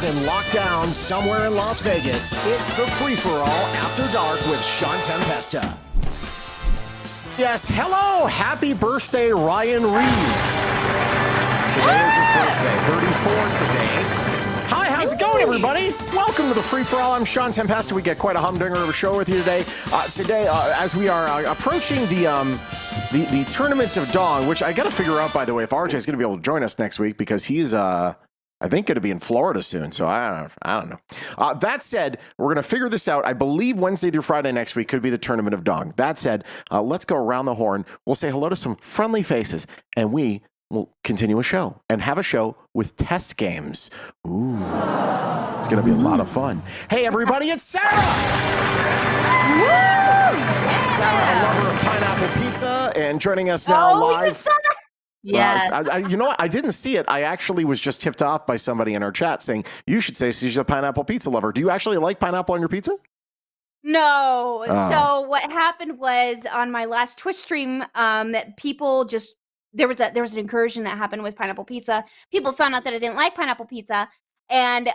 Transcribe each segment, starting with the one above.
been locked down somewhere in Las Vegas. It's the free-for-all After Dark with Shawn Tempesta. Yes, hello, happy birthday, Ryan Reeves. Today is his birthday, 34 today. Hi, how's it going, everybody? Welcome to the free-for-all. I'm Shawn Tempesta. We get quite a humdinger of a show with you today. As we are approaching the Tournament of Dong, which I got to figure out, by the way, if RJ is going to be able to join us next week because he's, I think, going to be in Florida soon. So I don't know. That said, we're going to figure this out. I believe Wednesday through Friday next week could be the Tournament of Dong. That said, let's go around the horn. We'll say hello to some friendly faces, and we will continue a show and have a show with test games. Ooh, it's going to be a lot of fun. Hey, everybody, it's Sarah. Woo! Sarah, a lover of pineapple pizza, and joining us now live. Yes. You know what? I didn't see it. I actually was just tipped off by somebody in our chat saying, you should say she's a pineapple pizza lover. Do you actually like pineapple on your pizza? No. So what happened was on my last Twitch stream, people just, there was an incursion that happened with pineapple pizza. People found out that I didn't like pineapple pizza. And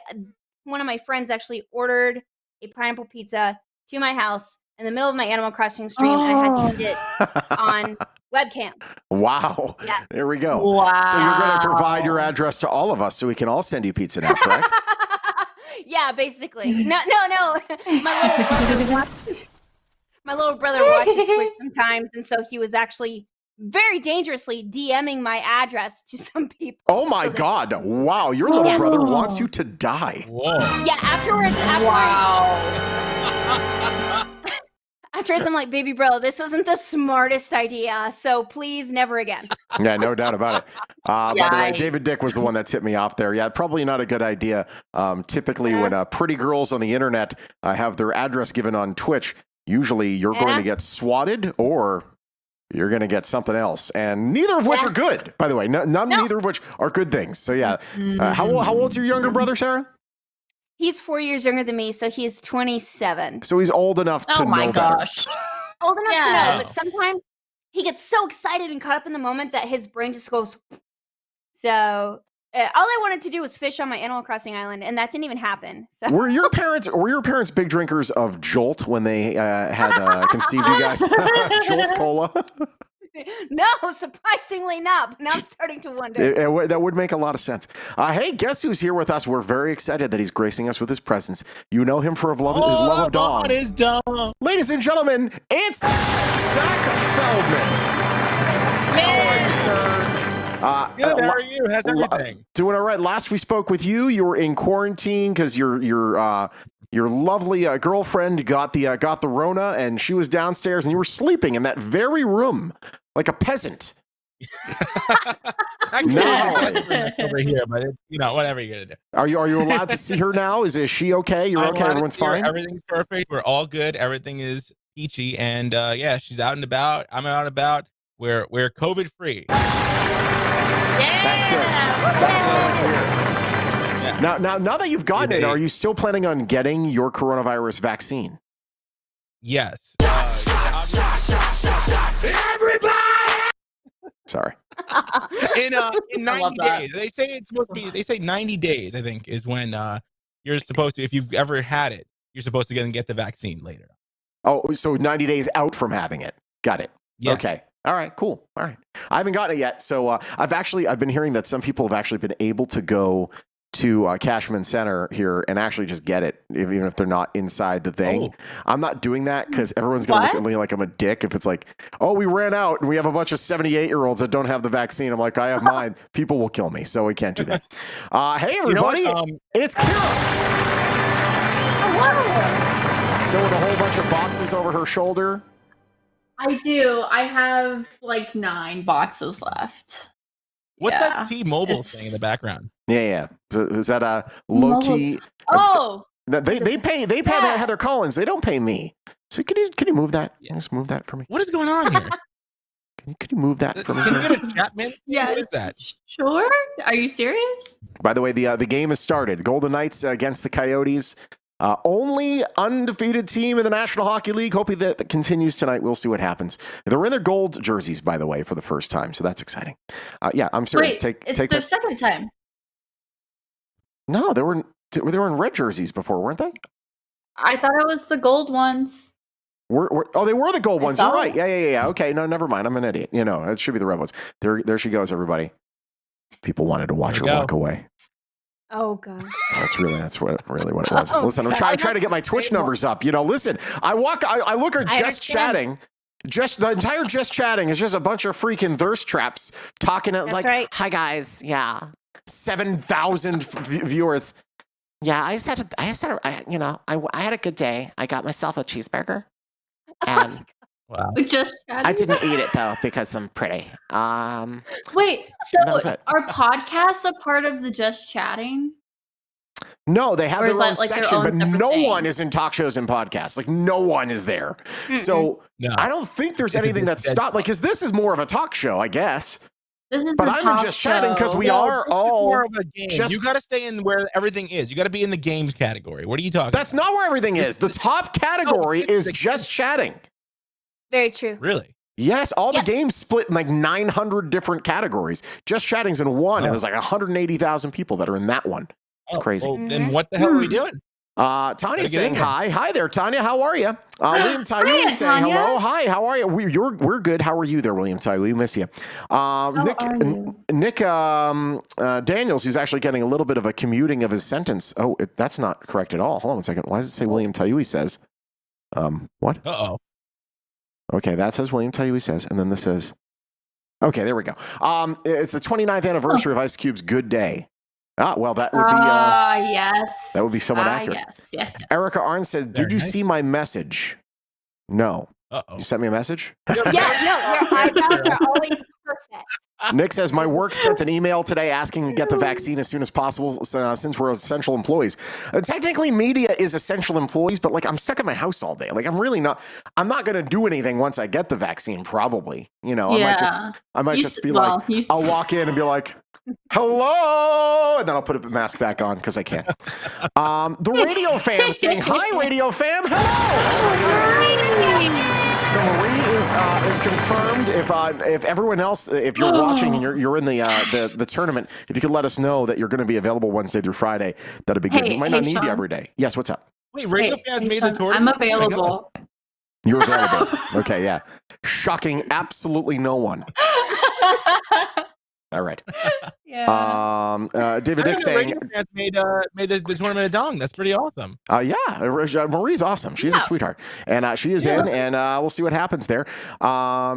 one of my friends actually ordered a pineapple pizza to my house in the middle of my Animal Crossing stream. And I had to eat it on webcam. Wow. Yeah. There we go. Wow. So you're going to provide your address to all of us so we can all send you pizza now, correct? Yeah, basically. No. My little brother watches Twitch sometimes, and so he was actually very dangerously DMing my address to some people. Oh my God. Wow. Your little brother wants you to die. Whoa. Yeah, afterwards, afterwards, I'm like, baby bro, this wasn't the smartest idea, so please never again. Yeah, no doubt about it. By the way, David Dick was the one that tipped me off there. Yeah, probably not a good idea. Typically, when pretty girls on the internet have their address given on Twitch, usually you're going to get swatted or you're going to get something else. And neither of which are good, by the way. Neither of which are good things. So yeah. How old's your younger brother, Sarah? He's 4 years younger than me, so he's 27. So he's old enough to know better. Oh my gosh. Old enough to know, but sometimes he gets so excited and caught up in the moment that his brain just goes. So all I wanted to do was fish on my Animal Crossing island, and that didn't even happen. So. Were your parents big drinkers of Jolt when they had conceived you guys? Jolt Cola? No, surprisingly not. But now I'm starting to wonder. That would make a lot of sense. Hey, guess who's here with us? We're very excited that he's gracing us with his presence. You know him for his love of Dawn. What is Dawn? Ladies and gentlemen, it's Zach Feldman. How are you, sir? Good. How are you? How's everything? Doing all right. Last we spoke with you, you were in quarantine because your lovely girlfriend got the Rona, and she was downstairs, and you were sleeping in that very room like a peasant. Actually, over here, but whatever you're gonna do. Are you allowed to see her now? Is she okay? You're okay. Everyone's fine. Everything's perfect. We're all good. Everything is peachy, and she's out and about. I'm out and about. We're COVID free. That's good. That's what I like to hear. Yeah. Now that you've gotten it, are you still planning on getting your coronavirus vaccine? Yes. Everybody! Sorry. In 90 days. They say it's supposed to be. They say 90 days. I think is when you're supposed to. If you've ever had it, you're supposed to get the vaccine later. Oh, so 90 days out from having it. Got it. Yes. Okay. All right, cool. All right. I haven't gotten it yet. So I've been hearing that some people have actually been able to go to Cashman Center here and actually just get it, even if they're not inside the thing. Oh. I'm not doing that because everyone's going to look at me like I'm a dick if it's like, oh, we ran out and we have a bunch of 78-year-olds that don't have the vaccine. I'm like, I have mine. People will kill me, so we can't do that. Hey, everybody. It's Kira. Hello. So with a whole bunch of boxes over her shoulder. I do. I have like 9 boxes left. What's that T-Mobile thing in the background? Yeah. Is that a low key? Oh, they pay Heather Collins. They don't pay me. So can you move that? Yeah. Just move that for me. What is going on here? Can you move that for me? Can you get a Chapman? Yeah. What is that? Sure. Are you serious? By the way, the game has started. Golden Knights against the Coyotes. Only undefeated team in the National Hockey League. Hoping that continues tonight. We'll see what happens. They're in their gold jerseys, by the way, for the first time. So that's exciting. Yeah, I'm serious. Wait, it's their second time. No, there were. They were in red jerseys before, weren't they? I thought it was the gold ones. They were the gold ones. You're thought- right. Yeah. Okay, no, never mind. I'm an idiot. It should be the red ones. There she goes, everybody. People wanted to watch her walk away. Oh god. That's really what it was. Listen, I'm trying to get my Twitch numbers up. Listen, I look at just chatting. Just the entire just chatting is just a bunch of freaking thirst traps talking like, right. Hi guys, yeah, 7,000 viewers. Yeah, I had a good day. I got myself a cheeseburger, and Wow. Just chatting. I didn't eat it though because I'm pretty. Wait, that was so it. are podcasts a part of the just chatting? No, they have Or their is own that, like, their section, own but separate no thing? one is in talk shows and podcasts. Like no one is there. Mm-mm. So No. I don't think there's It's anything a that's dead stopped. Like, because this is more of a talk show, I guess. This is But a I'm talk just chatting because show. we No, are this is all more of a game. just- You got to stay in where everything is. You got to be in the games category. What are you talking That's about? not where everything is. The top category is just chatting. Very true. Really? Yes, all Yep. the games split in like 900 different categories. Just chatting's in one, and there's like 180,000 people that are in that one. It's crazy. Well, then what the hell are we doing? Tanya's Gotta get saying in there. hi. Hi there, Tanya. How are you? William Taiyu is saying Tanya. hello. Hi, how are you? We're good. How are you there, William Taiyu? We miss you. Nick Daniels, who's actually getting a little bit of a commuting of his sentence. Oh, that's not correct at all. Hold on one second. Why does it say William Taiyu says? What? Uh-oh. Okay, that says William Taiyu says, and then this says. Okay, there we go. It's the 29th anniversary of Ice Cube's Good Day. Well, that would be yes. that would be somewhat accurate. Yes. Erica Arn said, "Did Very you nice. see my message?" No. Uh-oh. You sent me a message? Yeah, no, your eyebrows are always perfect. Nick says, my work sent an email today asking to get the vaccine as soon as possible since we're essential employees. Technically, media is essential employees, but like I'm stuck in my house all day. Like I'm not going to do anything once I get the vaccine, probably. I might just be I'll walk in and be like, hello, and then I'll put a mask back on because I can. The radio fam saying, hi, radio fam. Hello. So Marie is confirmed. If everyone else, if you're watching and you're in the tournament, if you could let us know that you're going to be available Wednesday through Friday, that'd be good. We might not need Shawn. you every day. Yes, what's up? Wait, Radio Fans made the Shawn, tournament? I'm available. You're available. Okay, yeah. Shocking absolutely no one. All right. Yeah. David Dick saying, Radio Fans made the tournament a dong. That's pretty awesome. yeah, Marie's awesome. She's a sweetheart. And she is in, and we'll see what happens there.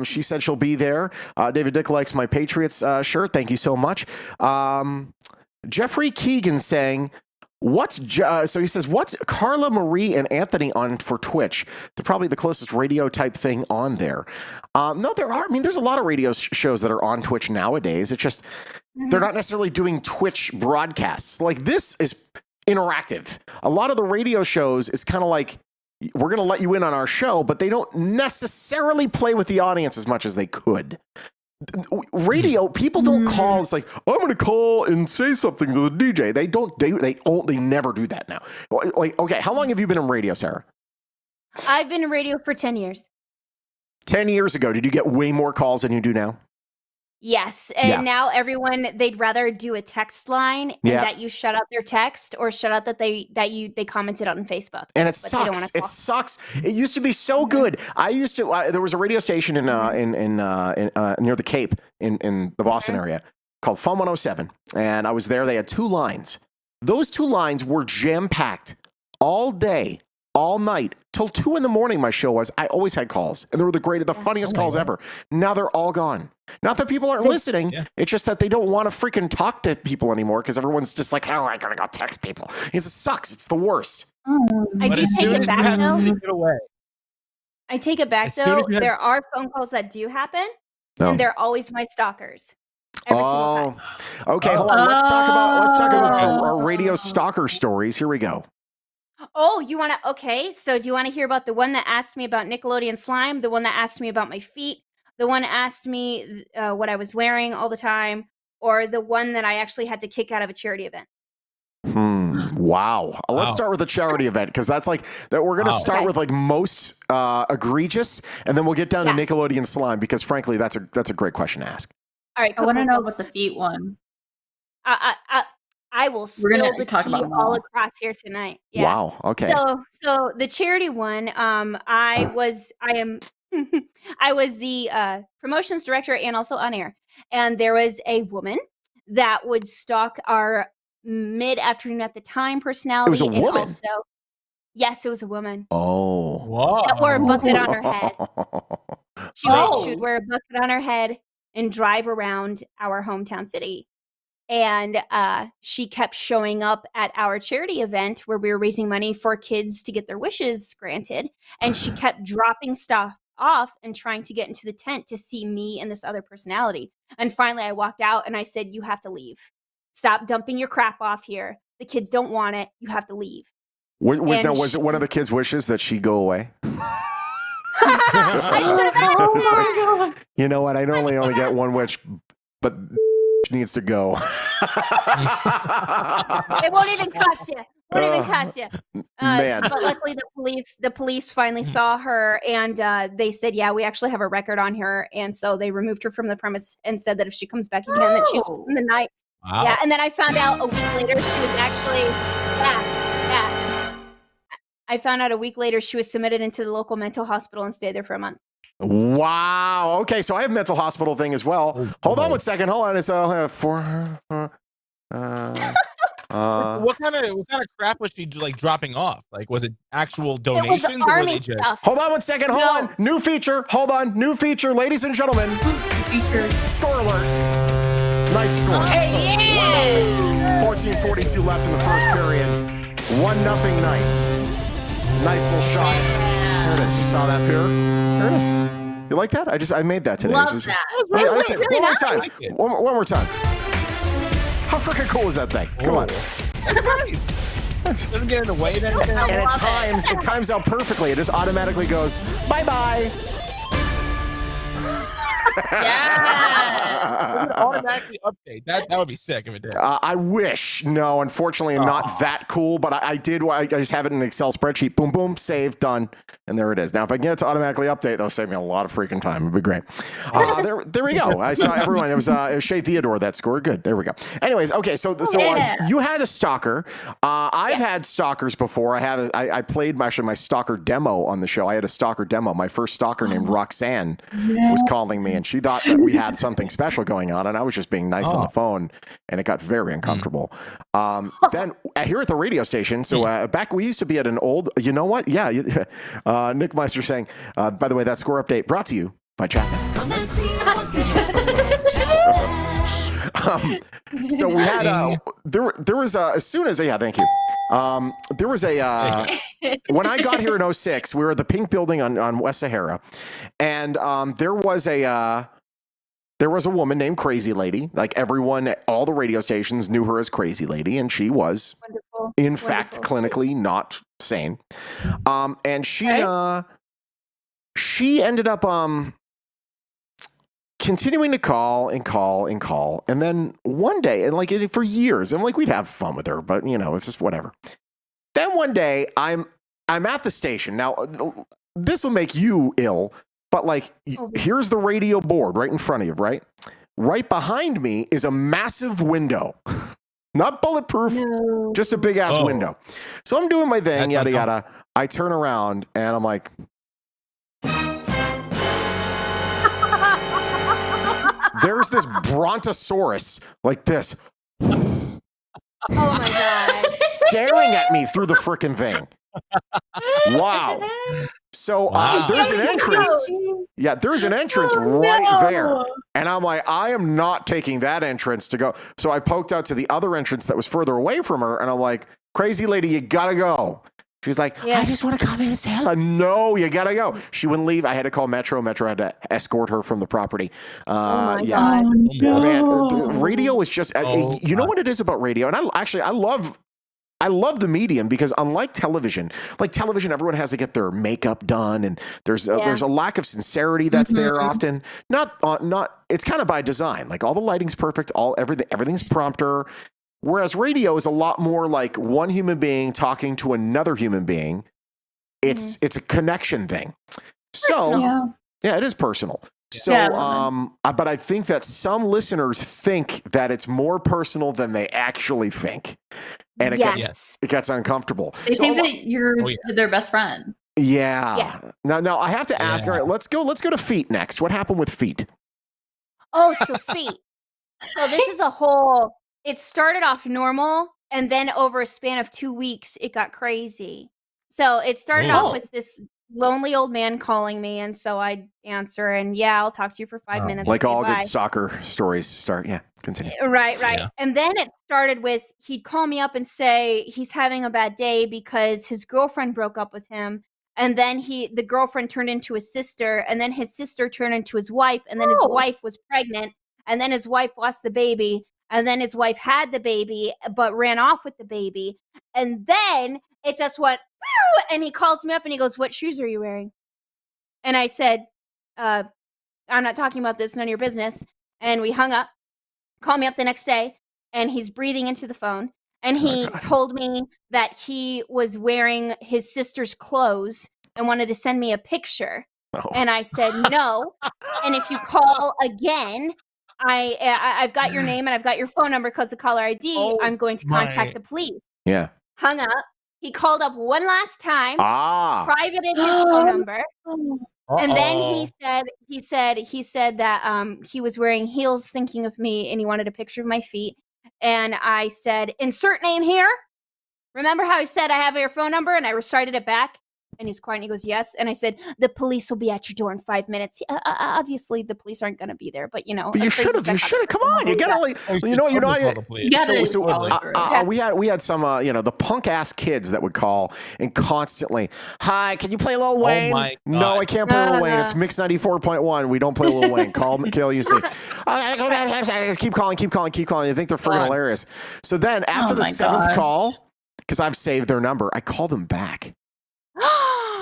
She said she'll be there. David Dick likes my Patriots shirt. Thank you so much. Jeffrey Keegan saying, so he says, what's Carla Marie and Anthony on for Twitch? They're probably the closest radio type thing on there. No, there are. I mean, there's a lot of radio shows that are on Twitch nowadays. It's just, they're not necessarily doing Twitch broadcasts. Like this is interactive. A lot of the radio shows is kind of like, we're going to let you in on our show, but they don't necessarily play with the audience as much as they could. Radio, people don't call. It's like, I'm going to call and say something to the DJ. They don't. They never do that now. Like, okay, how long have you been in radio, Sarah? I've been in radio for 10 years. 10 years ago, did you get way more calls than you do now? Yes, and now everyone, they'd rather do a text line and that you shut out their text or shut out that they commented on Facebook. And it sucks. It sucks. It used to be so good. I used to. There was a radio station in near the Cape in the Boston area called Fun 107, and I was there. They had 2 lines. Those 2 lines were jam packed all day, all night till 2 a.m. My show was. I always had calls, and they were the funniest calls ever. Now they're all gone. Not that people aren't listening. Yeah. It's just that they don't want to freaking talk to people anymore because everyone's just like, oh, I gotta go text people. It sucks. It's the worst. I do take it back though. I take it back though. There are phone calls that do happen, and they're always my stalkers. Every single time. Okay, hold on. Let's talk about our radio stalker stories. Here we go. Oh, you want to? Okay, so do you want to hear about the one that asked me about Nickelodeon slime? The one that asked me about my feet? The one that asked me what I was wearing all the time? Or the one that I actually had to kick out of a charity event? Wow. Let's start with the charity event because that's like that. We're going to start with like most egregious, and then we'll get down to Nickelodeon slime because frankly, that's a great question to ask. All right, I want to know about the feet one. I I will spill the tea all across here tonight. Yeah. Wow. Okay. So the charity one, I am I was the promotions director and also on air. And there was a woman that would stalk our mid-afternoon at the time personality. It was a woman? And also, yes, it was a woman. Oh. Wow. That wore a bucket on her head. She would wear a bucket on her head and drive around our hometown city. And she kept showing up at our charity event where we were raising money for kids to get their wishes granted. And she kept dropping stuff off and trying to get into the tent to see me and this other personality. And finally I walked out and I said, you have to leave. Stop dumping your crap off here. The kids don't want it. You have to leave. Was it one of the kids' wishes that she go away? I should have asked that. You know what? I only get one wish, but needs to go. It won't even cost you. But luckily the police finally saw her and they said, yeah, we actually have a record on her. And so they removed her from the premise and said that if she comes back again, that she's in the night. Wow. Yeah. And then I found out a week later she was actually, I found out a week later she was submitted into the local mental hospital and stayed there for a month. Wow. Okay, so I have a mental hospital thing as well. Hold on one second. Hold on. It's for her. What kind of crap was she like dropping off? Like, was it actual donations? It was army stuff. Hold on one second. Hold on. New feature. Hold on. New feature, ladies and gentlemen. Feature. Score alert. Night score. Hey, yeah. 14:42 left in the first period. 1-0 Knights. Nice little shot. There it is. You saw that, Pierre? There it is. You like that? I made that today. Love that. Really one more nice. time. Like it. One more time. How freaking cool is that thing? Come on. Doesn't get in the way of anything. And it times out perfectly. It just automatically goes, bye-bye. Yeah. Automatically update. That would be sick if it did. I wish. No, unfortunately, not that cool, but I did. I just have it in an Excel spreadsheet. Boom, boom, save, done. And there it is. Now, if I get it to automatically update, that'll save me a lot of freaking time. It'd be great. There we go. I saw everyone. It was Shay Theodore that scored. Good. There we go. Anyways, okay. So you had a stalker. I've had stalkers before. I played my stalker demo on the show. I had a stalker demo. My first stalker named Roxanne was calling me, and she thought that we had something special going on, and I was just being nice on the phone, and it got very uncomfortable. Then here at the radio station, so back we used to be at an old, you know what? Yeah, Nick Meister saying, by the way, that score update brought to you by Chapman. So we had there was as soon as thank you. There was when I got here in 06, we were at the Pink Building on West Sahara, and there was a woman named Crazy Lady. Like everyone, all the radio stations knew her as Crazy Lady, and she was in fact clinically not sane. And she ended up continuing to call, and then one day, and like for years, and like we'd have fun with her, but it's just whatever. Then one day, I'm at the station. Now, this will make you ill, but like here's the radio board right in front of you, right? Right behind me is a massive window. Not bulletproof, just a big ass window. So I'm doing my thing, yada yada. I turn around and I'm like, there's this brontosaurus like this. Oh my god. Staring at me through the frickin' thing. Wow. So there's an entrance. Yeah, there's an entrance right there. And I'm like, I am not taking that entrance to go. So I poked out to the other entrance that was further away from her. And I'm like, Crazy Lady, you gotta go. She's like, I just want to come in and say hello. No, you gotta go. She wouldn't leave. I had to call Metro. Metro had to escort her from the property. God. Man, radio is just, you know what it is about radio? And I love the medium because unlike television, everyone has to get their makeup done, and there's a lack of sincerity that's there often. Not it's kind of by design. Like all the lighting's perfect, everything's prompter. Whereas radio is a lot more like one human being talking to another human being. It's a connection thing. So yeah, it is personal. So, Yeah, but I think that some listeners think that it's more personal than they actually think, and Yes. it gets uncomfortable. they So, think that you're Oh, yeah. their best friend. yeah. Yes. Now I have to ask. Yeah. All right, let's go to feet next. What happened with feet? Oh, so feet. So this is a whole. It started off normal, and then over a span of 2 weeks, it got crazy. So it started off Oh. with this lonely old man calling me, and so I answer, and yeah, I'll talk to you for 5 minutes. Like okay, all bye. good stalker stories start. Yeah, continue. Right. Yeah. And then it started with he'd call me up and say he's having a bad day because his girlfriend broke up with him. And then the girlfriend turned into his sister, and then his sister turned into his wife, and then his Oh. wife was pregnant, and then his wife lost the baby, and then his wife had the baby but ran off with the baby. And then it just went, "Pew!" And he calls me up and he goes, "What shoes are you wearing?" And I said, I'm not talking about this, none of your business. And we hung up. Called me up the next day, and he's breathing into the phone, and he told me that he was wearing his sister's clothes and wanted to send me a picture. Oh. And I said no. And if you call again, I've got your name and I've got your phone number because of caller ID. Oh, I'm going to contact the police. Yeah. Hung up. He called up one last time, Ah. privated his phone number. And then Uh-oh. he said that he was wearing heels thinking of me and he wanted a picture of my feet. And I said, "Insert name here." Remember how he said I have your phone number? And I recited it back. And he's quiet and he goes, "Yes." And I said, "The police will be at your door in 5 minutes." Obviously the police aren't going to be there, but you know. But you should have. Come on. You gotta like. You know. You gotta So follow through. we had some the punk ass kids that would call and constantly, "Hi, can you play Lil Wayne?" my No, God. I can't play Lil Wayne. It's Mix 94.1. We don't play Lil Wayne. Call kill you see. Keep calling. You think they're freaking hilarious. So then after the my 7th gosh. call, because I've saved their number, I call them back.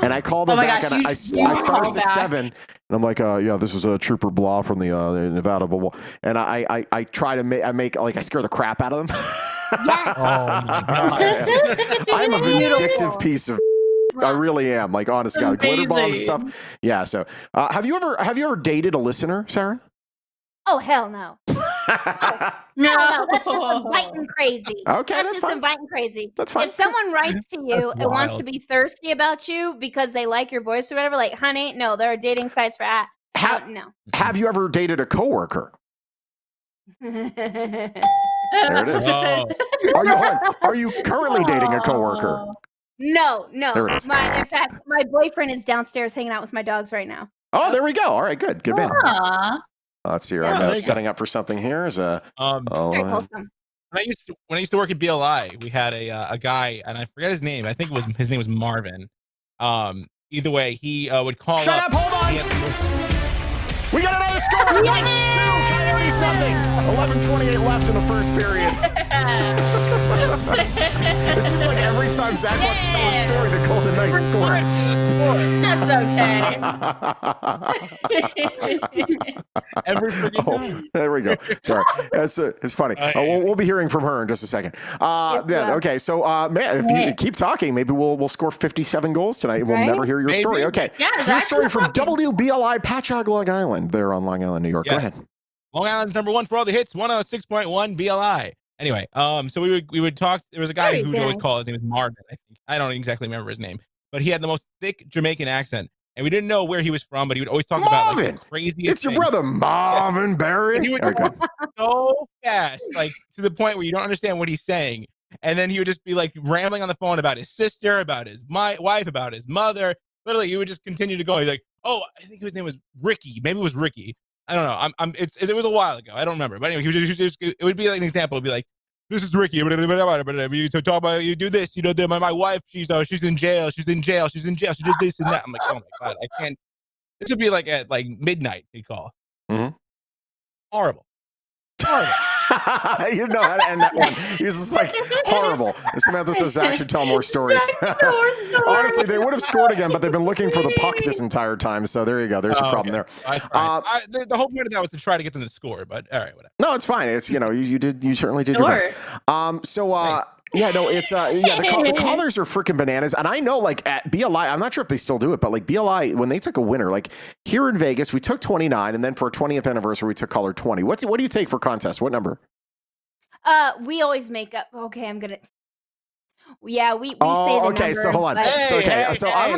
And I called them Oh my back, gosh, and you I do started call 6-7, and I'm like, yeah, this is a Trooper Blah from the Nevada, blah, blah. And I try to make like I scare the crap out of them. Yes. Oh my God. I'm a Beautiful. vindictive piece of. I really am. Like, honest God, glitter bombs and stuff. Yeah. So, have you ever dated a listener, Sarah? Oh, hell no. No, that's just inviting crazy. Okay, that's just fine. inviting crazy. That's fine. If someone writes to you and wants to wild. be thirsty about you because they like your voice or whatever, like, honey, no, there are dating sites for that. No. Have you ever dated a coworker? There it is. Oh. Are you currently dating a coworker? No. There it is. In fact, my boyfriend is downstairs hanging out with my dogs right now. Oh, there we go. All right, good man. Aw. Let's see here. Yeah, I'm there you setting up for something here. Is Very wholesome. When I used to work at BLI, we had a guy, and I forget his name. I think his name was Marvin. Either way, he would call Shut up. up! Hold on. We got another score. Knights 2, Coyotes nothing. 11:28 left in the first period. It seems like every time Zach wants to tell a story, the Golden Knights score. That's okay. Every freaking time. There we go. Sorry, it's funny. We'll be hearing from her in just a second. Okay. So, man, if you keep talking, maybe we'll score 57 goals tonight. We'll never hear your story. Okay. Yeah, Your story from WBLI Patchogue, Long Island. They're on Long Island, New York. Yeah. Go ahead. Long Island's number one for all the hits, 106.1 BLI. Anyway, so we would talk. There was a guy who would always call. His name was Marvin. I think I don't exactly remember his name, but he had the most thick Jamaican accent, and we didn't know where he was from. But he would always talk about like the craziest. It's your things. brother, Marvin Barry. And he would talk so fast, like to the point where you don't understand what he's saying, and then he would just be like rambling on the phone about his sister, about his wife, about his mother. Literally, he would just continue to go. He's like, "Oh, I think his name was Ricky. Maybe it was Ricky. I don't know. It was a while ago. I don't remember. But anyway, it would be like an example. It'd be like, this is Ricky. You talk about you do this. You know, my wife. She's in jail. She's in jail. She did this and that. I'm like, oh my God, I can't. This would be like at like midnight. He'd call. Mm-hmm. Horrible. You know how to end that one. He's just like, horrible. And Samantha says Zach should tell more stories. Honestly, they would have scored again, but they've been looking for the puck this entire time. So there you go. There's your problem there. The whole point of that was to try to get them to score, but all right, whatever. No, it's fine. It's you certainly did your best. So Yeah, no, it's the callers are freaking bananas, and I know like at BLI, I'm not sure if they still do it, but like BLI when they took a winner, like here in Vegas, we took 29, and then for our 20th anniversary, we took caller 20. What do you take for contest? What number? We always make up. Okay, I'm gonna. Yeah, we say the okay, number. So hold on. But- I'm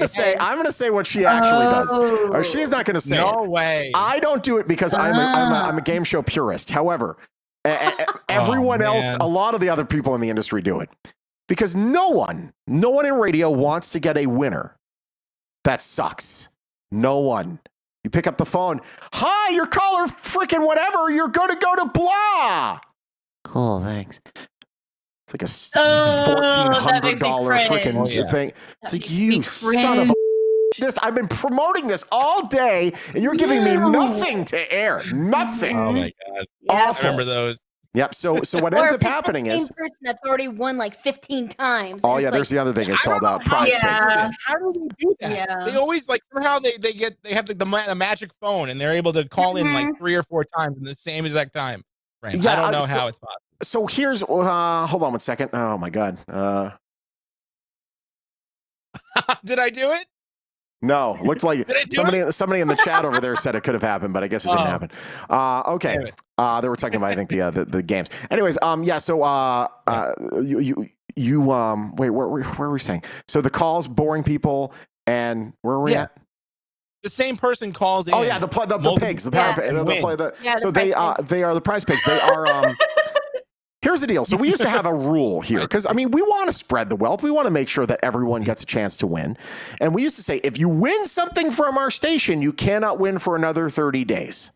gonna say what she actually does. Or she's not gonna say. No it. way. I don't do it because I'm a game show purist. However, everyone else, a lot of the other people in the industry do it because no one in radio wants to get a winner. That sucks. No one. You pick up the phone. Hi, your caller, freaking whatever. You're going to go to blah. Cool, thanks. It's like a $1,400 freaking thing. It's like, you son of a... I've been promoting this all day, and you're giving me nothing to air. Nothing. Oh, my God. Yeah. I remember those. Yep. So what ends up happening is... person that's already won like 15 times. Oh, yeah, there's the other thing. It's called prize picks. How do they do that? Yeah. They always, like, somehow they have the magic phone, and they're able to call in, like, 3 or 4 times in the same exact time frame. Yeah, I don't know how it's possible. So here's, hold on 1 second. Oh my God. Did I do it? No, looks like somebody in the chat over there said it could have happened, but I guess it didn't happen. Okay. They were talking about, I think the games. Anyways, yeah. So, wait, where were we saying? So the calls, boring people, and where are we at? The same person calls in. Oh yeah, the pigs, the power pigs. So they are the prize pigs. They are. Here's the deal. So we used to have a rule here because, I mean, we want to spread the wealth. We want to make sure that everyone gets a chance to win. And we used to say, if you win something from our station, you cannot win for another 30 days.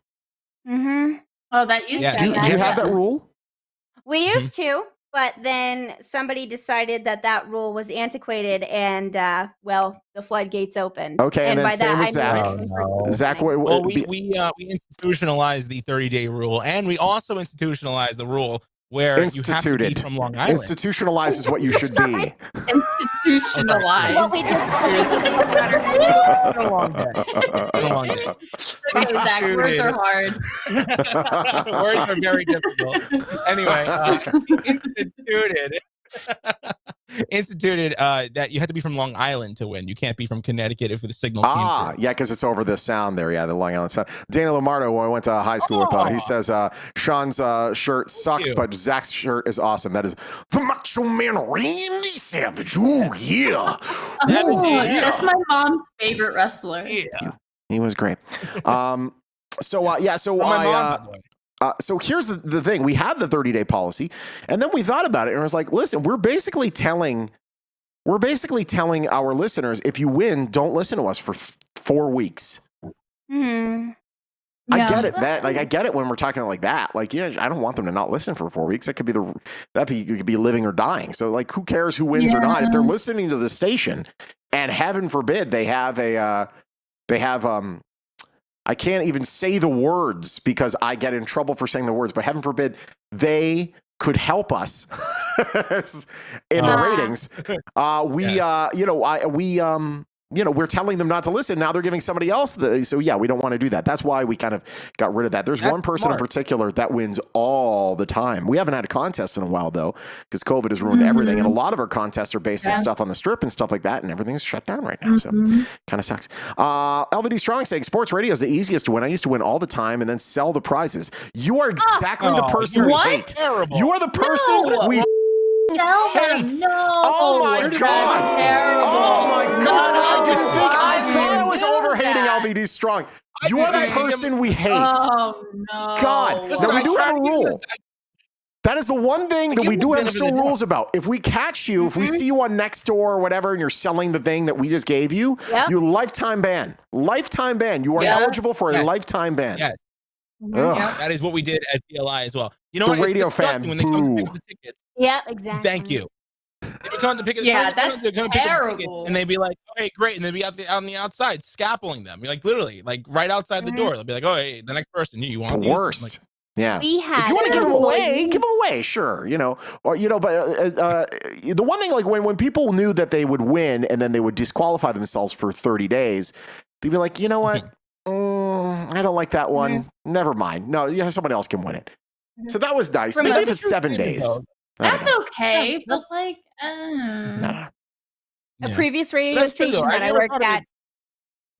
Mm-hmm. Oh, that used to Do you have that rule? We used to, but then somebody decided that rule was antiquated and, the floodgates opened. Okay, and then by same that, with Zach. I mean, Zach, we institutionalized the 30-day rule, and we also institutionalized the rule where you have to be from Long Island. Institutionalized is what you should be. Institutionalized. Well, we did. It's been a long day. Okay, Zach, words are hard. Words are very difficult. Anyway, instituted that you have to be from Long Island to win. You can't be from Connecticut if the signal came through. Yeah, because it's over the sound there. Yeah, the Long Island sound. Daniel Lamardo, when I went to high school with, he says Shawn's shirt sucks, but Zach's shirt is awesome. That is the Macho Man Randy Savage. Ooh, yeah. That's my mom's favorite wrestler. Yeah. He was great. So here's the thing. We had the 30-day policy, and then we thought about it, and I was like, listen, we're basically telling our listeners, if you win, don't listen to us for 4 weeks. Mm-hmm. I get it. I get it when we're talking like that. Like, yeah, I don't want them to not listen for 4 weeks. That could be living or dying. So, like, who cares who wins or not? If they're listening to the station, and heaven forbid they have I can't even say the words because I get in trouble for saying the words, but heaven forbid they could help us in the ratings. We're telling them not to listen. Now they're giving somebody else so yeah, we don't want to do that. That's why we kind of got rid of that. That's one person in particular that wins all the time. We haven't had a contest in a while though, because COVID has ruined everything. And a lot of our contests are based on stuff on the strip and stuff like that. And everything's shut down right now. So kind of sucks. LVD Strong saying sports radio is the easiest to win. I used to win all the time and then sell the prizes. You are exactly the person we hate. Terrible. You are the person we hates. Oh my God. Terrible. Oh my God. I thought I was over-hating LVD Strong. You are the person we hate. Oh no. God. Now we do have a rule. That is the one thing that we do have still rules about. If we catch you, if we see you on Nextdoor or whatever, and you're selling the thing that we just gave you, you lifetime ban. Lifetime ban. You are eligible for a lifetime ban. Yes. That is what we did at BLI as well. You know the what? radio it's disgusting fan. When they come to pick up the tickets. Yeah, exactly. Thank you. They come to pick it. That's terrible. And they'd be like, "Okay, great," and they'd be on the outside scalping them. You're like literally, like right outside the door. They'll be like, "Oh, hey, the next person, you want the these?" worst." If you want to give them away, sure. But the one thing, like when people knew that they would win and then they would disqualify themselves for 30 days, they'd be like, you know what? I don't like that one. Never mind. No, somebody else can win it. So that was nice. Maybe for 7 days. That's okay, No, but like, Nah. A Yeah. previous But radio that's true, though. station I that I never worked thought of it- at,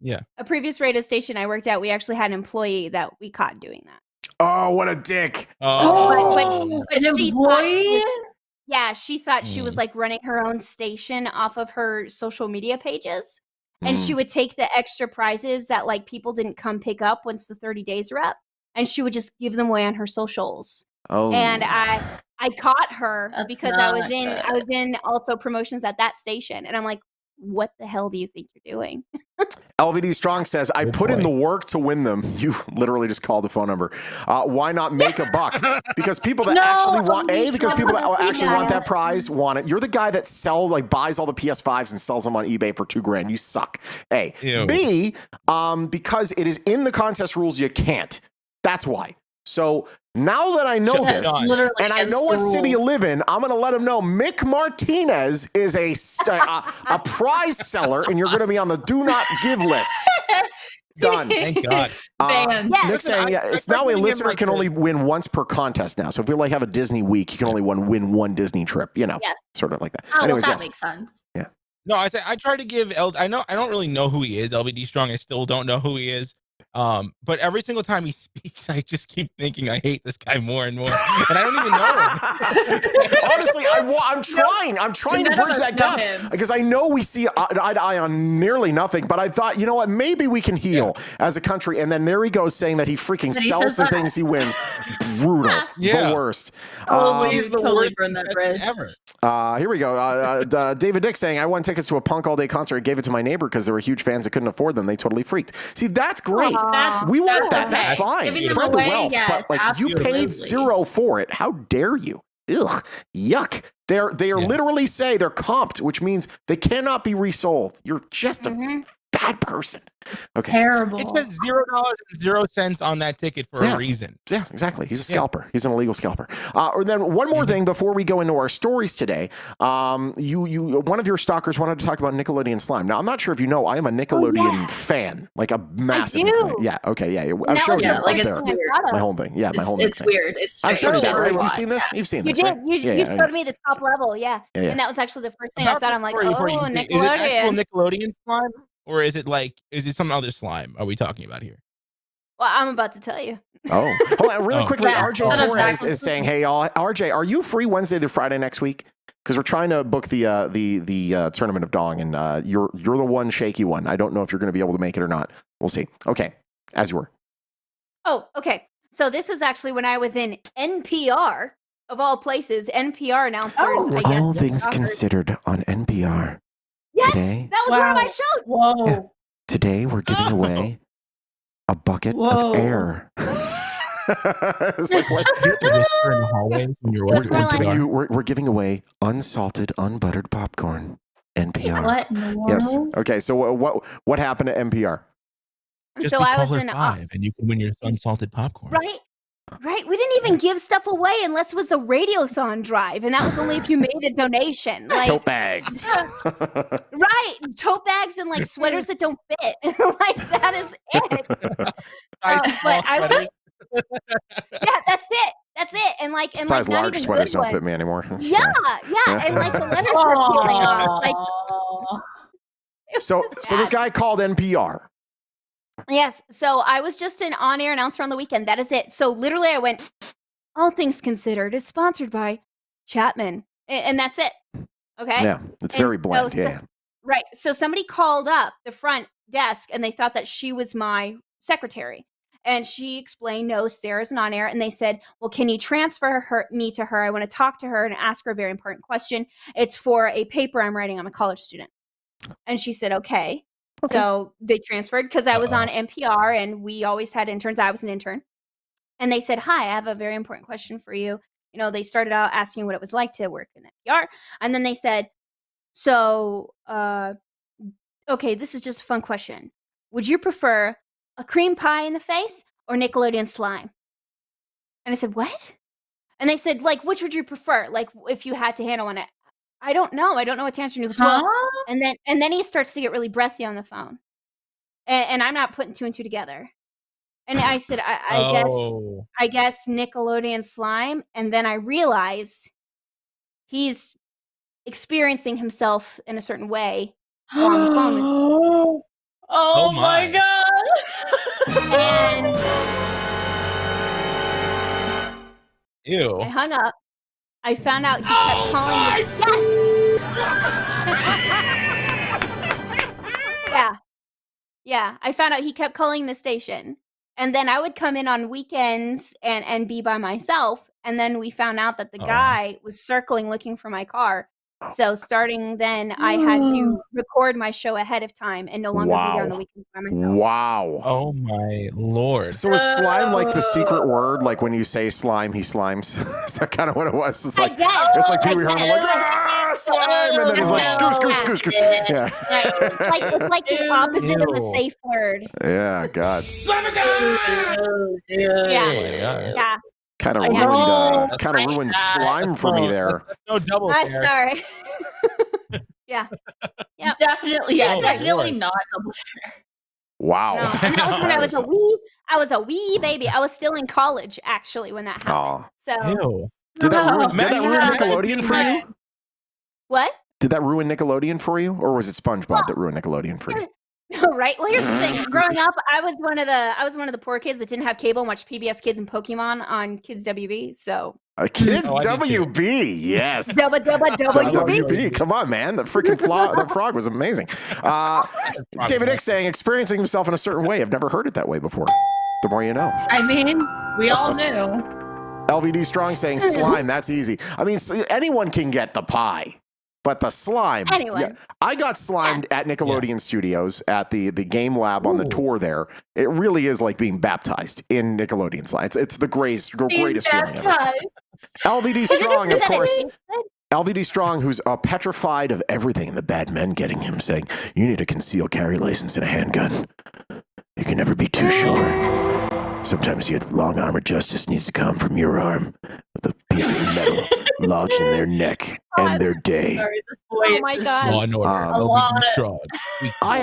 Yeah. a previous radio station I worked at, we actually had an employee that we caught doing that. Oh, what a dick. Oh. But an she thought she employee? was- yeah, she thought she was Mm. like running her own station off of her social media pages. And she Mm. would take the extra prizes that like people didn't come pick up once the 30 days were up, and she would just give them away on her socials. Oh. And I caught her That's because I was not in also promotions at that station, and I'm like, what the hell do you think you're doing? LVD Strong says, I Good put in boy. the work to win them. You literally just called the phone number. Why not make a buck? Because people that No, actually want, LVD because people that Strong. actually want Yeah. that prize want it. You're the guy that sells, like buys all the PS5s and sells them on eBay for $2,000. You suck. A. Ew. B, because it is in the contest rules, you can't. That's why. So now that I know Shut this, up. literally and I know what against the city you rules. live in, I'm going to let him know Mick Martinez is a prize seller, and you're going to be on the do not give list. Done. Thank God. Banned. Yes. Nick's saying, yeah, it's I now a couldn't give listener my can kid- only win once per contest now. So if we like have a Disney week, you can only win one Disney trip, you know, Yes. sort of like that. Oh, Anyways, well, yes. that makes sense. No, I said I tried to give I don't really know who he is, LVD Strong. I still don't know who he is. But every single time he speaks, I just keep thinking I hate this guy more and more, and I don't even know him. Honestly, I'm trying to None of bridge us that know gap him. because I know we see eye to eye on nearly nothing, but I thought, you know what, maybe we can heal as a country. And then there he goes saying that he freaking Then he sells says the that. things he wins. Brutal. Yeah. The worst. Oh, Um, He's the totally worst burned that bridge. ever. Here we go. David Dick saying, I won tickets to a punk all day concert. I gave it to my neighbor because they were huge fans that couldn't afford them. They totally freaked. See, that's great. Aw. We want That's that. That's okay. fine. Giving them Spread the away, wealth. yes, but like you paid absolutely. zero for it. How dare you? Ugh. Yuck. They are Yeah. literally say they're comped, which means they cannot be resold. You're just a Mhm. bad person. Okay. Terrible. It says $0.00 on that ticket for Yeah. a reason. Yeah, exactly. He's a Yeah. scalper. He's an illegal scalper. Or then one more thing before we go into our stories today. You one of your stalkers wanted to talk about Nickelodeon slime. Now I'm not sure if you know, I am a Nickelodeon fan, like a massive. do. Yeah. Okay. Yeah. And I've that shown was you yeah, the up like first there. it's thing I weird. thought of. My whole thing. Yeah, my whole It's thing. weird. It's I've shown strange. you that, That's right? why. Have you seen this? You've seen You this, did. right? You Yeah. showed me the top level, yeah. Yeah. And that was actually the first thing I About thought. the I'm like, story before oh, you think, is it actual Nickelodeon. Nickelodeon slime, or is it some other slime? Are we talking about here? Well, I'm about to tell you. Oh, hold on, really Oh. quickly. Yeah, RJ shut up, Torres Zach. is saying, "Hey, y'all, RJ, are you free Wednesday through Friday next week? Because we're trying to book the tournament of Dong, and you're the one shaky one. I don't know if you're going to be able to make it or not. We'll see. Okay, as you were. Oh, okay. So this was actually when I was in NPR, of all places. NPR announcers, Oh. I guess. All things offered- considered on NPR. Yes, today. that was one of my Wow. shows. Whoa. Yeah. Today we're giving Oh. away a bucket Whoa. of air." It's like, what? You have to whisper in the hallways when you're It was working more on like- Giving NPR. you, we're giving away unsalted, unbuttered popcorn. NPR. What in the world? Yes. Okay. So what happened at NPR? Just So be I was caller in 5, and you can win your unsalted popcorn. right. We didn't even give stuff away unless it was the Radiothon drive, and that was only if you made a donation. Like Tote bags. right, tote bags and like sweaters that don't fit. Like that is it. Nice but small I- sweaters. Yeah, that's it. That's it. And like Size not large even sweaters good don't ones. fit me anymore. Yeah, and like the letters were peeling off. Like Aw. it was So just so this bad. guy called NPR. Yes. So I was just an on-air announcer on the weekend. That is it. So literally, I went. All Things Considered is sponsored by Chapman, and that's it. Okay. Yeah, it's And very bland. so- Yeah. Right. So somebody called up the front desk, and they thought that she was my secretary. And she explained, no, Sarah's an on-air. And they said, well, can you transfer me to her? I want to talk to her and ask her a very important question. It's for a paper I'm writing. I'm a college student. And she said, okay. So they transferred because I was on NPR, and we always had interns. I was an intern. And they said, hi, I have a very important question for you. You know, they started out asking what it was like to work in NPR. And then they said, so, okay, this is just a fun question. Would you prefer a cream pie in the face or Nickelodeon slime? And I said, what? And they said, like, which would you prefer? Like, if you had to handle one. I don't know. I don't know what to answer. And he goes, well, Huh? and then he starts to get really breathy on the phone. And I'm not putting two and two together. And I said, I Oh. guess Nickelodeon slime. And then I realize he's experiencing himself in a certain way on the phone with Oh my. my god. and Ew. I hung up. I found out he kept calling Yeah, I found out he kept calling the station. And then I would come in on weekends and be by myself. And then we found out that the guy was circling looking for my car. So starting then, I had to record my show ahead of time and no longer be there on the weekends by myself. Wow. Oh my lord. So is slime like the secret word? Like when you say slime, he slimes? Is that kind of what it was? It's like, I guess. it's like Pee-wee I Herman, guess. like, slime! And then he's like, scoo. Yeah. It's like the opposite of a Ew. safe word. Yeah, God. Yeah. Oh my god. Yeah. Kind of I ruined, know. ruined slime for me there. No double I'm there. sorry. Yeah. Yep. Definitely, Oh, definitely Lord. not double check. Wow. No, and that was when I was a wee baby. I was still in college actually when that happened. Aw. So Ew. Did that ruin Imagine Nickelodeon for you? what? Did that ruin Nickelodeon for you? Or was it SpongeBob that ruined Nickelodeon for you? Right. Well, here's the thing. Growing up, I was one of the poor kids that didn't have cable and watched PBS Kids and Pokemon on Kids WB. So Kids Oh, I did too. WB, yes. WB. WB, come on, man. The freaking the frog was amazing. David X saying, experiencing himself in a certain way. I've never heard it that way before. The more you know. I mean, we all knew. LVD Strong saying, slime, that's easy. I mean, anyone can get the pie. But the slime, Anyone. yeah, I got slimed at Nickelodeon Studios at the game lab on the tour there. It really is like being baptized in Nickelodeon slime. It's the greatest feeling ever. LVD Strong, of course. LVD Strong, who's petrified of everything and the bad men getting him, saying, you need a concealed carry license and a handgun. You can never be too sure. Sometimes your long arm of justice needs to come from your arm with a piece of metal lodged in their neck and their day. Sorry, this Oh voice. my gosh. Law and order. A LVD Strong. I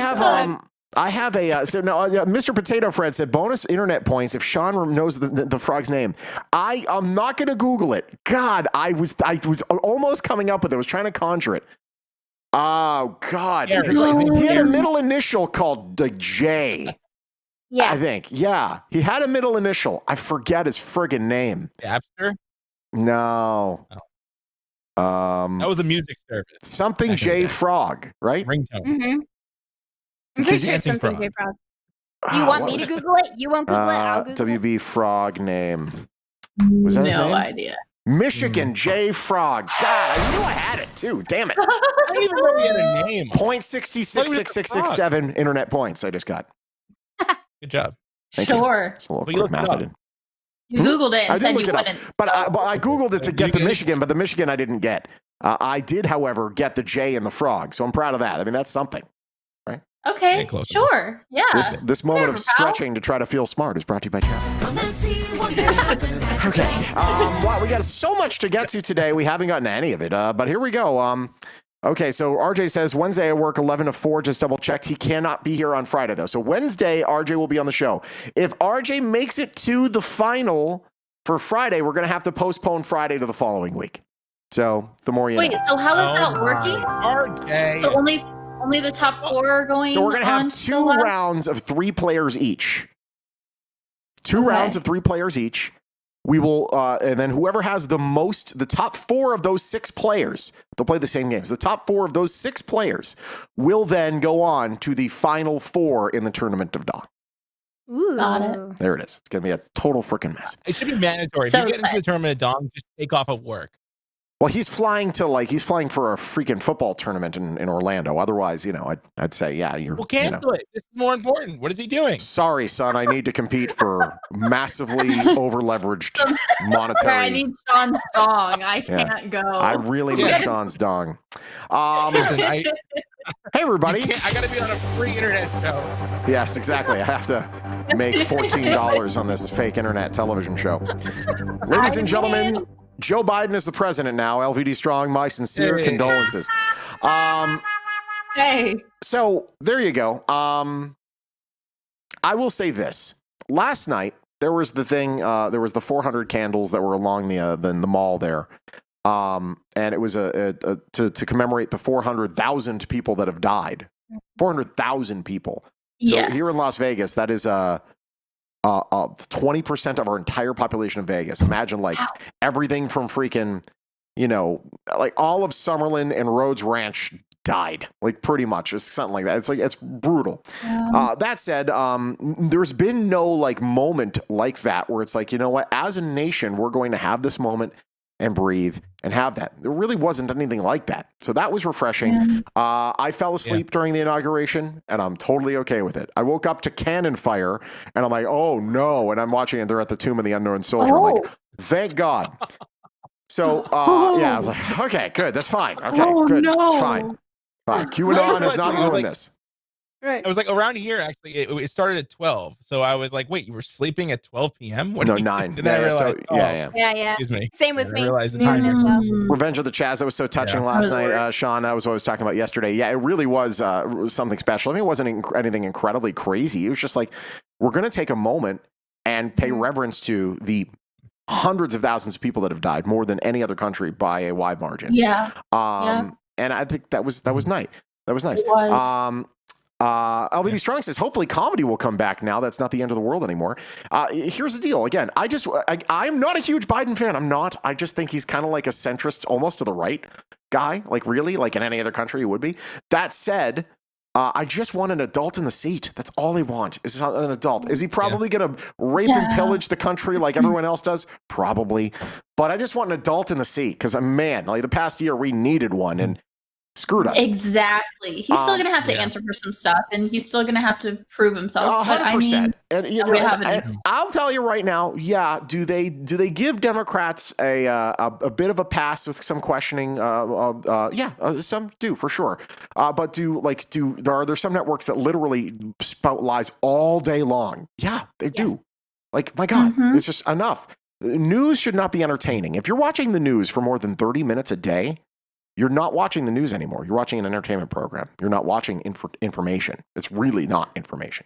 have a so no Mr. Potato Fred said bonus internet points if Shawn knows the frog's name. I'm not going to Google it. God, I was almost coming up with it. I was trying to conjure it. Oh God, Gary. he had a middle initial called like J. Yeah. I think. Yeah, he had a middle initial. I forget his friggin' name. Napster? No. That was a music service. Something Back in the J day. Frog, right? Ringtone. Mm-hmm. I'm Because pretty sure Dancing it's something Frog. J Frog. Do you want me to Google it? You won't Google it? I'll Google it. WB Frog name. Was that his No name? idea. Michigan J Frog. God, I knew I had it too. Damn it. I don't even know he had a name. 0.666667 internet points I just got. Good job. Thank you. Sure. It's a little Well, you quick looked it math I up. did. You Googled it I and did said look you it up, wouldn't. but I Googled it to Did get you the get it? Michigan, but the Michigan I didn't get. I did, however, get the J and the Frog, so I'm proud of that. I mean, that's something. Okay, Yeah, close sure. Yeah. This moment of Whatever, pal. stretching to try to feel smart is brought to you by Chapman. Okay. Well, we got so much to get to today. We haven't gotten to any of it, but here we go. Okay, so RJ says Wednesday I work 11 to 4. Just double checked. He cannot be here on Friday, though. So Wednesday, RJ will be on the show. If RJ makes it to the final for Friday, we're going to have to postpone Friday to the following week. So the more you Wait, know. so how is that Oh working? RJ. So only the top 4 are going. So we're going to have on 2 the rounds of 3 players each. 2 Okay. rounds of 3 players each. We will, and then whoever has the top 4 of those 6 players, they'll play the same games. The top 4 of those 6 players will then go on to the final 4 in the Tournament of Dawn. Ooh. Got it. There it is. It's going to be a total freaking mess. It should be mandatory. So if you get into the excited. tournament of Dawn, just take off of work. Well, he's flying for a freaking football tournament in Orlando. Otherwise, I'd say, yeah, you're. Well, cancel it. This is more important. What is he doing? Sorry, son. I need to compete for massively over-leveraged Sorry, monetary. I need Shawn's song. I Yeah. can't go. I really need Yeah. Shawn's dong. Listen, Hey, everybody. I got to be on a free internet show. Yes, exactly. I have to make $14 on this fake internet television show. Ladies and gentlemen, Joe Biden is the president now. LVD Strong, my sincere Hey. condolences. Hey. So there you go. I will say this. Last night, there was the thing, there was the 400 candles that were along the mall there. And it was to commemorate the 400,000 people that have died. 400,000 people. So here in Las Vegas, that is 20% of our entire population of Vegas. Imagine like everything from freaking, like all of Summerlin and Rhodes Ranch died, like pretty much. It's something like that. It's brutal. That said, there's been no like moment like that where it's like, you know what, as a nation, we're going to have this moment and breathe and have that. There really wasn't anything like that. So that was refreshing. I fell asleep during the inauguration and I'm totally okay with it. I woke up to cannon fire and I'm like, oh no. And I'm watching it. They're at the Tomb of the Unknown Soldier. I'm like, thank God. So, yeah, I was like, okay, good. That's fine. Okay, good. No. It's fine. QAnon is not doing this. Right. I was like, around here, actually, it started at 12. So I was like, wait, you were sleeping at 12 p.m.? No, 9. Then I realized, yeah. Excuse me. Same with me. I realized the time as well. Revenge of the Chaz, that was so touching last night. Shawn, that was what I was talking about yesterday. Yeah, it really was something special. I mean, it wasn't anything incredibly crazy. It was just like, we're going to take a moment and pay reverence to the hundreds of thousands of people that have died, more than any other country by a wide margin. And I think that was nice. That was nice. It was. LVD Strong says, hopefully comedy will come back now. That's not the end of the world anymore. Here's the deal. Again, I'm not a huge Biden fan. I'm not. I just think he's kind of like a centrist, almost to the right guy. Like really, like in any other country he would be. That said, I just want an adult in the seat. That's all I want is an adult. Is he probably going to rape and pillage the country like everyone else does? Probably. But I just want an adult in the seat because, man, like the past year we needed one and screwed us. Exactly. He's still going to have to answer for some stuff, and he's still going to have to prove himself. 100%. And I'll tell you right now. Yeah. Do they give Democrats a bit of a pass with some questioning? Some do for sure. But are there some networks that literally spout lies all day long? Yeah, they do. Like, my God, it's just enough. News should not be entertaining. If you're watching the news for more than 30 minutes a day, you're not watching the news anymore. You're watching an entertainment program. You're not watching information. It's really not information.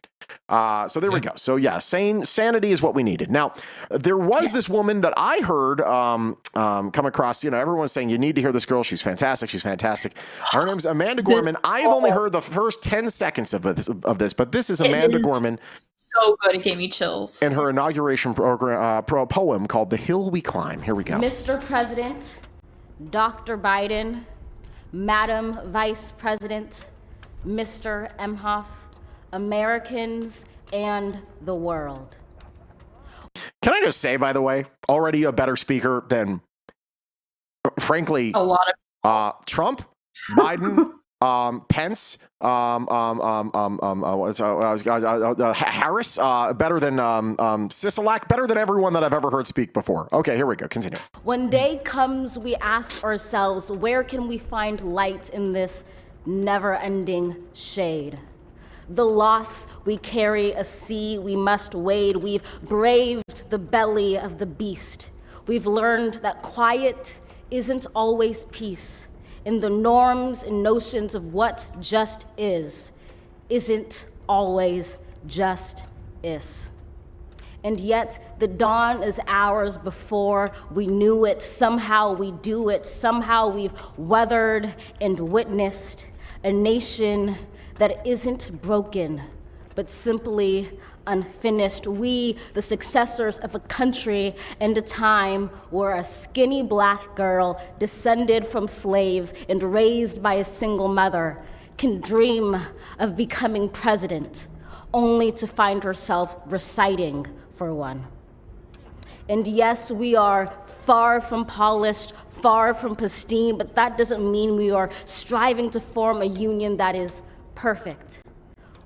So there we go. So yeah, sanity is what we needed. Now, there was this woman that I heard come across, everyone's saying, you need to hear this girl. She's fantastic. She's fantastic. Her name's Amanda Gorman. I have only heard the first 10 seconds of this, but this is Amanda Gorman. So good. It gave me chills. And her inauguration poem called The Hill We Climb. Here we go. Mr. President, Dr. Biden, Madam Vice President, Mr. Emhoff, Americans, and the world. Can I just say, by the way, already a better speaker than, frankly, a lot of Trump, Biden, Pence, Harris, better than Sisolak, better than everyone that I've ever heard speak before. Okay, here we go. Continue. When day comes, we ask ourselves, where can we find light in this never-ending shade? The loss we carry, a sea we must wade. We've braved the belly of the beast. We've learned that quiet isn't always peace. In the norms and notions of what just isn't always just is. And yet the dawn is ours before we knew it. Somehow we do it. Somehow we've weathered and witnessed a nation that isn't broken, but simply unfinished. We, the successors of a country and a time where a skinny black girl descended from slaves and raised by a single mother can dream of becoming president, only to find herself reciting for one. And yes, we are far from polished, far from pristine, but that doesn't mean we are striving to form a union that is perfect.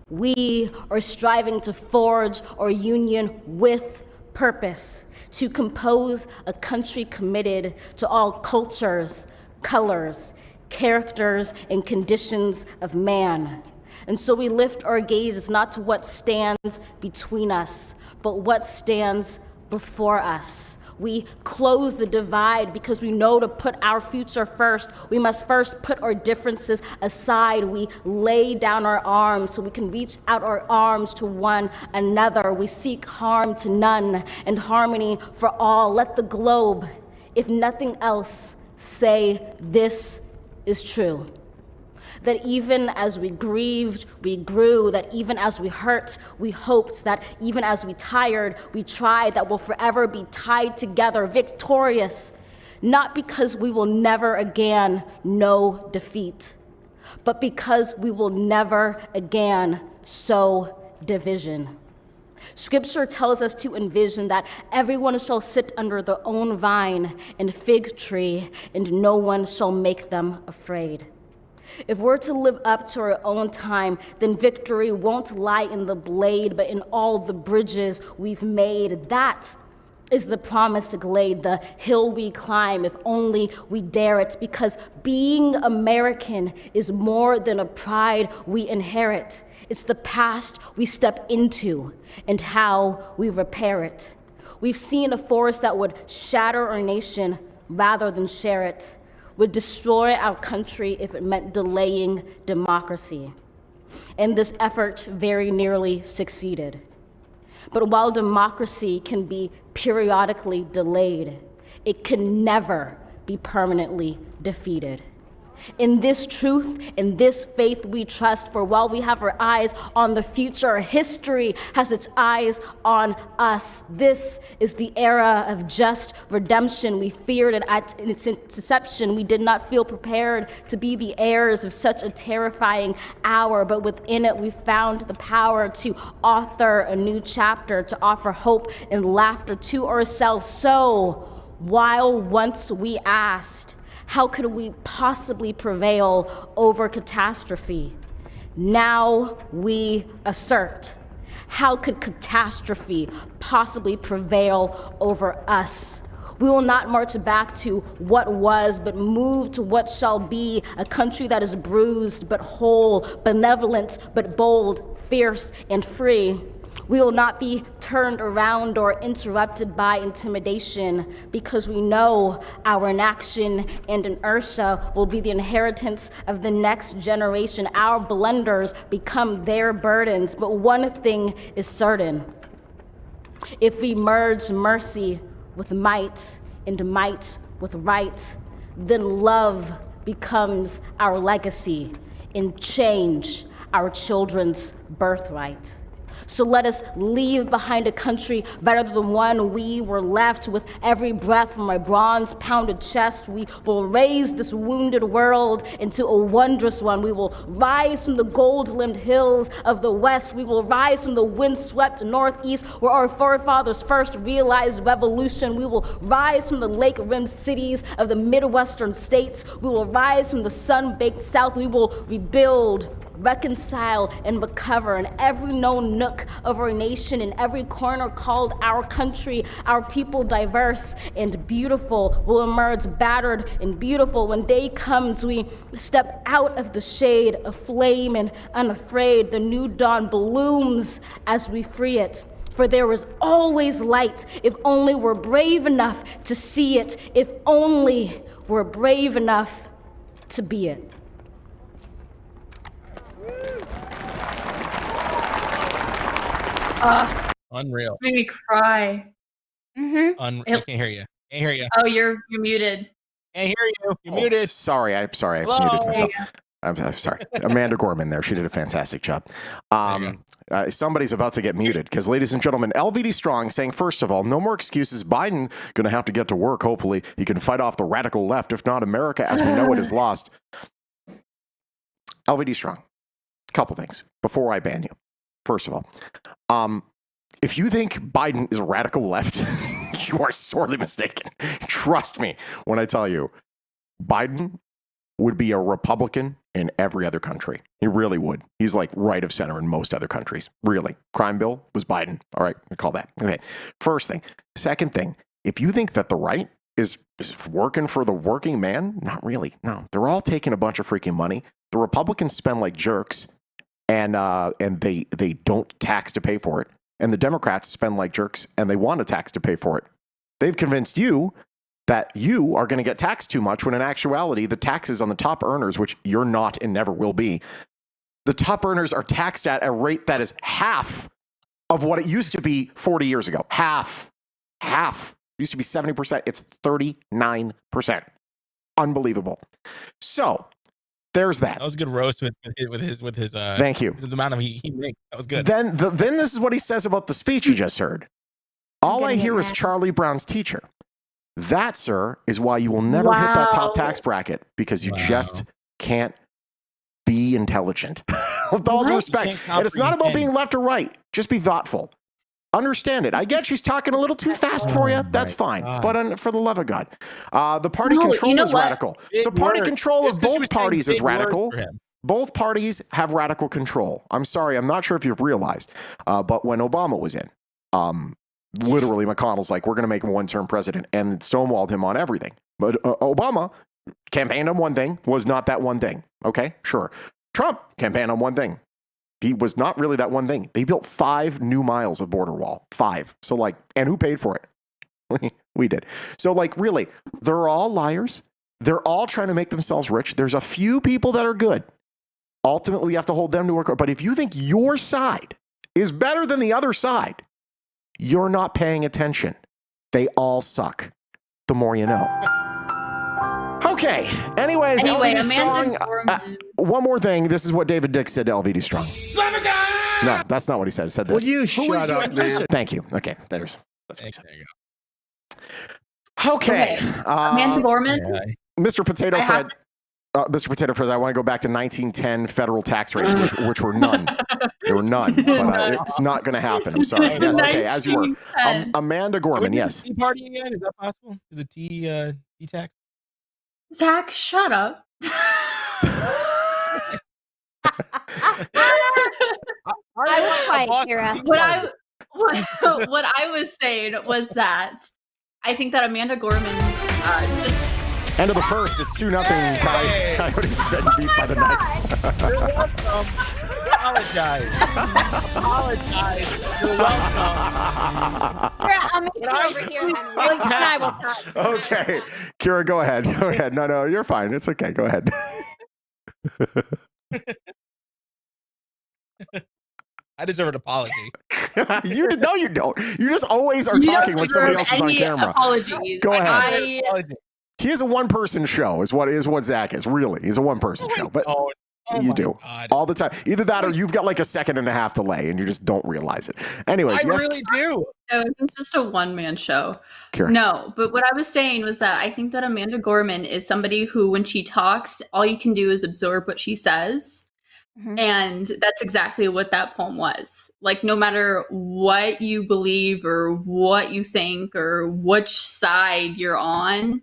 We are striving to forge our union with purpose, to compose a country committed to all cultures, colors, characters, and conditions of man. And so we lift our gazes not to what stands between us, but what stands before us. We close the divide because we know to put our future first, we must first put our differences aside. We lay down our arms so we can reach out our arms to one another. We seek harm to none and harmony for all. Let the globe, if nothing else, say this is true. That even as we grieved, we grew, that even as we hurt, we hoped, that even as we tired, we tried, that we'll forever be tied together, victorious, not because we will never again know defeat, but because we will never again sow division. Scripture tells us to envision that everyone shall sit under their own vine and fig tree, and no one shall make them afraid. If we're to live up to our own time, then victory won't lie in the blade, but in all the bridges we've made. That is the promised glade, the hill we climb, if only we dare it, because being American is more than a pride we inherit. It's the past we step into and how we repair it. We've seen a force that would shatter our nation rather than share it, would destroy our country if it meant delaying democracy. And this effort very nearly succeeded. But while democracy can be periodically delayed, it can never be permanently defeated. In this truth, in this faith we trust, for while we have our eyes on the future, history has its eyes on us. This is the era of just redemption. We feared it at its inception. We did not feel prepared to be the heirs of such a terrifying hour, but within it we found the power to author a new chapter, to offer hope and laughter to ourselves. So, while once we asked, how could we possibly prevail over catastrophe? Now we assert, how could catastrophe possibly prevail over us? We will not march back to what was, but move to what shall be, a country that is bruised but whole, benevolent but bold, fierce and free. We will not be turned around or interrupted by intimidation, because we know our inaction and inertia will be the inheritance of the next generation. Our blunders become their burdens. But one thing is certain: if we merge mercy with might and might with right, then love becomes our legacy and change our children's birthright. So let us leave behind a country better than the one we were left. With every breath from my bronze-pounded chest, we will raise this wounded world into a wondrous one. We will rise from the gold-limbed hills of the west. We will rise from the wind-swept northeast, where our forefathers first realized revolution. We will rise from the lake-rimmed cities of the Midwestern states. We will rise from the sun-baked south. We will rebuild, reconcile, and recover in every known nook of our nation, in every corner called our country. Our people, diverse and beautiful, will emerge battered and beautiful. When day comes, we step out of the shade, aflame and unafraid. The new dawn blooms as we free it. For there is always light, if only we're brave enough to see it, if only we're brave enough to be it. Unreal. Made me cry. Mm-hmm. I can't hear you. Can't hear you. Oh, you're muted. Can't hear you. You're muted. Sorry, I'm sorry. I Hello? muted myself. I'm sorry. Amanda Gorman there. She did a fantastic job. Somebody's about to get muted because, ladies and gentlemen, LVD Strong saying, first of all, no more excuses. Biden going to have to get to work. Hopefully he can fight off the radical left. If not, America as we know it is lost. LVD Strong, couple things before I ban you. First of all, if you think Biden is radical left, you are sorely mistaken. Trust me when I tell you, Biden would be a Republican in every other country. He really would. He's like right of center in most other countries. Really. Crime bill was Biden. All right, we call that. Okay. First thing. Second thing, if you think that the right is working for the working man, not really. No, they're all taking a bunch of freaking money. The Republicans spend like jerks, and they don't tax to pay for it. And the Democrats spend like jerks, and they want to tax to pay for it. They've convinced you that you are going to get taxed too much, when in actuality, the taxes on the top earners, which you're not and never will be, the top earners are taxed at a rate that is half of what it used to be 40 years ago. Half. It used to be 70%. It's 39%. Unbelievable. So there's that. That was a good roast with his Thank you. the amount of he makes. That was good. Then this is what he says about the speech you just heard. All I hear is Charlie Brown's teacher. That, sir, is why you will never hit that top tax bracket, because you just can't be intelligent. With all due respect. And it's not about being left or right. Just be thoughtful. Understand it. I get she's talking a little too fast for you. That's fine. But for the love of God. The party control is radical. The party control of both parties is radical. Both parties have radical control. I'm sorry. I'm not sure if you've realized. But when Obama was in, literally McConnell's like, we're going to make him one-term president, and stonewalled him on everything. But Obama campaigned on one thing, was not that one thing. Okay, sure. Trump campaigned on one thing. He was not really that one thing. They built 5 new miles of border wall. 5. So like, and who paid for it? We did. So like, really, they're all liars. They're all trying to make themselves rich. There's a few people that are good. Ultimately, we have to hold them to work. But if you think your side is better than the other side, you're not paying attention. They all suck. The more you know. Okay. Anyways, LVD Strong. One more thing. This is what David Dick said to LVD Strong. No, that's not what he said. He said this. Will you shut up, man? Thank you. Okay. That's what he said. There you go. Okay. Amanda Gorman. Mr. Potato Fred. Mr. Potato Fred, I want to go back to 1910 federal tax rates, which were none. There were none. But it's not going to happen. I'm sorry. Yes, okay, as you were. Amanda Gorman, yes. Tea party again? Is that possible? The tea tax? Zach, shut up. I was quiet, Kira. What I was saying was that I think that Amanda Gorman just... End of the first. It's 2-0. Coyotes are getting beat by the Knights. You're welcome. Apologize. You're welcome. I'll make sure over here, honey. William and I will talk. Okay. Kira, go ahead. Go ahead. No, you're fine. It's okay. Go ahead. I deserve an apology. No, you don't. You just always are talking when somebody else is on camera. Apologies. Go ahead. He is a one-person show, is what Zach is. Really, he's a one-person show. But you do all the time. Either that, or you've got like a 1.5 delay, and you just don't realize it. Anyways, I really do. No, it's just a one-man show. Kira. No, but what I was saying was that I think that Amanda Gorman is somebody who, when she talks, all you can do is absorb what she says. Mm-hmm. And that's exactly what that poem was. Like, no matter what you believe or what you think or which side you're on,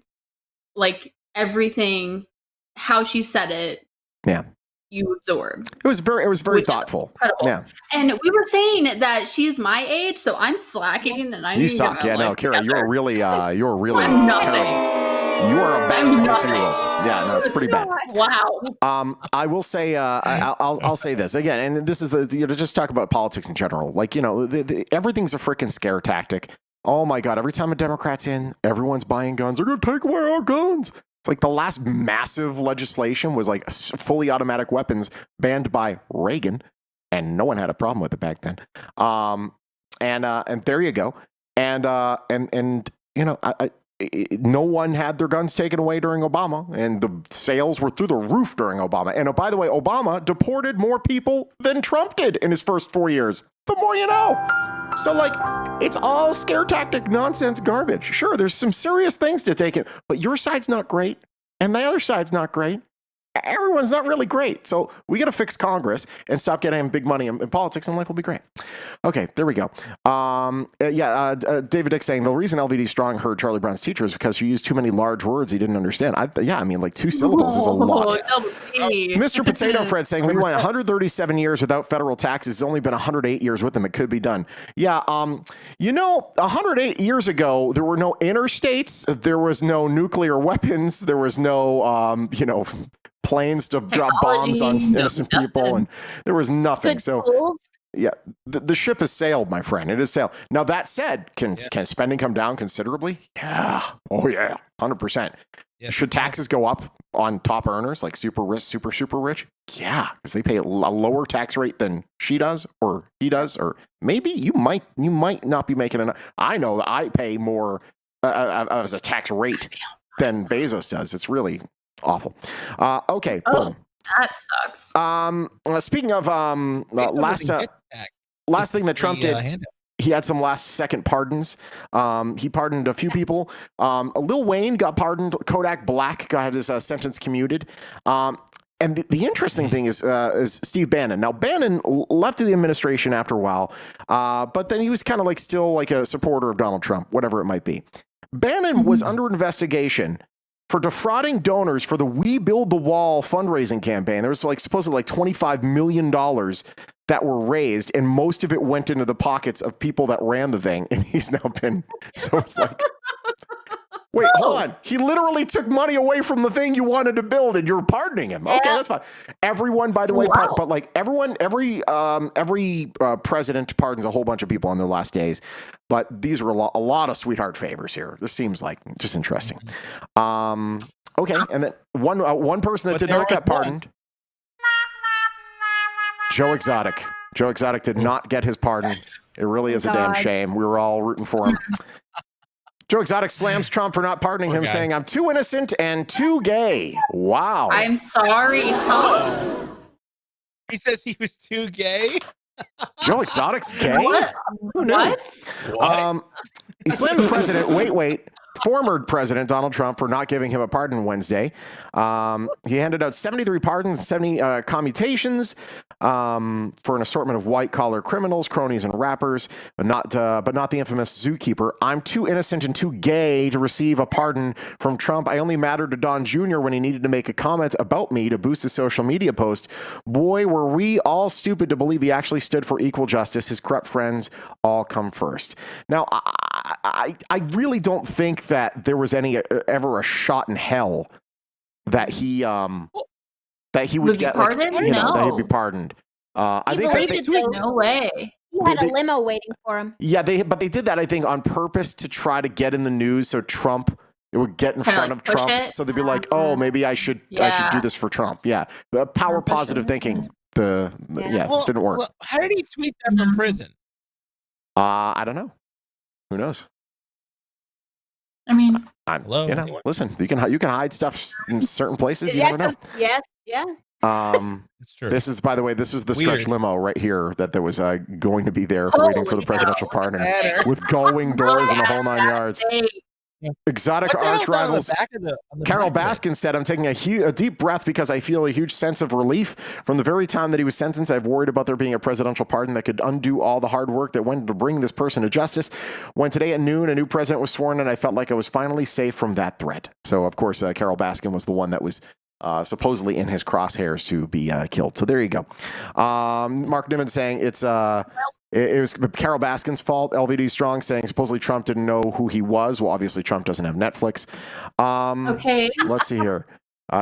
like everything, how she said it, you absorb. It was very thoughtful. Yeah. And we were saying that she's my age, so I'm slacking and I You suck. Yeah, no, Kira, you're really I'm nothing. You are a bad 22-year-old. Yeah, no, it's pretty bad. Wow. I will say, I'll say this again, and this is just talk about politics in general. Like, everything's a freaking scare tactic. Oh my God, every time a Democrat's in, everyone's buying guns. They're going to take away our guns. It's like the last massive legislation was like fully automatic weapons banned by Reagan, and no one had a problem with it back then. And there you go. And no one had their guns taken away during Obama, and the sales were through the roof during Obama. And by the way, Obama deported more people than Trump did in his first 4 years. The more you know. So, like, it's all scare tactic nonsense garbage. Sure, there's some serious things to take it, but your side's not great, and the other side's not great. Everyone's not really great. So we got to fix Congress and stop getting big money in politics, and life will be great. Okay, there we go. David Dick saying the reason LVD Strong heard Charlie Brown's teacher is because she used too many large words he didn't understand. I mean, like 2 syllables is a lot. Mr. Potato Fred saying we went 137 years without federal taxes. It's only been 108 years with them. It could be done. Yeah, 108 years ago, there were no interstates. There was no nuclear weapons. There was no, planes to drop bombs on innocent people, and there was nothing. Yeah, the ship has sailed, my friend. It has sailed. Now, that said, can spending come down considerably? Yeah. Oh, yeah. 100%. Yeah. Should taxes go up on top earners, like super rich, super rich? Yeah, because they pay a lower tax rate than she does or he does, or maybe you might not be making enough. I know that I pay more as a tax rate than Bezos does. It's really awful. Okay, boom. That sucks. Speaking of last thing that Trump did, he had some last-second pardons. He pardoned a few people. Lil Wayne got pardoned. Kodak Black got his sentence commuted. And the interesting thing is Steve Bannon. Now, Bannon left the administration after a while, but then he was kind of like still like a supporter of Donald Trump, whatever it might be. Bannon was under investigation for defrauding donors for the We Build the Wall fundraising campaign. There was like supposedly like $25 million that were raised, and most of it went into the pockets of people that ran the thing. And he's now been, so it's like, wait, hold on. He literally took money away from the thing you wanted to build, and you're pardoning him. Okay, that's fine. Everyone, by the way, but like every president pardons a whole bunch of people on their last days. But these are a lot of sweetheart favors here. This seems like just interesting. Okay, and then one person that did not get pardoned. Joe Exotic. Joe Exotic did not get his pardon. Yes. It really is a damn shame. We were all rooting for him. Joe Exotic slams Trump for not pardoning him, saying, "I'm too innocent and too gay." Wow. I'm sorry. Huh? He says he was too gay. Joe Exotic's gay? What? Who knew? What? He slammed the president. Wait. Former President Donald Trump for not giving him a pardon Wednesday. He handed out 73 pardons, 70 commutations for an assortment of white-collar criminals, cronies, and rappers, but not the infamous zookeeper. "I'm too innocent and too gay to receive a pardon from Trump. I only mattered to Don Jr. when he needed to make a comment about me to boost his social media post. Boy, were we all stupid to believe he actually stood for equal justice. His corrupt friends all come first." Now, I really don't think that there was ever a shot in hell that he would get pardoned. Like, that he'd be pardoned. I think believed it, though. No way. He had a limo waiting for him. Yeah, but they did that, I think, on purpose to try to get in the news, so it would get in front of Trump, so they'd be like, "Oh, maybe I should do this for Trump." Yeah, power positive thinking. Didn't work. Well, how did he tweet that from prison? I don't know. Who knows? I mean, listen, you can hide stuff in certain places. You never know. Yes. It's true. This is, by the way, the stretch limo right here that there was going to be there waiting for the presidential pardon with going doors and the whole 9 yards. Exotic arch rivals. Carol Baskin said, "I'm taking a deep breath because I feel a huge sense of relief. From the very time that he was sentenced, I've worried about there being a presidential pardon that could undo all the hard work that went to bring this person to justice. When today at noon, a new president was sworn in, I felt like I was finally safe from that threat." So, of course, Carol Baskin was the one that was supposedly in his crosshairs to be killed. So there you go. Mark Niman saying it was Carol Baskin's fault. LVD Strong saying supposedly Trump didn't know who he was. Well, obviously Trump doesn't have Netflix. Okay. Let's see here.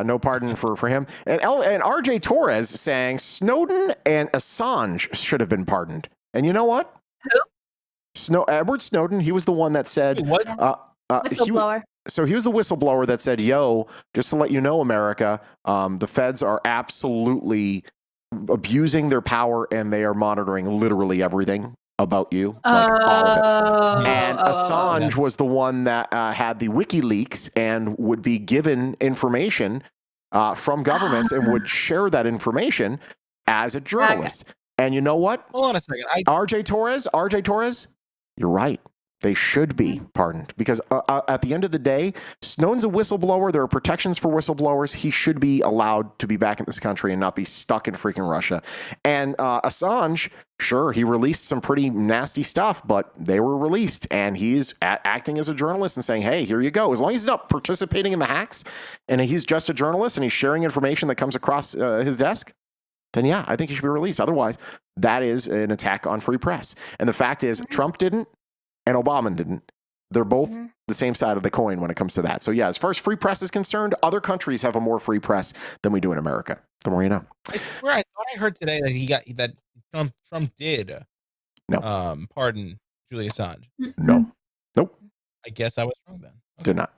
No pardon for him. And RJ Torres saying Snowden and Assange should have been pardoned. And you know what? Who? Edward Snowden. He was the one that said. Whistleblower. He was the whistleblower that said, "Yo, just to let you know, America, the feds are absolutely abusing their power and they are monitoring literally everything about you, like all of it." And Assange was the one that had the WikiLeaks and would be given information from governments and would share that information as a journalist. And you know what? Hold on a second. RJ Torres, you're right. They should be pardoned because at the end of the day, Snowden's a whistleblower. There are protections for whistleblowers. He should be allowed to be back in this country and not be stuck in freaking Russia. And Assange, sure, he released some pretty nasty stuff, but they were released. And he's acting as a journalist and saying, "Hey, here you go." As long as he's not participating in the hacks and he's just a journalist and he's sharing information that comes across his desk, then yeah, I think he should be released. Otherwise, that is an attack on free press. And the fact is, Trump didn't. And Obama didn't. They're both the same side of the coin when it comes to that. So yeah, as far as free press is concerned, other countries have a more free press than we do in America. The more you know. I swear, I thought I heard today that Trump did pardon Julian Assange. No. Nope. I guess I was wrong then. Okay. Did not.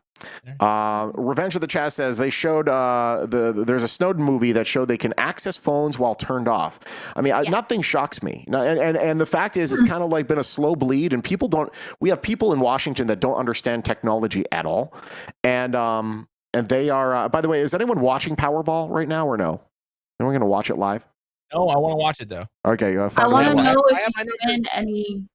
Revenge of the Chat says they showed there's a Snowden movie that showed they can access phones while turned off. I mean, nothing shocks me. And the fact is, it's kind of like been a slow bleed, and we have people in Washington that don't understand technology at all. And they are, by the way, is anyone watching Powerball right now or no? Are we going to watch it live? No, I want to watch it though. Okay. I want to know if you win any.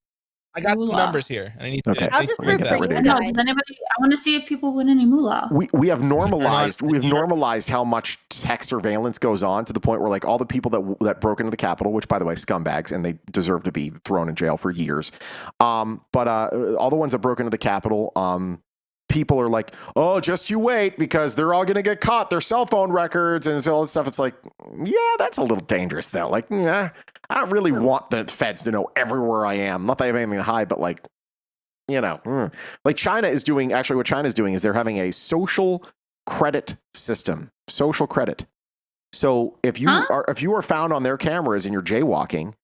I got some numbers here, and I need to. Okay. I'll just prove that. No, does anybody? I want to see if people win any moolah. We have normalized how much tech surveillance goes on to the point where like all the people that broke into the Capitol, which by the way, scumbags, and they deserve to be thrown in jail for years. But all the ones that broke into the Capitol, people are like, oh, just you wait, because they're all going to get caught. Their cell phone records and all that stuff. It's like, yeah, that's a little dangerous though. Like, yeah, I don't really want the feds to know everywhere I am. Not that I have anything to hide, but like, like China is doing, actually what China is doing is they're having a social credit system, social credit. So if you are found on their cameras and you're jaywalking,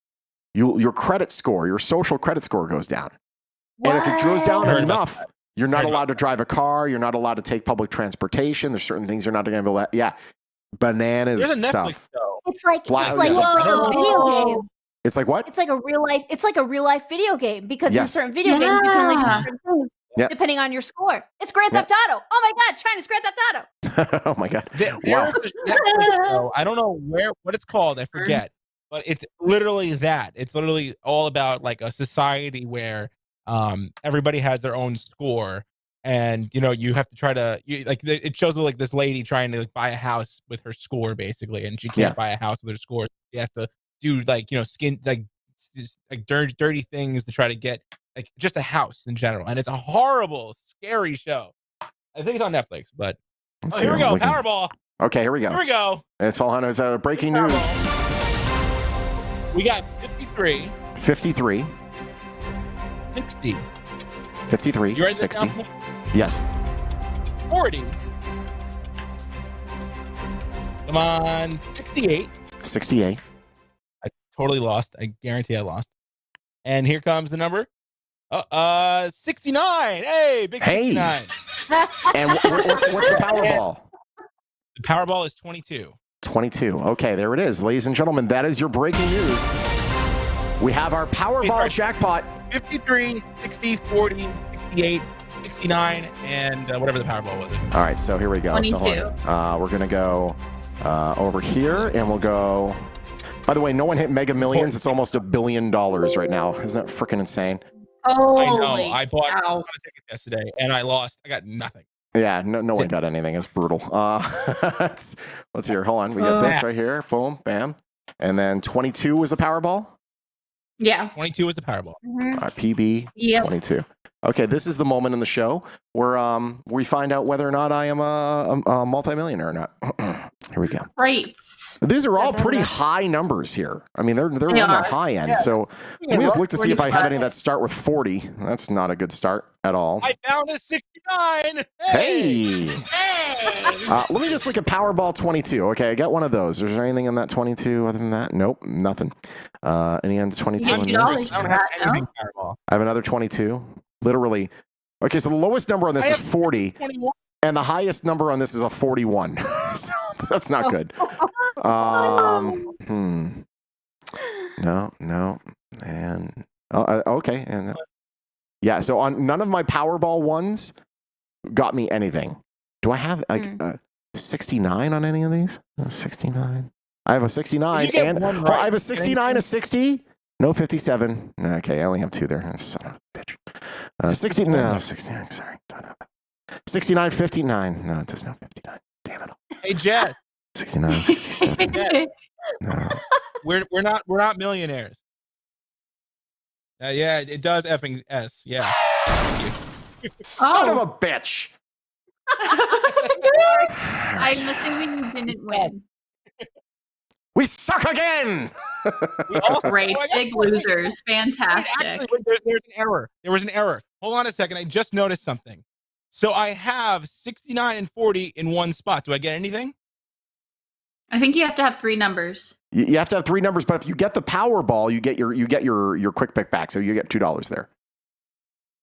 your credit score, your social credit score goes down. What? And if it goes down enough, you're not allowed to drive a car. You're not allowed to take public transportation. There's certain things you're not going to be able to. Yeah, bananas There's a Netflix stuff. show. It's like a video game. It's like what? It's like a real life video game, because in certain video games you can only do certain things depending on your score. It's Grand Theft Auto. Oh my God, China's Grand Theft Auto. Oh my God. There's this Netflix show. I don't know what it's called. I forget. But it's literally that. It's literally all about like a society where everybody has their own score, and you have to try to it shows like this lady trying to like buy a house with her score basically, and she can't buy a house with her score. She has to do like skin like dirty things to try to get like just a house in general, and it's a horrible, scary show. I think it's on Netflix, but here we go. Powerball. Okay, here we go. Here we go. It's all on. It's breaking news. We got 53. 53. 60. 53. You 60. Yes. 40. Come on. 68. 68. I totally lost. I guarantee I lost. And here comes the number. 69. Hey, big 69. And what's the Powerball? The Powerball is 22. 22. Okay, there it is. Ladies and gentlemen, that is your breaking news. We have our Powerball jackpot. 53, 60, 40, 68, 69, and whatever the Powerball was. All right, so here we go. 22. So we're going to go over here, and we'll go... By the way, no one hit Mega Millions. It's almost $1 billion right now. Isn't that freaking insane? Oh, I know. I bought a ticket yesterday, and I lost. I got nothing. Yeah, no one got anything. It's brutal. Let's hear. Hold on. We got this right here. Boom, bam. And then 22 was the Powerball? Yeah. 22 was the Powerball. All right, PB 22. Okay, this is the moment in the show where we find out whether or not I am a multimillionaire or not. Here we go. Right. These are all pretty high numbers here. I mean, they're on the high end. Yeah. So let me just look to see if I have any that start with 40. That's not a good start at all. I found a 69. Hey. Let me just look at Powerball 22. Okay, I got one of those. Is there anything in that 22 other than that? Nope, nothing. Any end 22 in this? I don't have anything Powerball. I have another 22. Literally. Okay, so the lowest number on this is 40. 21. And the highest number on this is a 41. So that's not good. No. And okay. And yeah, so on none of my Powerball ones got me anything. Do I have like 69 on any of these? 69. I have a 69 and I have a 69, a 60. No 57. Okay, I only have 2 there. Son of a bitch. 60. No, 69. Sorry, don't have that. 69, 59. No, it doesn't have 59. Damn it. Hey, Jess. 69, 67. No. We're not millionaires. Yeah, it does effing S. Yeah. Son of a bitch. I'm assuming you didn't win. We suck again. Great, big losers. Fantastic. Actually, there's an error. There was an error. Hold on a second. I just noticed something. So I have 69 and 40 in one spot. Do I get anything? I think you have to have 3 numbers. You have to have 3 numbers, but if you get the Powerball, you get your quick pick back. So you get $2 there.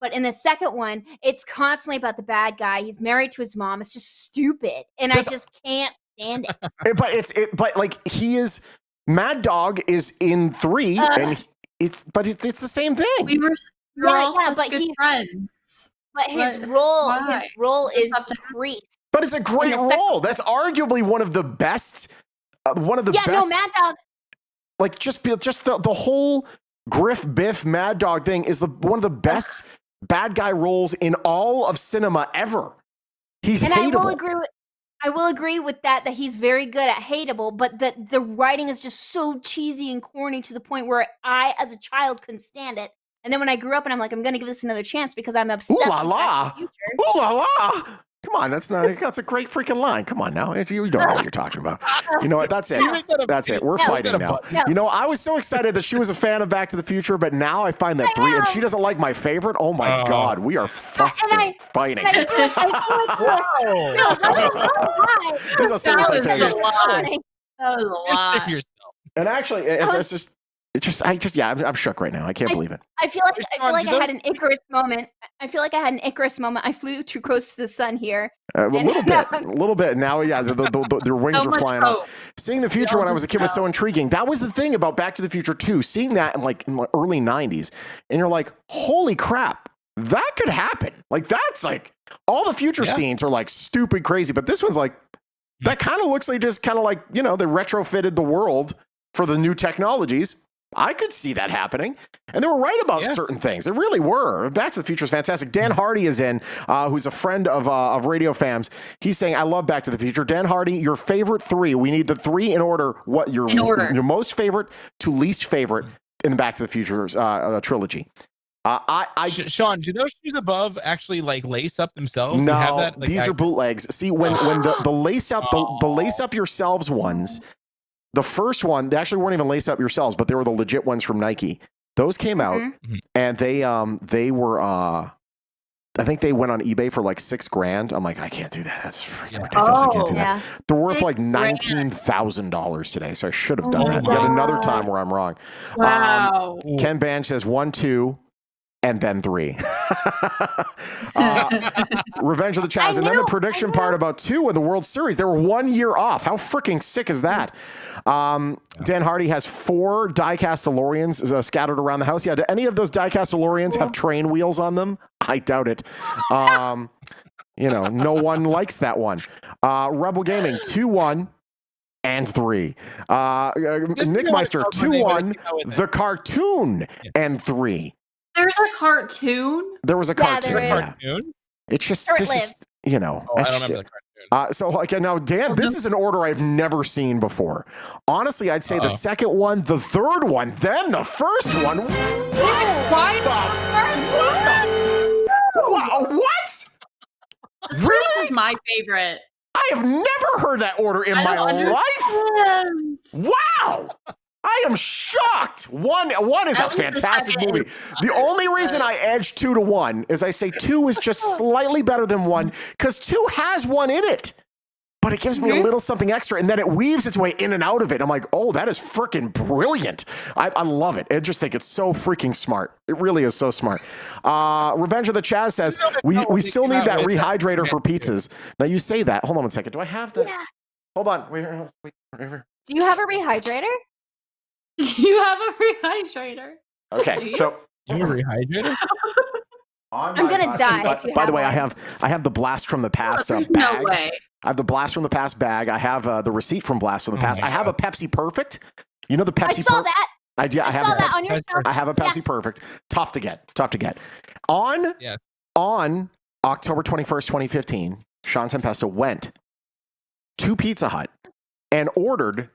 But in the second one, it's constantly about the bad guy. He's married to his mom. It's just stupid, and I just can't stand it. But like he is Mad Dog is in 3, and it's the same thing. We were all such but good friends. But his role is priest. But it's a great role. That's arguably one of the best. Best. Yeah, no, Mad Dog. Like just the whole Griff Biff Mad Dog thing is one of the best bad guy roles in all of cinema ever. He's hateable. I will agree with that he's very good at hateable, but the writing is just so cheesy and corny to the point where I, as a child, couldn't stand it. And then when I grew up and I'm like, I'm going to give this another chance because I'm obsessed with Back to the Future. Ooh la la! Come on, that's a great freaking line. Come on now. You don't know what you're talking about. You know what? That's it. That's it. We're fighting now. No. You know, I was so excited that she was a fan of Back to the Future, but now I find that 3 and she doesn't like my favorite. Oh my God, we are fucking fighting. That was a lot. And actually, I'm shook right now. I can't believe it. I feel like I had an Icarus moment. I flew too close to the sun here. A little bit. Now, yeah, their wings are flying up. Seeing the future when I was a kid was so intriguing. That was the thing about Back to the Future 2. Seeing that in the early 90s, and you're like, holy crap, that could happen. Like that's like all the future scenes are like stupid crazy, but this one's like that kind of looks like just kind of like, they retrofitted the world for the new technologies. I could see that happening. And they were right about certain things. They really were. Back to the Future is fantastic. Dan Hardy is in, who's a friend of Radio Fams. He's saying, I love Back to the Future. Dan Hardy, your favorite 3. We need the 3 in order. What your most favorite to least favorite in the Back to the Future trilogy. Shawn, do those shoes above actually like lace up themselves? No, have that? Like, these are bootlegs. See, when the lace up the lace up yourselves ones, the first one, they actually weren't even lace up yourselves, but they were the legit ones from Nike. Those came out, and they were I think they went on eBay for like $6,000. I'm like, I can't do that. That's freaking ridiculous. I can't do that. They're worth like $19,000 today, so I should have done that. Yet another time where I'm wrong. Wow. Ken Bange says 1, 2. And then 3. Revenge of the Chaz. And then the prediction part about 2 in the World Series. They were 1 year off. How freaking sick is that? Dan Hardy has 4 die-cast DeLoreans scattered around the house. Yeah, do any of those die-cast DeLoreans have train wheels on them? I doubt it. No one likes that one. Rebel Gaming, 2, 1. And 3. Nick Meister, 2, 1. The cartoon and 3. There's a cartoon? There was a cartoon. There is. A cartoon? It's just, I don't remember the cartoon. So now, Dan, this is an order I've never seen before. Honestly, I'd say the second one, the third one, then the first one. What? The first is my favorite. I have never heard that order in my life. Wow. I am shocked. One is a fantastic movie. The only reason I edge 2 to 1 is I say 2 is just slightly better than 1 because 2 has 1 in it, but it gives me a little something extra, and then it weaves its way in and out of it. I'm like, oh, that is freaking brilliant. I love it. I just think it's so freaking smart. It really is so smart. Revenge of the Chaz says, we still need that rehydrator for pizzas. Now, you say that. Hold on one second. Do I have this? Yeah. Hold on. Wait. Do you have a rehydrator? You have a rehydrator. Okay, so you have a rehydrator? I'm gonna die. By the way, I have the Blast from the Past bag. No way. I have the Blast from the Past bag. I have the receipt from Blast from the Past. I have a Pepsi Perfect. You know the Pepsi. I saw that. I have saw that on your stuff. I have a Pepsi Perfect. Tough to get. On October 21st, 2015, Shawn Tempesta went to Pizza Hut and ordered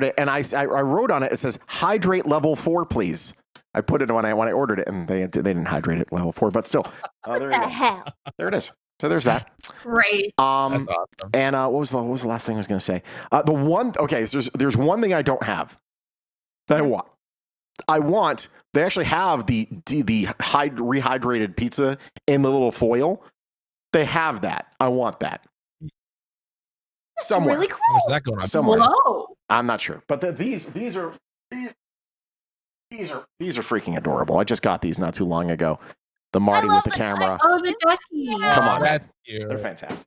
it, and I wrote on it. It says hydrate level 4, please. I put it when I ordered it, and they didn't hydrate it level 4, but still. There you go. Hell? There it is. So there's that. Great. That's awesome. And what was the last thing I was going to say? So there's one thing I don't have that I want. They actually have the rehydrated pizza in the little foil. They have that. I want that. That's somewhere. really cool. How's that going on? Somewhere. Whoa. I'm not sure, but these are freaking adorable. I just got these not too long ago. The Marty with the the camera. Oh, the ducky. Come on. That's cute. They're fantastic.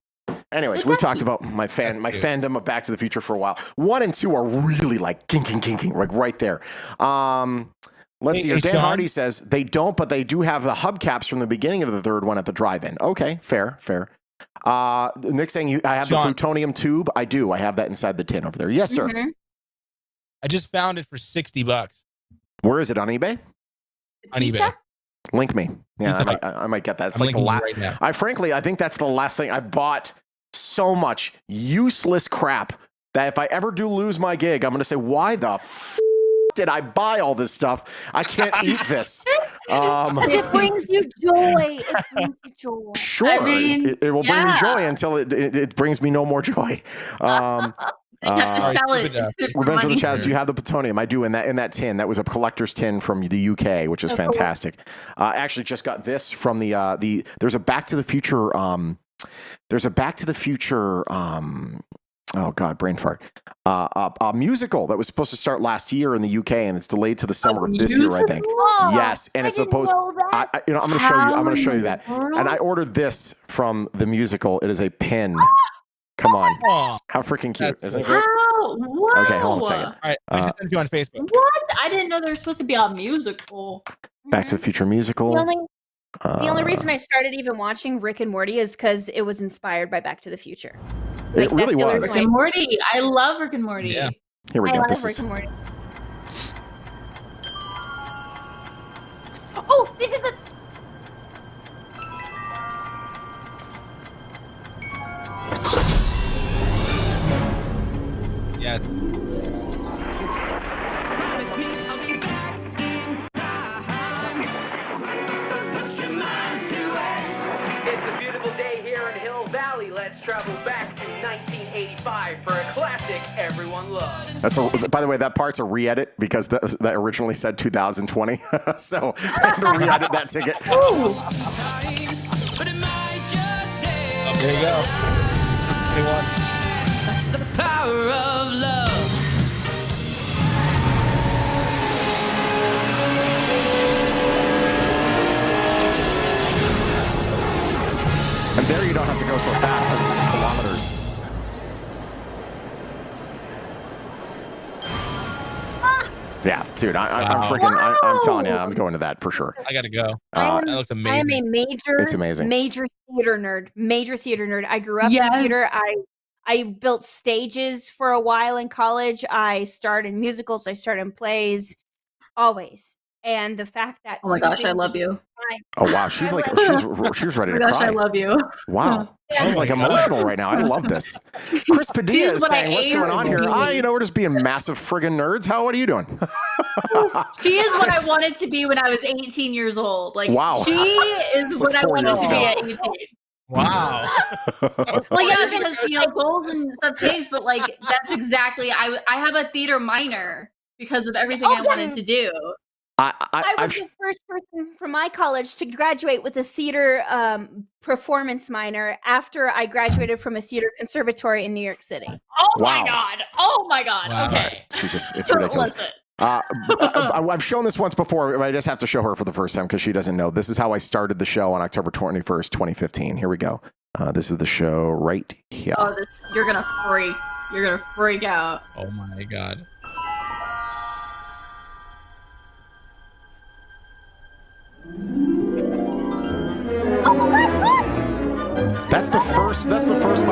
Anyways, we talked about my fandom of Back to the Future for a while. 1 and 2 are really like kinking, like right there. Let's see. Dan Shawn? Hardy says they don't, but they do have the hubcaps from the beginning of the third one at the drive-in. Okay, fair. Nick saying I have Shawn. the plutonium tube. I do. I have that inside the tin over there. Yes, sir. Mhm. I just found it for $60 Where is it on eBay? on Pizza? eBay. Link me. Yeah, Pizza I might get that. It's I'm like the linking you last. right now. I think that's the last thing I bought. So much useless crap that if I ever do lose my gig, I'm going to say, why the did I buy all this stuff? I can't eat this. Because it brings you joy. It brings you joy. Sure, I mean, it will bring me yeah. joy until it brings me no more joy. You have to Sorry, sell keep it. it up. for Revenge of the money. Chaz, do you have the plutonium? I do in that tin. That was a collector's tin from the UK, which is fantastic. I actually just got this from the there's a Back to the Future oh God, brain fart. A musical that was supposed to start last year in the UK, and it's delayed to the summer of this year, I think. Whoa, Yes, and I it's didn't supposed. know that. I'm going to show you. I'm going to show you How that. in the world? And I ordered this from the musical. It is a pin. Come on, Aw. how freaking cute, That's isn't it? great. Great? Wow. Whoa. Okay, hold on a second. All right, I just sent you on Facebook. What? I didn't know there was supposed to be a musical. Back to the Future musical. The only reason I started even watching Rick and Morty is because it was inspired by Back to the Future. It really that's the only was. Rick reason and Morty. I love Rick and Morty. Yeah. Here we I go. love This Rick is and Morty. Oh, this is the. Yes. It's a beautiful day here in Hill Valley. Let's travel back to 1985 for a classic everyone loves. by the way, that part's a re-edit because that originally said 2020. So I had to re-edit that ticket. Oh, there you go. They won. That's the power of love. And there you don't have to go so fast because it's in kilometers. Yeah, dude, I'm Wow. freaking, I'm telling you, I'm going to that for sure. I gotta go. Uh, That looks I am amazing. a major, It's amazing. major theater nerd. Major theater nerd. I grew up Yes. in theater. I built stages for a while in college. I starred in musicals. I starred in plays. Always. And the fact that Oh my two gosh, I things love you. Oh wow, she's like, she's ready Oh to my gosh, cry. I love you. Wow, she's like Oh my God. emotional right now. I love this. Chris Padilla She's is what I saying, "What's aim going to on here?" be. We're just being massive friggin' nerds. What are you doing? She is what I wanted to be when I was 18 years old. Like, Wow. she is It's what like I 4 wanted years to be ago. at 18. Wow. Well, yeah, because goals and stuff change, but like that's exactly. I have a theater minor because of everything I wanted to do. I was the first person from my college to graduate with a theater performance minor after I graduated from a theater conservatory in New York City. Oh Wow. my god! Oh my god! Wow. Okay, it's ridiculous. Listen. I've shown this once before, but I just have to show her for the first time because she doesn't know. This is how I started the show on October 21st, 2015. Here we go. This is the show right here. Oh, this you're gonna freak. You're gonna freak out. Oh my God. Oh my gosh! That's the first, by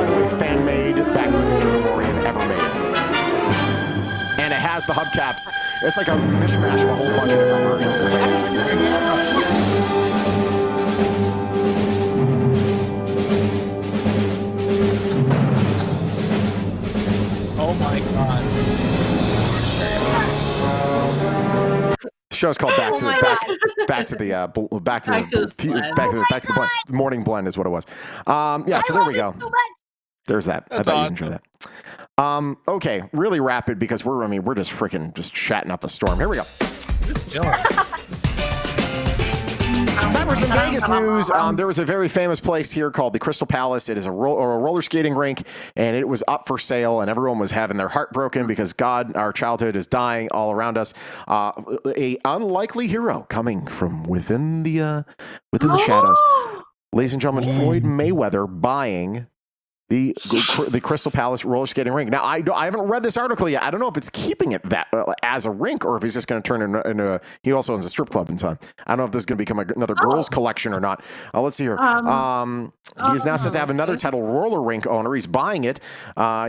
the way, fan-made Back to the Future DeLorean ever made. And it has the hubcaps. It's like a mishmash of a whole bunch of different versions. Oh my God. The show's called Back Oh to my the Back to the Morning Blend is what it was. Yeah, so there we go. So much. There's that. That's I thought awesome. you'd enjoy that. Okay, really rapid because we're just freaking just chatting up a storm. Here we go. Chilling. Time for some Vegas news. There was a very famous place here called the Crystal Palace. It is a roller skating rink, and it was up for sale, and everyone was having their heart broken because God, our childhood is dying all around us. A unlikely hero coming from within the shadows. Ladies and gentlemen, Floyd Mayweather buying the Crystal Palace roller skating rink. Now, I haven't read this article yet. I don't know if it's keeping it that as a rink or if he's just going to turn it into a, he also owns a strip club in time. I don't know if this is going to become another girls' collection or not. Let's see here. He's now set to have another title, roller rink owner. He's buying it.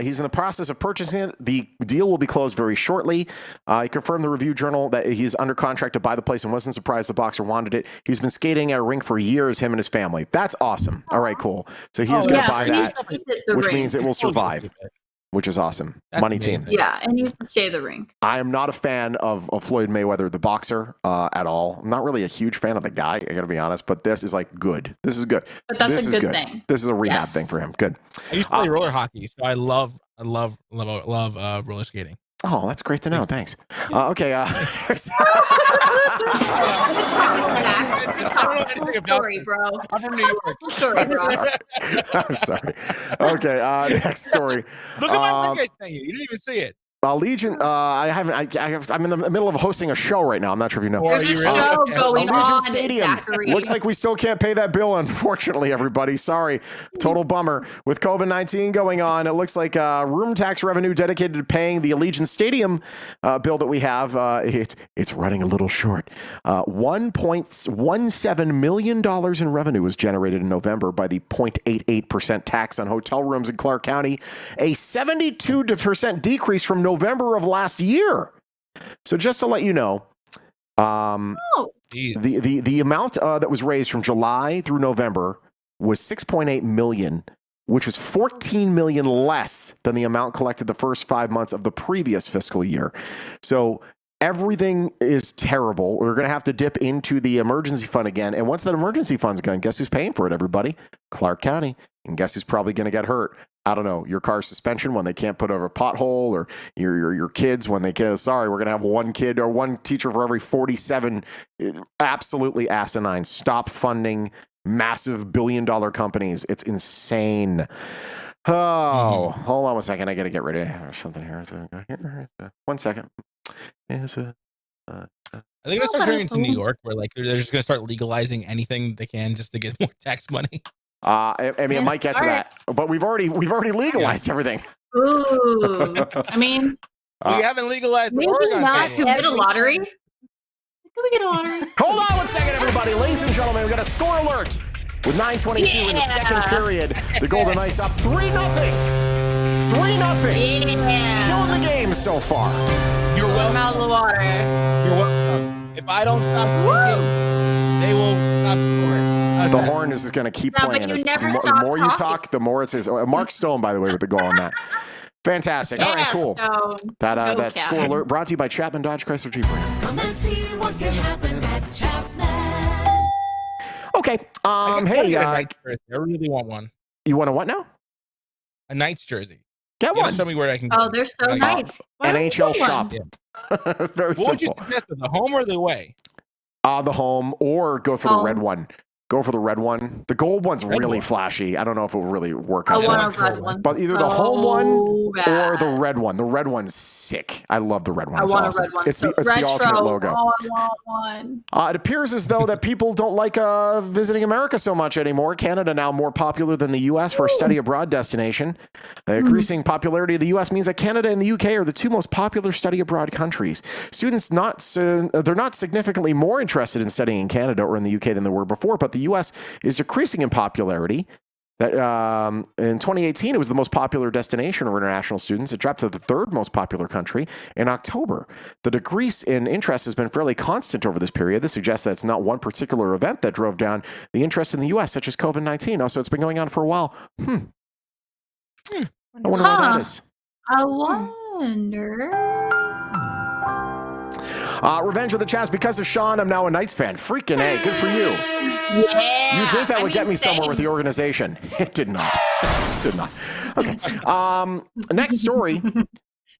He's in the process of purchasing it. The deal will be closed very shortly. He confirmed the Review Journal that he's under contract to buy the place and wasn't surprised the boxer wanted it. He's been skating at a rink for years, him and his family. That's awesome. All right, cool. So he's going to buy that. Which means it will survive, which is awesome. That's Money amazing. Team. Yeah, and needs to stay the rink. I am not a fan of Floyd Mayweather, the boxer, at all. I'm not really a huge fan of the guy, I got to be honest, but this is like good. This is good. But that's a good thing. This is a rehab thing for him. Good. I used to play roller hockey, so I love roller skating. Oh, that's great to know. Thanks. Okay. I don't know anything about story, bro. I'm from New York. Story, bro. I'm sorry. Okay. Next story. Look at my link I sent you. You didn't even see it. Allegiant, I'm in the middle of hosting a show right now. I'm not sure if you know. There's a show going Allegiant on Stadium. Zachary. Looks like we still can't pay that bill, unfortunately, everybody. Sorry. Total bummer. With COVID-19 going on, it looks like room tax revenue dedicated to paying the Allegiant Stadium bill that we have, it's running a little short. $1.17 million in revenue was generated in November by the 0.88% tax on hotel rooms in Clark County, a 72% decrease from November of last year. So just to let you know, the amount that was raised from July through November was $6.8 million, which was $14 million less than the amount collected the first 5 months of the previous fiscal year. So everything is terrible. We're going to have to dip into the emergency fund again. And once that emergency fund's gone, guess who's paying for it, everybody? Clark County. And guess who's probably going to get hurt? I don't know, your car suspension when they can't put over a pothole, or your kids when they get, sorry, we're going to have one kid or one teacher for every 47. Absolutely asinine. Stop funding massive billion-dollar companies. It's insane. Oh, hold on a second. I got to get rid of something here. Here. 1 second. I think it's start turning into New York, where like they're just going to start legalizing anything they can just to get more tax money. I mean, it might get to that, but we've already legalized everything. Ooh, I mean, we haven't legalized the maybe Oregon not. thing. Can we get a lottery? Can we get a lottery? Hold on 1 second, everybody. Ladies and gentlemen, we got a score alert with 9:22 in the second period. The Golden Knights up 3-0. 3-0. Yeah. Killing the game so far. You're welcome. I'm out of the water. You're welcome. If I don't stop speaking, they will stop scoring. The horn is just going to keep playing. The more you talk, the more it says. Mark Stone, by the way, with the goal on that. Fantastic. All right, cool. That score alert brought to you by Chapman Dodge Chrysler Jeep Ram. Come and see what can happen at Chapman. Okay. Hey, I really want one. You want a what now? A Knights jersey. Get one. Show me where I can. Oh, they're so nice. NHL shop. Yeah. Very what would you simple. suggest, the home or the away? The home, or go for the red one. Go for the red one. The gold one's really flashy. I don't know if it will really work out. I want a red one. But either the home one or the red one. The red one's sick. I love the red one. I want awesome. a red one. It's the ultimate logo. Oh, I want one. It appears as though that people don't like visiting America so much anymore. Canada now more popular than the U.S. for a study abroad destination. The increasing popularity of the U.S. means that Canada and the U.K. are the two most popular study abroad countries. Students they're not significantly more interested in studying in Canada or in the U.K. than they were before, but the U.S. is decreasing in popularity. That in 2018, it was the most popular destination for international students. It dropped to the third most popular country in October. The decrease in interest has been fairly constant over this period. This suggests that it's not one particular event that drove down the interest in the U.S., such as COVID-19. Also, it's been going on for a while. I wonder why that is. I wonder. Revenge of the Chaz. Because of Shawn, I'm now a Knights fan. Freaking A. Good for you. Yeah. You'd think that would get me somewhere with the organization. It did not. Did not. Okay. Next story.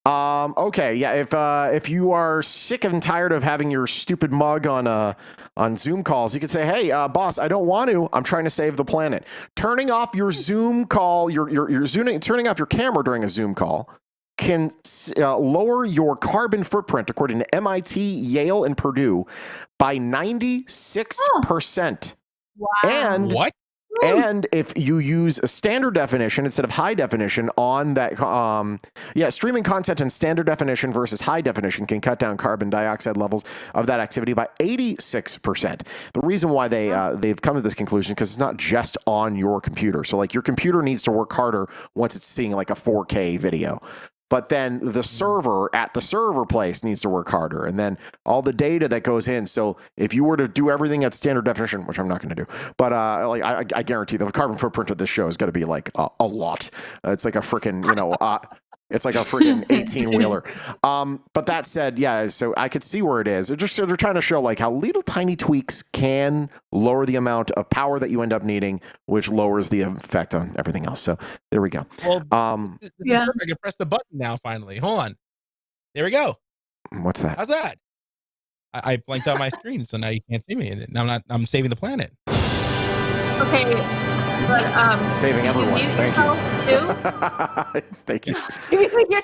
Okay, yeah. If you are sick and tired of having your stupid mug on Zoom calls, you could say, "Hey, boss, I don't want to. I'm trying to save the planet." Turning off your Zoom call, turning off your camera during a Zoom call can lower your carbon footprint, according to MIT, Yale, and Purdue, by 96%. Wow. And What? And if you use a standard definition instead of high definition on that, streaming content in standard definition versus high definition can cut down carbon dioxide levels of that activity by 86%. The reason why they've come to this conclusion because it's not just on your computer. So like your computer needs to work harder once it's seeing like a 4K video. But then the server at the server place needs to work harder. And then all the data that goes in. So if you were to do everything at standard definition, which I'm not going to do, but I guarantee the carbon footprint of this show is going to be like a lot. It's like a freaking, it's like a freaking 18-wheeler. But that said, yeah, so I could see where it is. They're trying to show like how little tiny tweaks can lower the amount of power that you end up needing, which lowers the effect on everything else. So there we go. Well, yeah. I can press the button now, finally. Hold on. There we go. What's that? How's that? I blanked out my screen, so now you can't see me. And now I'm saving the planet. Okay. But saving everyone. Thank you. Thank you.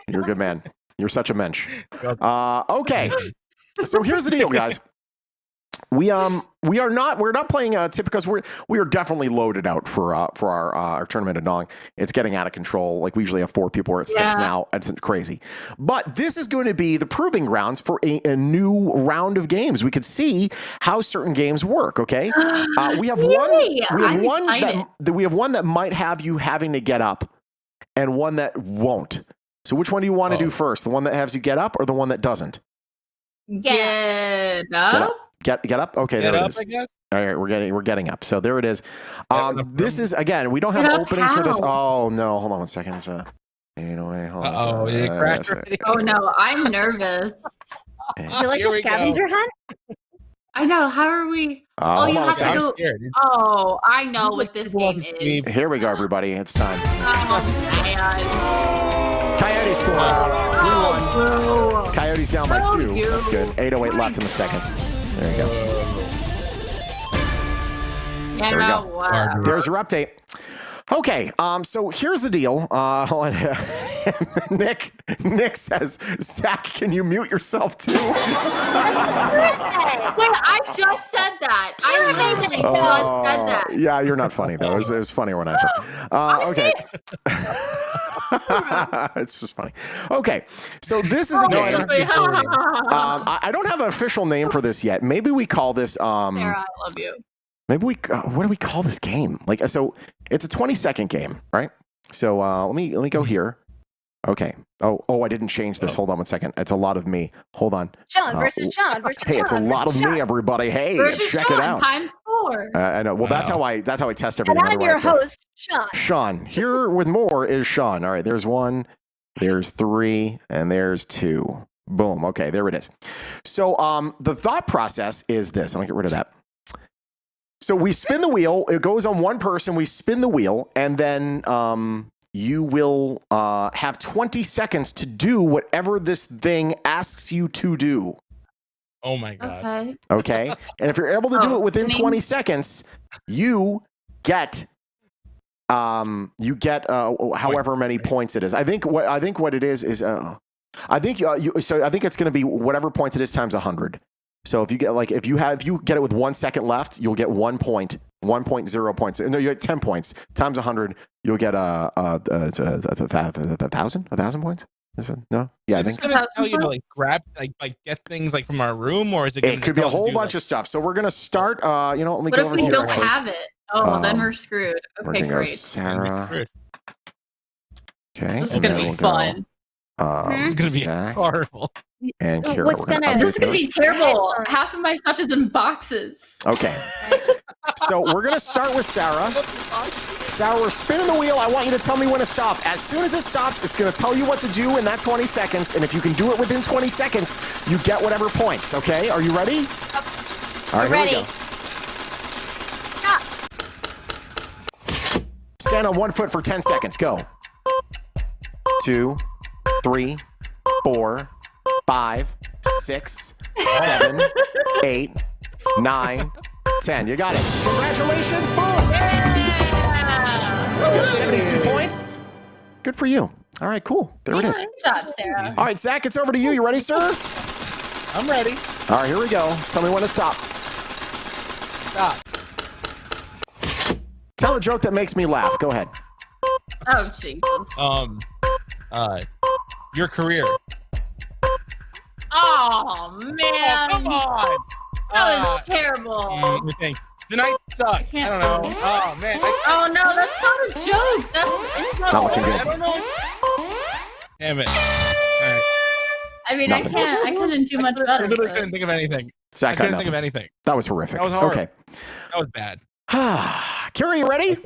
You're a good man. You're such a mensch. Okay. So here's the deal, guys. We're not playing tip because we are definitely loaded out for our tournament of Dong. It's getting out of control. Like we usually have 4 people. We're at 6 now. It's crazy. But this is going to be the proving grounds for a new round of games. We could see how certain games work. Okay. We have one that might have you having to get up, and one that won't. So which one do you want to do first? The one that has you get up, or the one that doesn't? Get up. Get up. Okay, get there up, it is. I guess. All right, we're getting up. So there it is. This is again. We don't have openings for this. Oh no! Hold on 1 second. Hold on. Did it crash already? Oh no! I'm nervous. Is it like a scavenger hunt? I know. How are we? You have to go. Oh, I know what this game is. Here we go, everybody. It's time. Oh man. Coyote score 3-1. Coyote's down by 2. That's good. 8:08 left in the second. There you go. Yeah, there we go. Wow. There's your update. Okay, so here's the deal. Nick says, Zach, can you mute yourself too? Wait, I just said that. I literally just said that. Yeah, you're not funny though. It was funnier when I said. Okay. It's just funny. Okay, so this is a game. I don't have an official name for this yet. Maybe we call this. Sarah, I love you. Maybe what do we call this game? Like, so it's a 20-second game, right? So let me go here. Okay. Oh, I didn't change this. Hold on 1 second. It's a lot of me. Hold on. Shawn versus Shawn versus Shawn. Hey, it's a lot of me, everybody. Hey, check it out. Times 4. I know. Well, that's how I test everything. And I'm your host, Shawn. Shawn. Here with more is Shawn. All right. There's 1. There's 3, and there's 2. Boom. Okay. There it is. So the thought process is this. I'm gonna get rid of that. So we spin the wheel. It goes on one person. We spin the wheel, and then you will have 20 seconds to do whatever this thing asks you to do. Oh my god. Okay. And if you're able to do it within 20 seconds, you get however many points it is. I think what it is I think it's going to be whatever points it is times 100. So if you get if you get it with 1 second left, you'll get 1 point, 1.0 points. No, you get 10 points times 100. You'll get 1,000 points. Is it? No, yeah, I think. Is it gonna tell you to grab get things from our room, or is it? It could be a whole bunch of stuff. So we're gonna start. Let me go over here. What if we don't have it? Oh, then we're screwed. Okay, we're great. Go Sarah. Okay, this is gonna be fun. This is gonna be horrible. And Kira, this is gonna be terrible. Half of my stuff is in boxes. Okay. So we're gonna start with Sarah. Sarah, we're spinning the wheel. I want you to tell me when to stop. As soon as it stops, it's gonna tell you what to do in that 20 seconds. And if you can do it within 20 seconds, you get whatever points. Okay? Are you ready? Okay. All right, ready. Here we go. Stand on 1 foot for 10 seconds. Go. 2, 3, 4, 5, 6, 7, 8, 9, 10. You got it. Congratulations. Boom. Yeah. 72 points. Good for you. All right, cool. There it is. Good job, Sarah. All right, Zach, it's over to you. You ready, sir? I'm ready. All right, here we go. Tell me when to stop. Stop. Tell a joke that makes me laugh. Go ahead. Oh, Jesus. Your career. Oh, man. Come on. That was terrible. Let me think. The night sucked. I can't don't know. believe- Oh man. Oh, no, that's not a joke. That's Not looking good. I don't know. Damn it. All right. I mean, Nothing. I couldn't do much I better. literally but- couldn't think of anything. Zach I got couldn't think of nothing. anything. That was horrific. That was horrible. Okay. That was bad. Kira, you ready?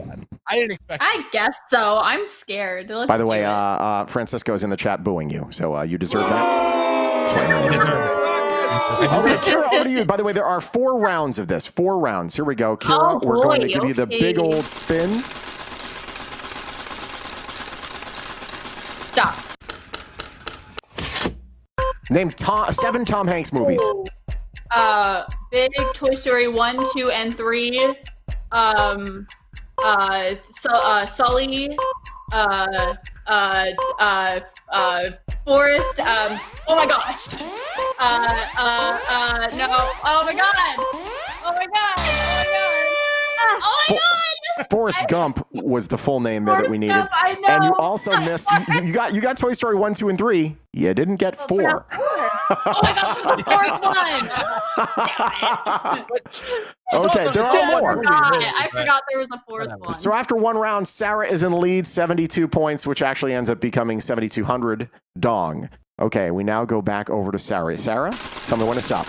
I didn't expect. I guess so. I'm scared. Let's By the do way, it. Francisco's in the chat booing you, so you deserve that. That's why You you're deserve it. Okay, Kira, over to you. By the way, there are 4 rounds of this. 4 rounds. Here we go. Kira, Oh, we're going to boy, give you the okay. big old spin. Stop. Name 7 Tom Hanks movies. Big Toy Story 1, 2, and 3. Sully. Forrest. Oh my gosh. No. Oh my god. Oh my god. Oh my god. Oh my god. Forrest Gump was the full name there that we Forrest needed. Gump, I know. And you also missed, you got Toy Story 1, 2, and 3. You didn't get 4. Oh my gosh, there's the fourth one. Okay, there are more. I forgot there was a fourth one. So after 1 round, Sarah is in the lead, 72 points, which actually ends up becoming 7,200 dong. Okay, we now go back over to Sarah. Sarah, tell me when to stop.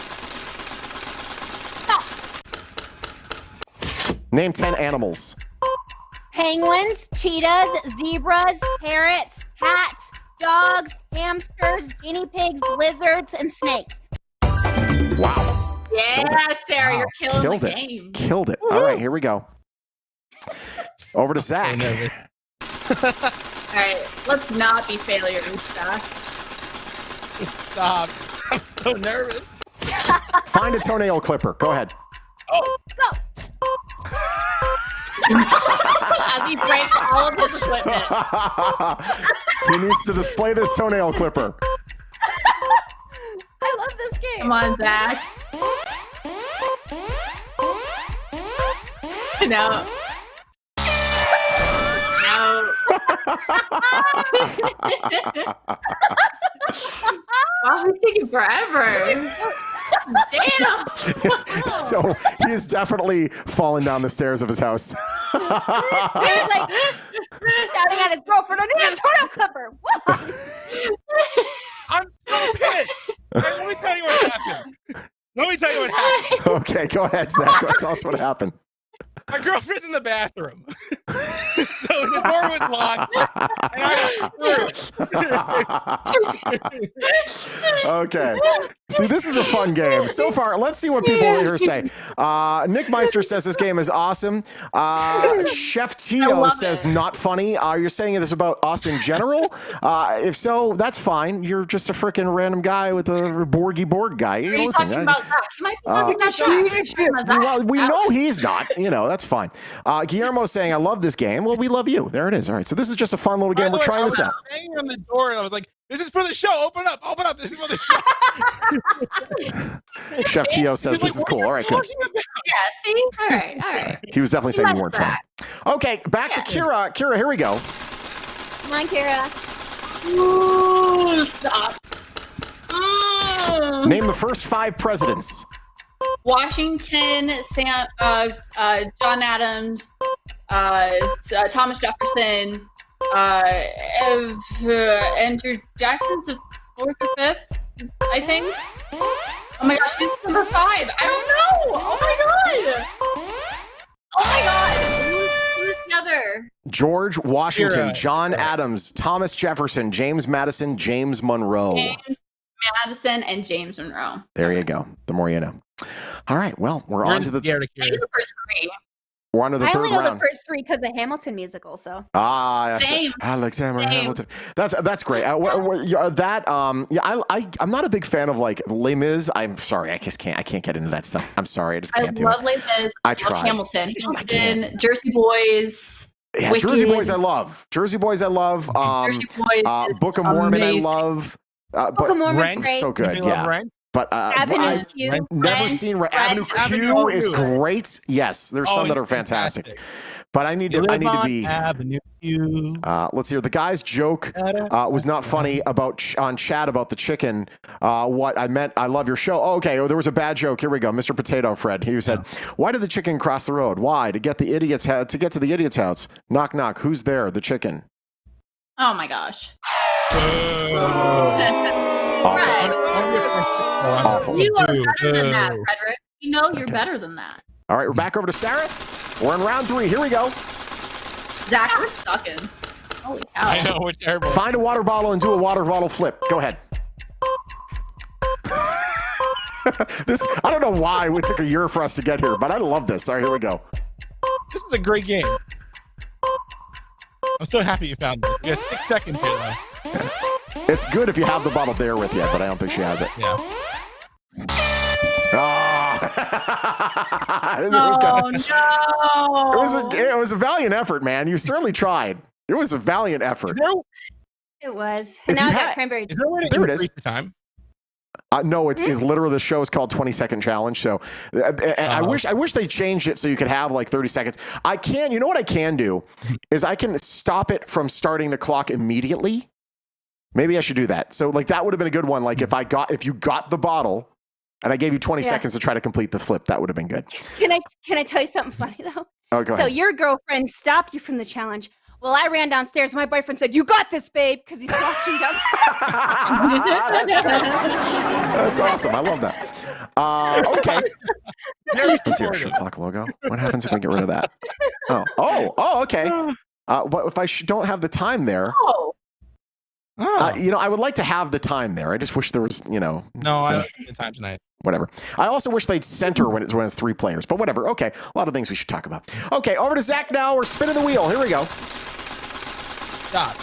Stop. Name 10 animals. Penguins, cheetahs, zebras, parrots, cats, dogs, hamsters, guinea pigs, lizards, and snakes. Wow. Yeah, Sarah, Wow. you're killing Killed the it. game. Killed it. All right, here we go. Over to Zach. All right, let's not be failures, Zach. Stop. I'm so nervous. Find a toenail clipper. Go ahead. Oh. Go. As he breaks all of his equipment. He needs to display this toenail clipper. I love this game. Come on, Zach. No. No. Wow, he's taking forever. Damn. So he is definitely falling down the stairs of his house. He's like shouting at his girlfriend, I need a toenail clipper. I'm so pissed. Let me tell you what happened. Okay, go ahead, Zach. Go tell us what happened. My girlfriend's in the bathroom. So the door was locked. And I Okay. See, this is a fun game. So far, let's see what people here say. Nick Meister says this game is awesome. Chef Tio love says it. not funny. You're saying this about us in general? If so, that's fine. You're just a freaking random guy with a Borg guy. Are you Listen, talking about Zach? You might be talking about Zach. well, we know he's not. You know, that's fine. Guillermo's saying, I love this game. Well, we love you. There it is. All right. So this is just a fun little game. We're trying this out. I was banging on the door and I was like, this is for the show. Open up. This is for the show. Chef Tio says He's like, this is "What cool. are you All right, good. talking about?" Yeah, see? All right. He was definitely saying you Come weren't on, funny. Okay, back to Kira. Kira, here we go. Come on, Kira. Ooh, stop. Name the first 5 presidents. Washington, John Adams, Thomas Jefferson, Andrew Jackson's the 4th or 5th, I think. Oh my gosh, who's number 5? I don't know. Oh my god. Who's the other? George Washington, Kira. John Adams, Thomas Jefferson, James Madison, James Monroe. James Madison and James Monroe. There you go. The more you know. All right, well, we're on to the... I knew the first 3. We're on to the I third only know round. the first 3 because the Hamilton musical. So Same. Alexander Same. Hamilton. That's great. I'm not a big fan of like Les Mis. I'm sorry, I can't get into that stuff. I'm sorry, I just can't do it. I love Les Mis. I love tried. Hamilton, Jersey Boys. Yeah, Wicked. Jersey Boys I love. Jersey Boys is Book of Mormon amazing. I love. Book of Mormon's Rent? great. So good. You love Yeah. Rent? But Avenue Q. never Rent, seen Rent. Avenue Q Avenue is Q. great. Yes, there's some that it's are fantastic. fantastic. But I need You to live on be. Avenue Q. Let's hear the guy's joke was not funny about on chat about the chicken. What I meant, I love your show. Oh, okay, there was a bad joke. Here we go, Mr. Potato Fred. He said, "Why did the chicken cross the road? Why to get to the idiot's house? Knock knock. Who's there? The chicken." Oh my gosh. Awful. You are better than that, Frederick. You know you're better than that. All right, we're back over to Sarah. We're in round 3. Here we go. Zach, we're sucking. Holy cow. I know, we're terrible. Find a water bottle and do a water bottle flip. Go ahead. I don't know why it took a year for us to get here, but I love this. All right, here we go. This is a great game. I'm so happy you found this. You have 6 seconds here, though. It's good if you have the bottle there with you, but I don't think she has it. Yeah. Oh no! It was a valiant effort, man. You certainly tried. It was a valiant effort. It was. If Now you I got had- cranberry. Is there a way to There it is. increase the time? No, it's literally the show is called 20-second challenge. So I wish they changed it so you could have like 30 seconds. You know what I can do is I can stop it from starting the clock immediately. Maybe I should do that. So like that would have been a good one. Like if you got the bottle and I gave you 20 seconds to try to complete the flip, that would have been good. Can I tell you something funny though? Oh, go So ahead. your girlfriend stopped you from the challenge. Well, I ran downstairs. My boyfriend said, "You got this, babe," because he's watching downstairs. That's awesome. I love that. Okay. Very Let's see our supportive. shot clock logo. What happens if I get rid of that? Oh, okay. What if I don't have the time there? Oh. I would like to have the time there. I just wish there was, No, I don't think the time tonight. whatever. I also wish they'd center when it's 3 players, but whatever. Okay, a lot of things we should talk about. Okay, over to Zach now. We're spinning the wheel. Here we go. Stop.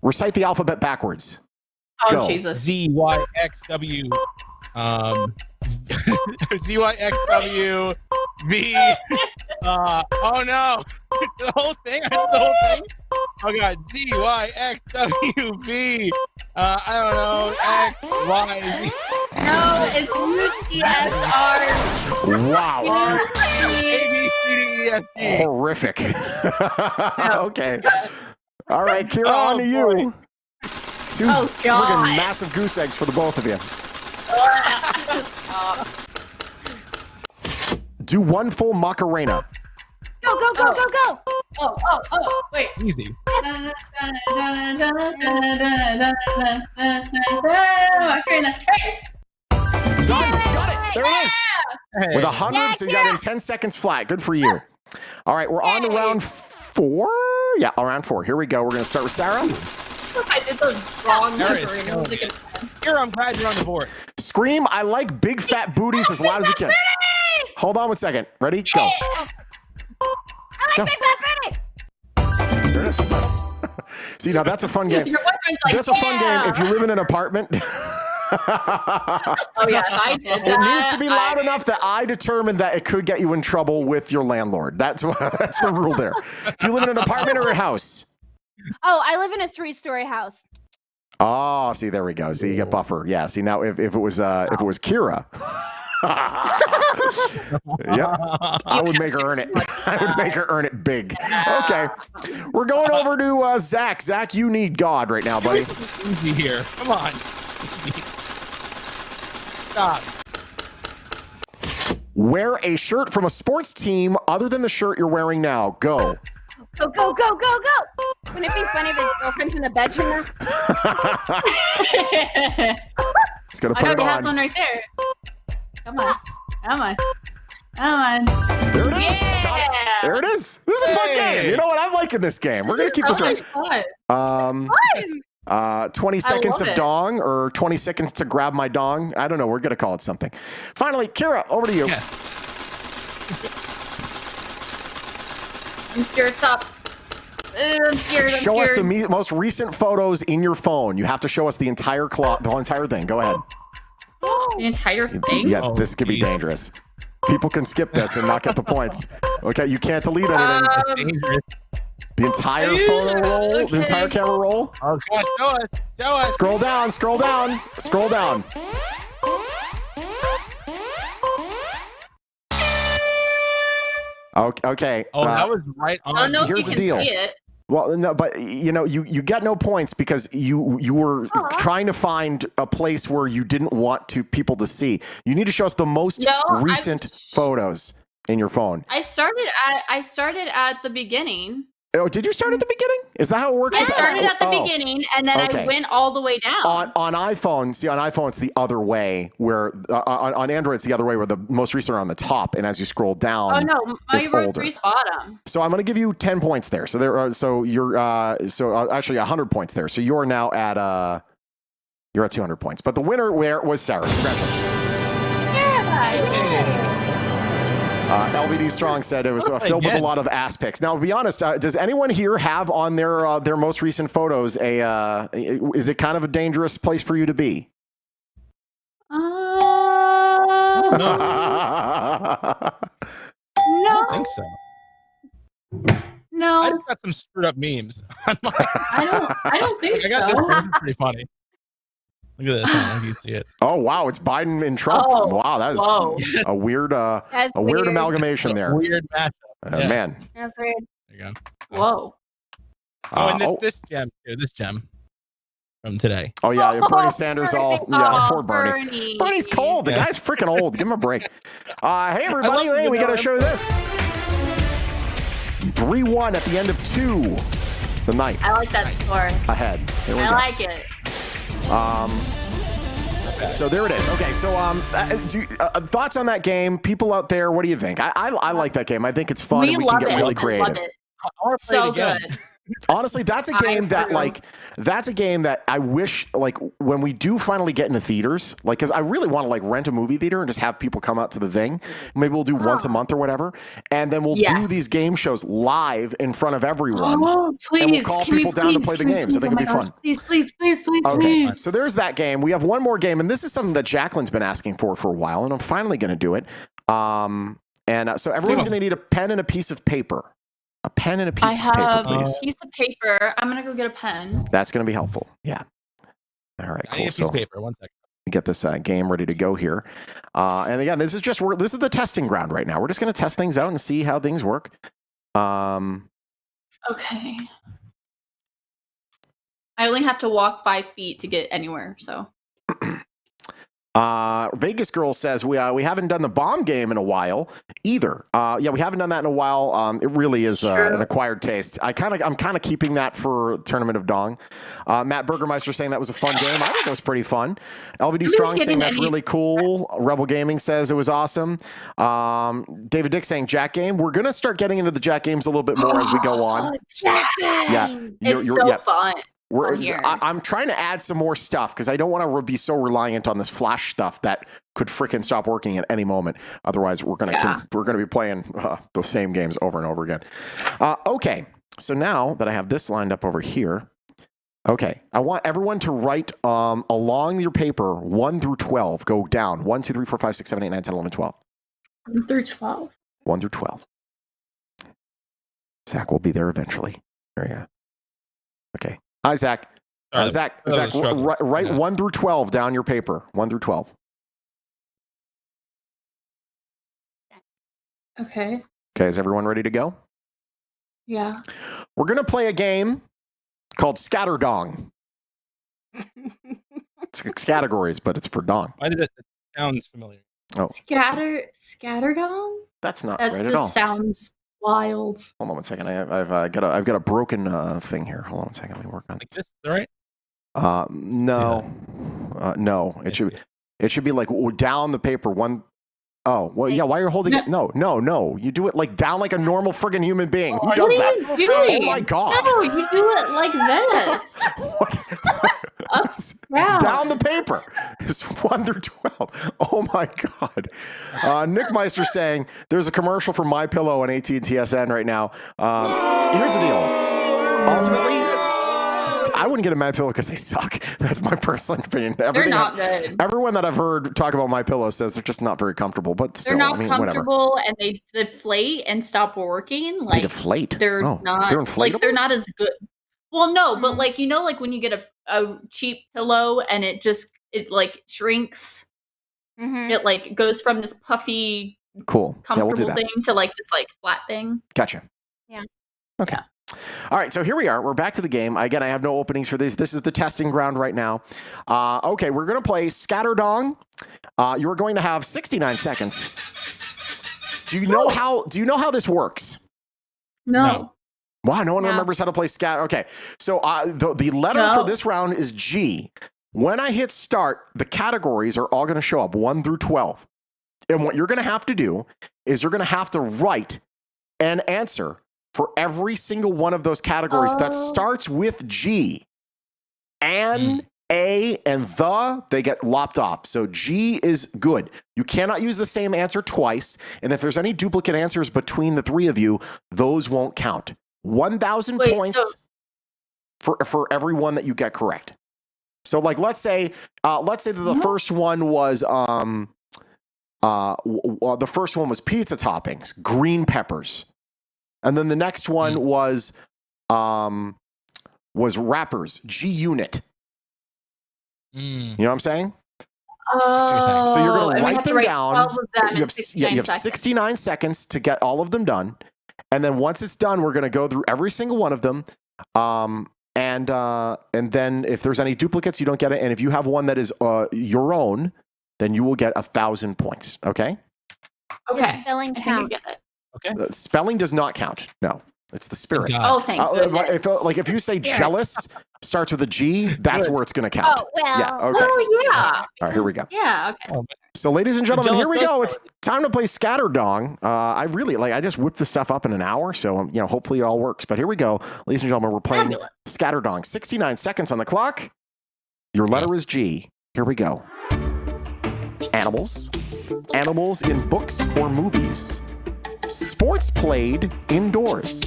Recite the alphabet backwards. Oh Go. Jesus. ZYXW. ZYXW. V. Oh no. The whole thing? I did the whole thing? Oh god. ZYXWV. I don't know. X, Y, Z. No, it's UCSR. Wow. A, B, C, D, E, F, G. Horrific. Okay. All right, Kira, Oh, on to you. boy. 2 Oh, God. friggin' massive goose eggs for the both of you. Do 1 full Macarena. Go, go, go, go, go. Oh, wait. Easy. Done. Got it. There it is. Hey. With 100, so you got in 10 seconds flat. Good for you. All right, we're on to round 4. Yeah, round 4. Here we go. We're going to start with Sarah. I did the wrong There it number. is. Here, I'm glad you're on the board. Scream, I like big fat booties as loud as you can. Hold on 1 second. Ready? Go. Go. There it is. See, now that's a fun game. Your boyfriend's like, That's a fun game if you live in an apartment. Oh yeah, if I did that. It needs to be loud I- enough that I determine that it could get you in trouble with your landlord. That's the rule there. Do you live in an apartment or a house? Oh, I live in a 3-story house. Oh, see, there we go. See, you get buffer. Yeah. See, now if it was Kira, yep, I would make her earn it. I would make her earn it big. Okay, we're going over to Zach. Zach, you need God right now, buddy. Easy here. Come on. Stop. Wear a shirt from a sports team other than the shirt you're wearing now. Go. Go, go, go, go, go. Wouldn't it be funny if his girlfriend's in the bedroom now? It's gonna I put it already have on. one right there. Come on. Come on. Come on. There it is. Yeah. Got it. There it is. This is a fun Hey. game. You know what? I'm liking this game. We're gonna keep this Really right. fun. 20 seconds of love it. dong or 20 seconds to grab my dong. I don't know. We're going to call it something. Finally, Kira, over to you. Yeah. I'm scared. Stop. I'm scared. Show us the most recent photos in your phone. You have to show us the entire thing. Go ahead. The entire thing? Yeah, this could be dangerous. People can skip this and not get the points. Okay, you can't delete anything. The entire photo roll, okay. the entire camera roll. Oh, God, show us. Scroll down. Okay. Oh, that was right on. I don't know Here's if the you deal. can see it. Well, no, but you get no points because you were trying to find a place where you didn't want people to see. You need to show us the most recent photos in your phone. I started at the beginning. Oh, did you start at the beginning? Is that how it works? I started at the beginning, and then I went all the way down. On iPhone, it's the other way. Where on Android, it's the other way, where the most recent are on the top, and as you scroll down, Oh no, my most recent bottom. So I'm going to give you 10 points there. So you're actually 100 points there. So you're now at 200 points. But the winner was Sarah. Congratulations. Yeah. LVD Strong said it was filled with a lot of ass pics. Now, to be honest, does anyone here have on their most recent photos is it kind of a dangerous place for you to be? No. I don't think so. No. I just got some screwed up memes. I don't think I got so. this is pretty funny. Look at this. I don't know if you see it. Oh wow, it's Biden and Trump. Oh, wow, that is a weird weird amalgamation there. Weird matchup. Yeah. Man. That's weird. There you go. Whoa. Oh, and this gem too. This gem from today. Oh yeah, Bernie Sanders. Poor Bernie. Bernie. Bernie's cold. The guy's freaking old. Give him a break. Hey everybody, we got to show this. 3-1 at the end of 2. The Knights. I like that score. Ahead. There we go. I like it. So there it is. Okay, so thoughts on that game? People out there, what do you think? I like that game. I think it's fun and we can get really creative. I love it. I want to play it again. Good. Honestly, that's a game that I wish, like, when we do finally get into theaters, like, because I really want to, like, rent a movie theater and just have people come out to the thing. Maybe we'll do once a month or whatever, and then we'll do these game shows live in front of everyone. Oh, please. And we'll call people down to play the games. I think it'll be fun. Please. Okay, so there's that game. We have one more game, and this is something that Jacqueline's been asking for a while, and I'm finally going to do it. So everyone's going to need a pen and a piece of paper. A pen and a piece of paper, please. A piece of paper. I'm going to go get a pen. That's going to be helpful. Yeah. All right, I need a piece of paper. 1 second. Get this game ready to go here. And again, this is the testing ground right now. We're just going to test things out and see how things work. Okay. I only have to walk 5 feet to get anywhere, so. Vegas Girl says we haven't done the bomb game in a while either. We haven't done that in a while. It really is an acquired taste. I'm kind of keeping that for Tournament of Dong. Matt Burgermeister saying that was a fun game. I think it was pretty fun. LVD Strong saying that's really cool. Rebel Gaming says it was awesome. David Dick saying Jack game. We're gonna start getting into the Jack games a little bit more as we go on. Jack game. It's so fun. I'm trying to add some more stuff because I don't want to be so reliant on this flash stuff that could frickin' stop working at any moment. Otherwise, we're gonna be playing those same games over and over again. Okay, so now that I have this lined up over here, okay, I want everyone to write along your paper 1 through 12. Go down 1, 2, 3, 4, 5, 6, 7, 8, 9, 10, 11, 12. 1 through 12. 1 through 12. Zach will be there eventually. There you go. Okay. Hi, Zach. Zach, write 1 through 12 down your paper. 1 through 12. Okay. Okay, is everyone ready to go? Yeah. We're going to play a game called Scatterdong. It's categories, but it's for Dong. Why does it sounds familiar? Oh. Scatterdong? That's not that right at all. That just sounds wild. Hold on 1 second. I've got a broken thing here. Hold on 1 second. Let me work on like this. All right. No. No. It should be like down the paper. 1. Oh, well, yeah. Why are you holding it? No. You do it like down like a normal friggin' human being. Who does that? What are you doing? Oh my god. No, you do it like this. Wow. Down the paper is 1 through 12. Oh my God. Nick Meister saying there's a commercial for My Pillow on AT&T TSN right now. Here's the deal. Ultimately, I wouldn't get a My Pillow because they suck. That's my personal opinion. They're not good. Everyone that I've heard talk about My Pillow says they're just not very comfortable. But still, They're not whatever. comfortable, and they deflate and stop working. Like They deflate. They're not. They're inflatable? Like they're not as good. Well, no, but like like when you get a cheap pillow and it like shrinks. Mhm. It like goes from this puffy, Cool. Yeah, we'll do comfortable that. thing to like this like flat thing. Gotcha. Yeah. Okay. All right, so here we are. We're back to the game. Again, I have no openings for this. This is the testing ground right now. Okay, we're going to play Scatterdong. You are going to have 69 seconds. Do you know how this works? No. Wow, no one No. remembers how to play scatter. Okay, so the letter No. for this round is G. When I hit start, the categories are all going to show up 1 through 12. And what you're going to have to do is you're going to have to write an answer for every single one of those categories that starts with G. And A and they get lopped off. So G is good. You cannot use the same answer twice. And if there's any duplicate answers between the three of you, those won't count. 1,000 Wait, points for every one that you get correct. So like, let's say that the first one was, the first one was pizza toppings, green peppers. And then the next one was rappers, G Unit. You know what I'm saying? Oh, So you're going and we to have write to them write down. 12 of them in You have 69 seconds. 69 seconds to get all of them done. And then once it's done, we're going to go through every single one of them. And then if there's any duplicates, you don't get it. And if you have one that is your own, then you will get 1,000 points. Okay? Okay. Does spelling I think I count? get it. Okay. Spelling does not count. No, it's the spirit. God. Oh, thank goodness. If you say jealous starts with a G, that's where it's going to count. Oh, well. Yeah. Okay. Oh, yeah. All right, here we go. Yeah, okay. So, ladies and gentlemen, Jealous here we does go. count. It's time to play Scatterdong. I just whipped this stuff up in an hour, so hopefully it all works. But here we go, ladies and gentlemen. We're playing Fabulous. Scatterdong. 69 seconds on the clock. Your letter is G. Here we go. Animals. Animals in books or movies. Sports played indoors.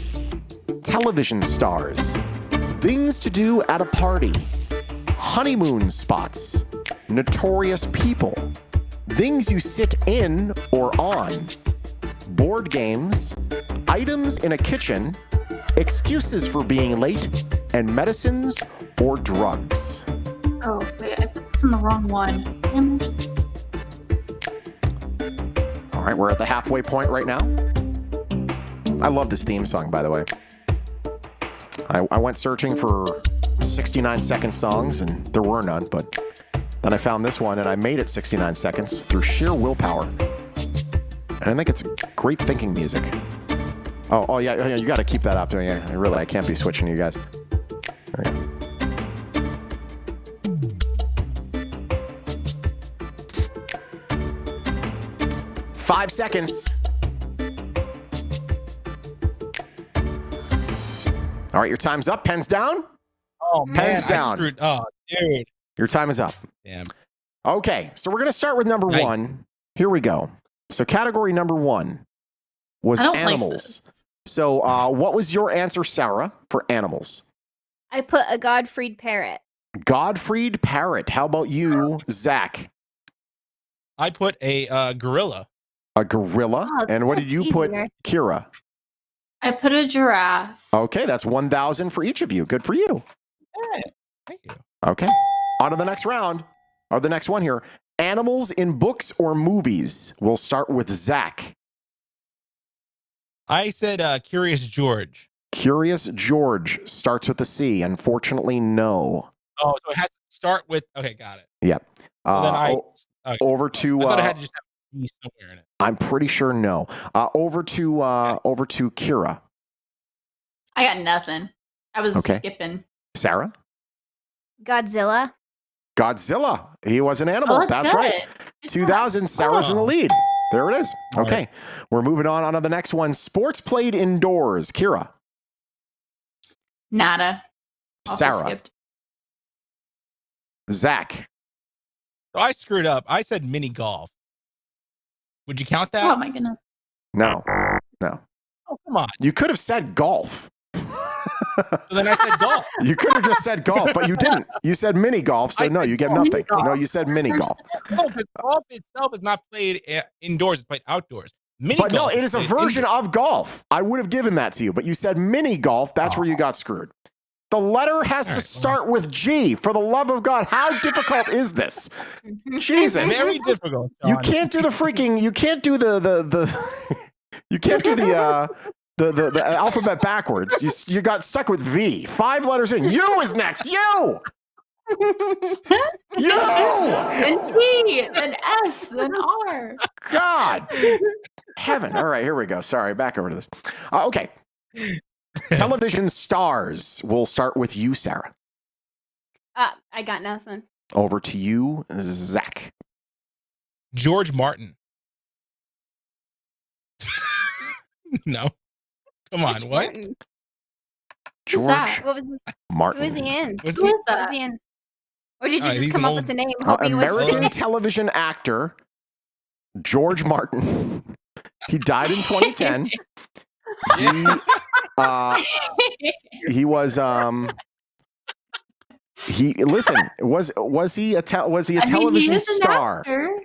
Television stars. Things to do at a party. Honeymoon spots. Notorious people. Things you sit in or on. Board games. Items in a kitchen. Excuses for being late. And medicines or drugs. Oh, wait, I put this in the wrong one. Damn it. All right, we're at the halfway point right now. I love this theme song, by the way. I went searching for 69-second songs, and there were none, but then I found this one, and I made it 69 seconds through sheer willpower. And I think it's great thinking music. Oh yeah, you got to keep that up. Yeah, I can't be switching you guys. There we go. Five seconds. All right, your time's up. Pens down. Oh, man. Pens down. Oh, dude. Your time is up. Damn. Okay, so we're going to start with number Right. one. Here we go. So category number one was I don't animals. like this. So what was your answer, Sarah, for animals? I put a Godfried parrot. Godfried parrot. How about you, Zach? I put a gorilla. A gorilla. Oh, And what did that's you put, easier. Kira? I put a giraffe. Okay, that's 1,000 for each of you. Good for you. Yeah, thank you. Okay. On to the next round. Or the next one here. Animals in books or movies. We'll start with Zach. I said Curious George. Curious George starts with a C. Unfortunately, no. Oh, so it has to start with. Okay, got it. Yep. Well, then okay. Over to. I thought it had to just have E somewhere in it. I'm pretty sure no. Over to Kira. I got nothing. I was Okay. skipping. Sarah. Godzilla. Godzilla. He was an animal. Oh, that's good. right. Good 2,000. Sarah's in the Oh. lead. There it is. All Okay. right. We're moving on to the next one. Sports played indoors. Kira. Nada. Also Sarah. skipped. Zach. So I screwed up. I said mini golf. Would you count that? Oh my goodness. No. Oh, come on. You could have said golf. So then I said golf. You could have just said golf, but you didn't. You said mini golf, so no, you get mini nothing. golf. No, you said mini golf. No, because golf itself is not played indoors; it's played outdoors. Mini But no, golf it is a played version indoors. of golf. I would have given that to you, but you said mini golf. That's where you got screwed. The letter has to start with G. For the love of God, how difficult is this? Jesus. Very difficult. You Shawn. can't do the freaking. You can't do the. You can't do the alphabet backwards. You got stuck with V. 5 letters in. U is next. U. U. Then T, then S, then R. God. Heaven. All right, here we go. Sorry, back over to this. Okay. Television stars. We'll start with you, Sarah. I got nothing. Over to you, Zach. George Martin. No. Come on. George What? Martin. George that? What was Martin. who is he in? Was Who he- is What that? was he in? Or did you just he's come an up old- with the name hoping it was American television actor George Martin. He died in 2010. He was he listen, was he a television he is an star? actor.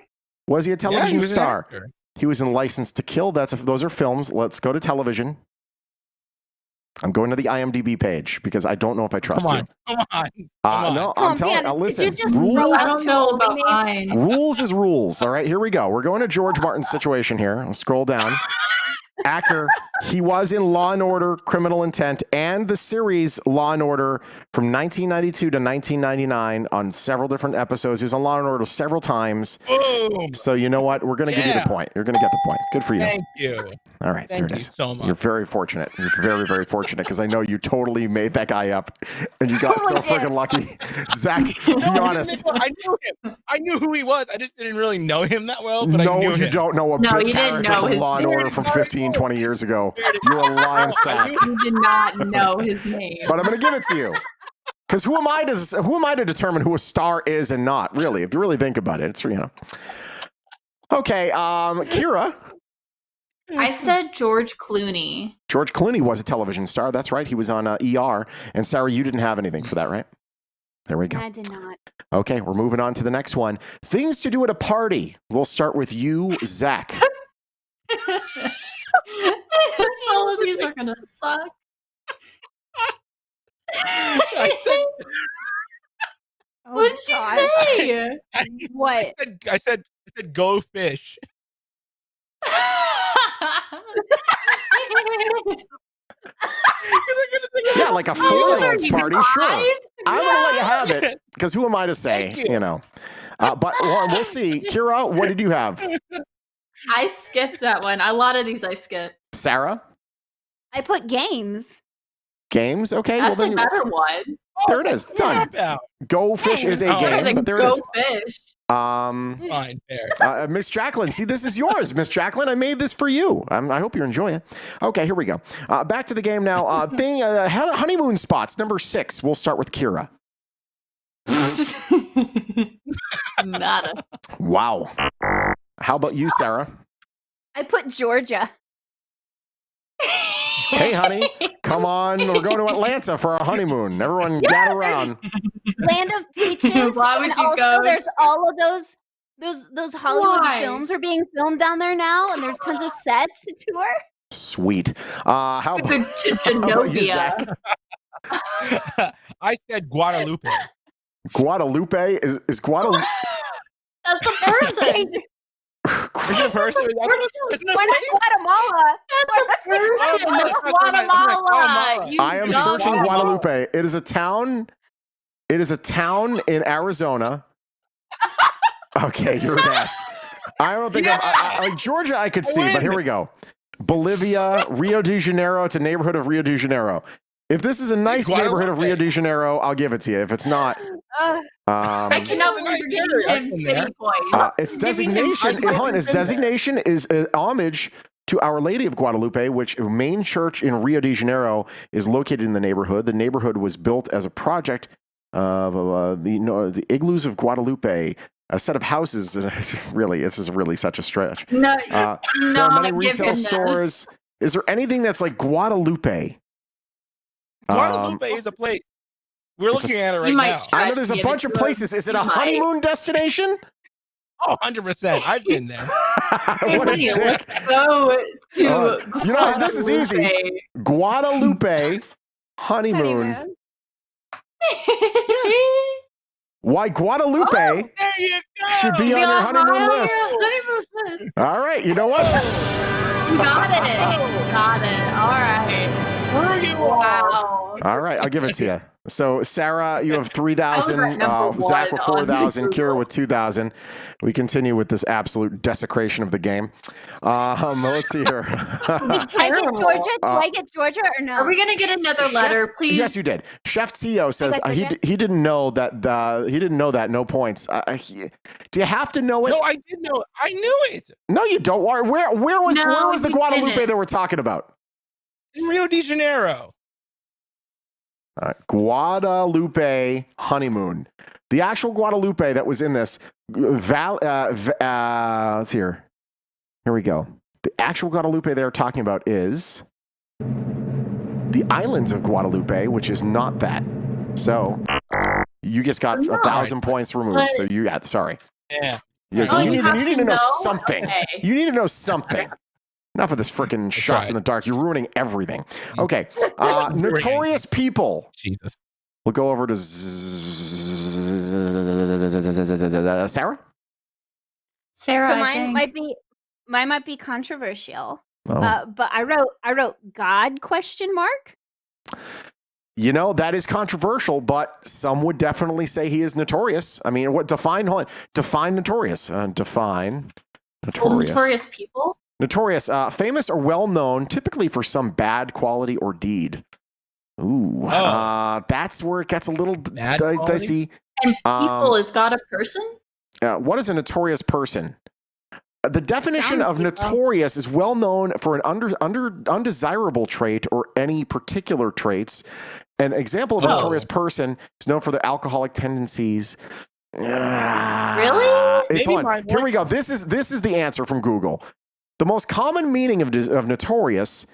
Was he a Yeah, television he was an star? actor. He was in License to Kill. Those are films. Let's go to television. I'm going to the IMDb page because I don't know if I trust Come you. on. Come on. Come on. No, Come I'm on, telling man, you. did Listen, you just rules, throw I out don't two know old about names? mine. rules is rules. All right, here we go. We're going to George Martin's situation here. I'll scroll down. Actor, he was in Law and Order, Criminal Intent, and the series Law and Order from 1992 to 1999 on several different episodes. He was on Law and Order several times. Boom. So you know what? We're going to give you the Yeah. point. You're going to get the point. Good for you. Thank you. All right, Thank there you it is. so much. You're very fortunate. You're very, very fortunate because I know you totally made that guy up and you got so Totally did. freaking lucky. Zach, be honest. I knew him. I knew who he was. I just didn't really know him that well, but I No, knew you him. don't know a No, big you didn't character know from his Law and name. Order from 15, 20 years ago. Swear to You're a God. lying I sack. knew- You did not know his name. But I'm going to give it to you. Because who am I to determine who a star is and not? Really, if you really think about it, it's Okay, Kira. I said George Clooney. George Clooney was a television star. That's right. He was on ER. And Sarah, you didn't have anything for that, right? There we go. I did not. Okay, we're moving on to the next one. Things to do at a party. We'll start with you, Zach. All of these are gonna suck. I said, Oh, What did you God. say? What? I said go fish. Yeah, like a Oh, 4-year-old's you party, sure. cried? I'm going to let you have it because who am I to say, Thank you. But we'll see. Kira, what did you have? I skipped that one. A lot of these I skipped. Sarah? I put games. Games? Okay, That's well a then better one. there it is. Done. About. Go Fish is a Oh, Better game, than but there it Go is. Fish. Fine, fair. Miss Jacqueline, see, this is yours, Miss Jacqueline. I made this for you. I hope you enjoy it. Okay, here we go. Back to the game now. Honeymoon spots, number 6. We'll start with Kira. Nada. Wow. How about you, Sarah? I put Georgia. Hey, honey, come on. We're going to Atlanta for our honeymoon. Everyone gather around. Land of Peaches. Why would and you also go? there's all of those Hollywood Why? films are being filmed down there now, and there's tons of sets to tour. Sweet. How To about, how about you, Zach? Genovia. I said Guadalupe. Guadalupe? Is Guadalupe? That's the person. Is it a person? Isn't it Why a not Guatemala? That's a person. That's Guatemala. Guatemala. You I am dumb searching animal. Guadalupe. It is a town. It is a town in Arizona. Okay, you're an ass. I don't think like Georgia. I could see, but here we go. Bolivia, Rio de Janeiro. It's a neighborhood of Rio de Janeiro. If this is a nice neighborhood of Rio de Janeiro, I'll give it to you. If it's not, I cannot It's a nice believe you're area. I've giving him been there. pity points. its Giving him designation, pity hold on, its points. designation is homage to Our Lady of Guadalupe, which main church in Rio de Janeiro is located in the neighborhood. The neighborhood was built as a project The igloos of Guadalupe, a set of houses. Really, this is really such a stretch. No, There are many retail goodness. stores. Is there anything that's like Guadalupe? Guadalupe is a place. We're looking at it right now. I know there's a bunch of places. Is it a honeymoon destination? Oh, 100%. I've been there. What a dick. Let's go to You know, this is easy. Guadalupe honeymoon. Why Guadalupe There you go. should be on your honeymoon list. Honeymoon list. All right, you know what? You got it. Got it. All right. Wow. All right, I'll give it to you. So, Sarah, you have 3,000. I was at number Zach with one on 4,000. Google. Kira with 2,000. We continue with this absolute desecration of the game. Let's see here. I get Georgia? Do I get Georgia or no? Are we gonna get another letter, please? Yes, you did. Chef Tio says got he Georgia. didn't know that. He didn't know that. No points. Do you have to know it? No, I did know. I knew it. No, you don't. Where was the you Guadalupe didn't. that we're talking about? In Rio de Janeiro. Guadalupe honeymoon. The actual Guadalupe that was in this. Let's see here. Here we go. The actual Guadalupe they're talking about is the islands of Guadalupe, which is not that. So you just got 1,000 points removed. But- So you got sorry. Yeah. Oh, you you have need to to know know? something. Okay. You need to know something. Enough of this freaking shots in the dark. You're ruining everything. Okay. Notorious people. Jesus. We'll go over to Sarah. Sarah, So I mine think. might be controversial. Oh. But I wrote God question mark. You know, that is controversial, but some would definitely say he is notorious. I mean, what define notorious? Define notorious. Notorious people. Notorious, famous or well known, typically for some bad quality or deed. Ooh, that's where it gets a little dicey. And people is God a person? What is a notorious person? The definition Sound of people. notorious is well known for an undesirable trait or any particular traits. An example of a notorious person is known for their alcoholic tendencies. Really? Hold on. Here we go. This is the answer from Google. The most common meaning of notorious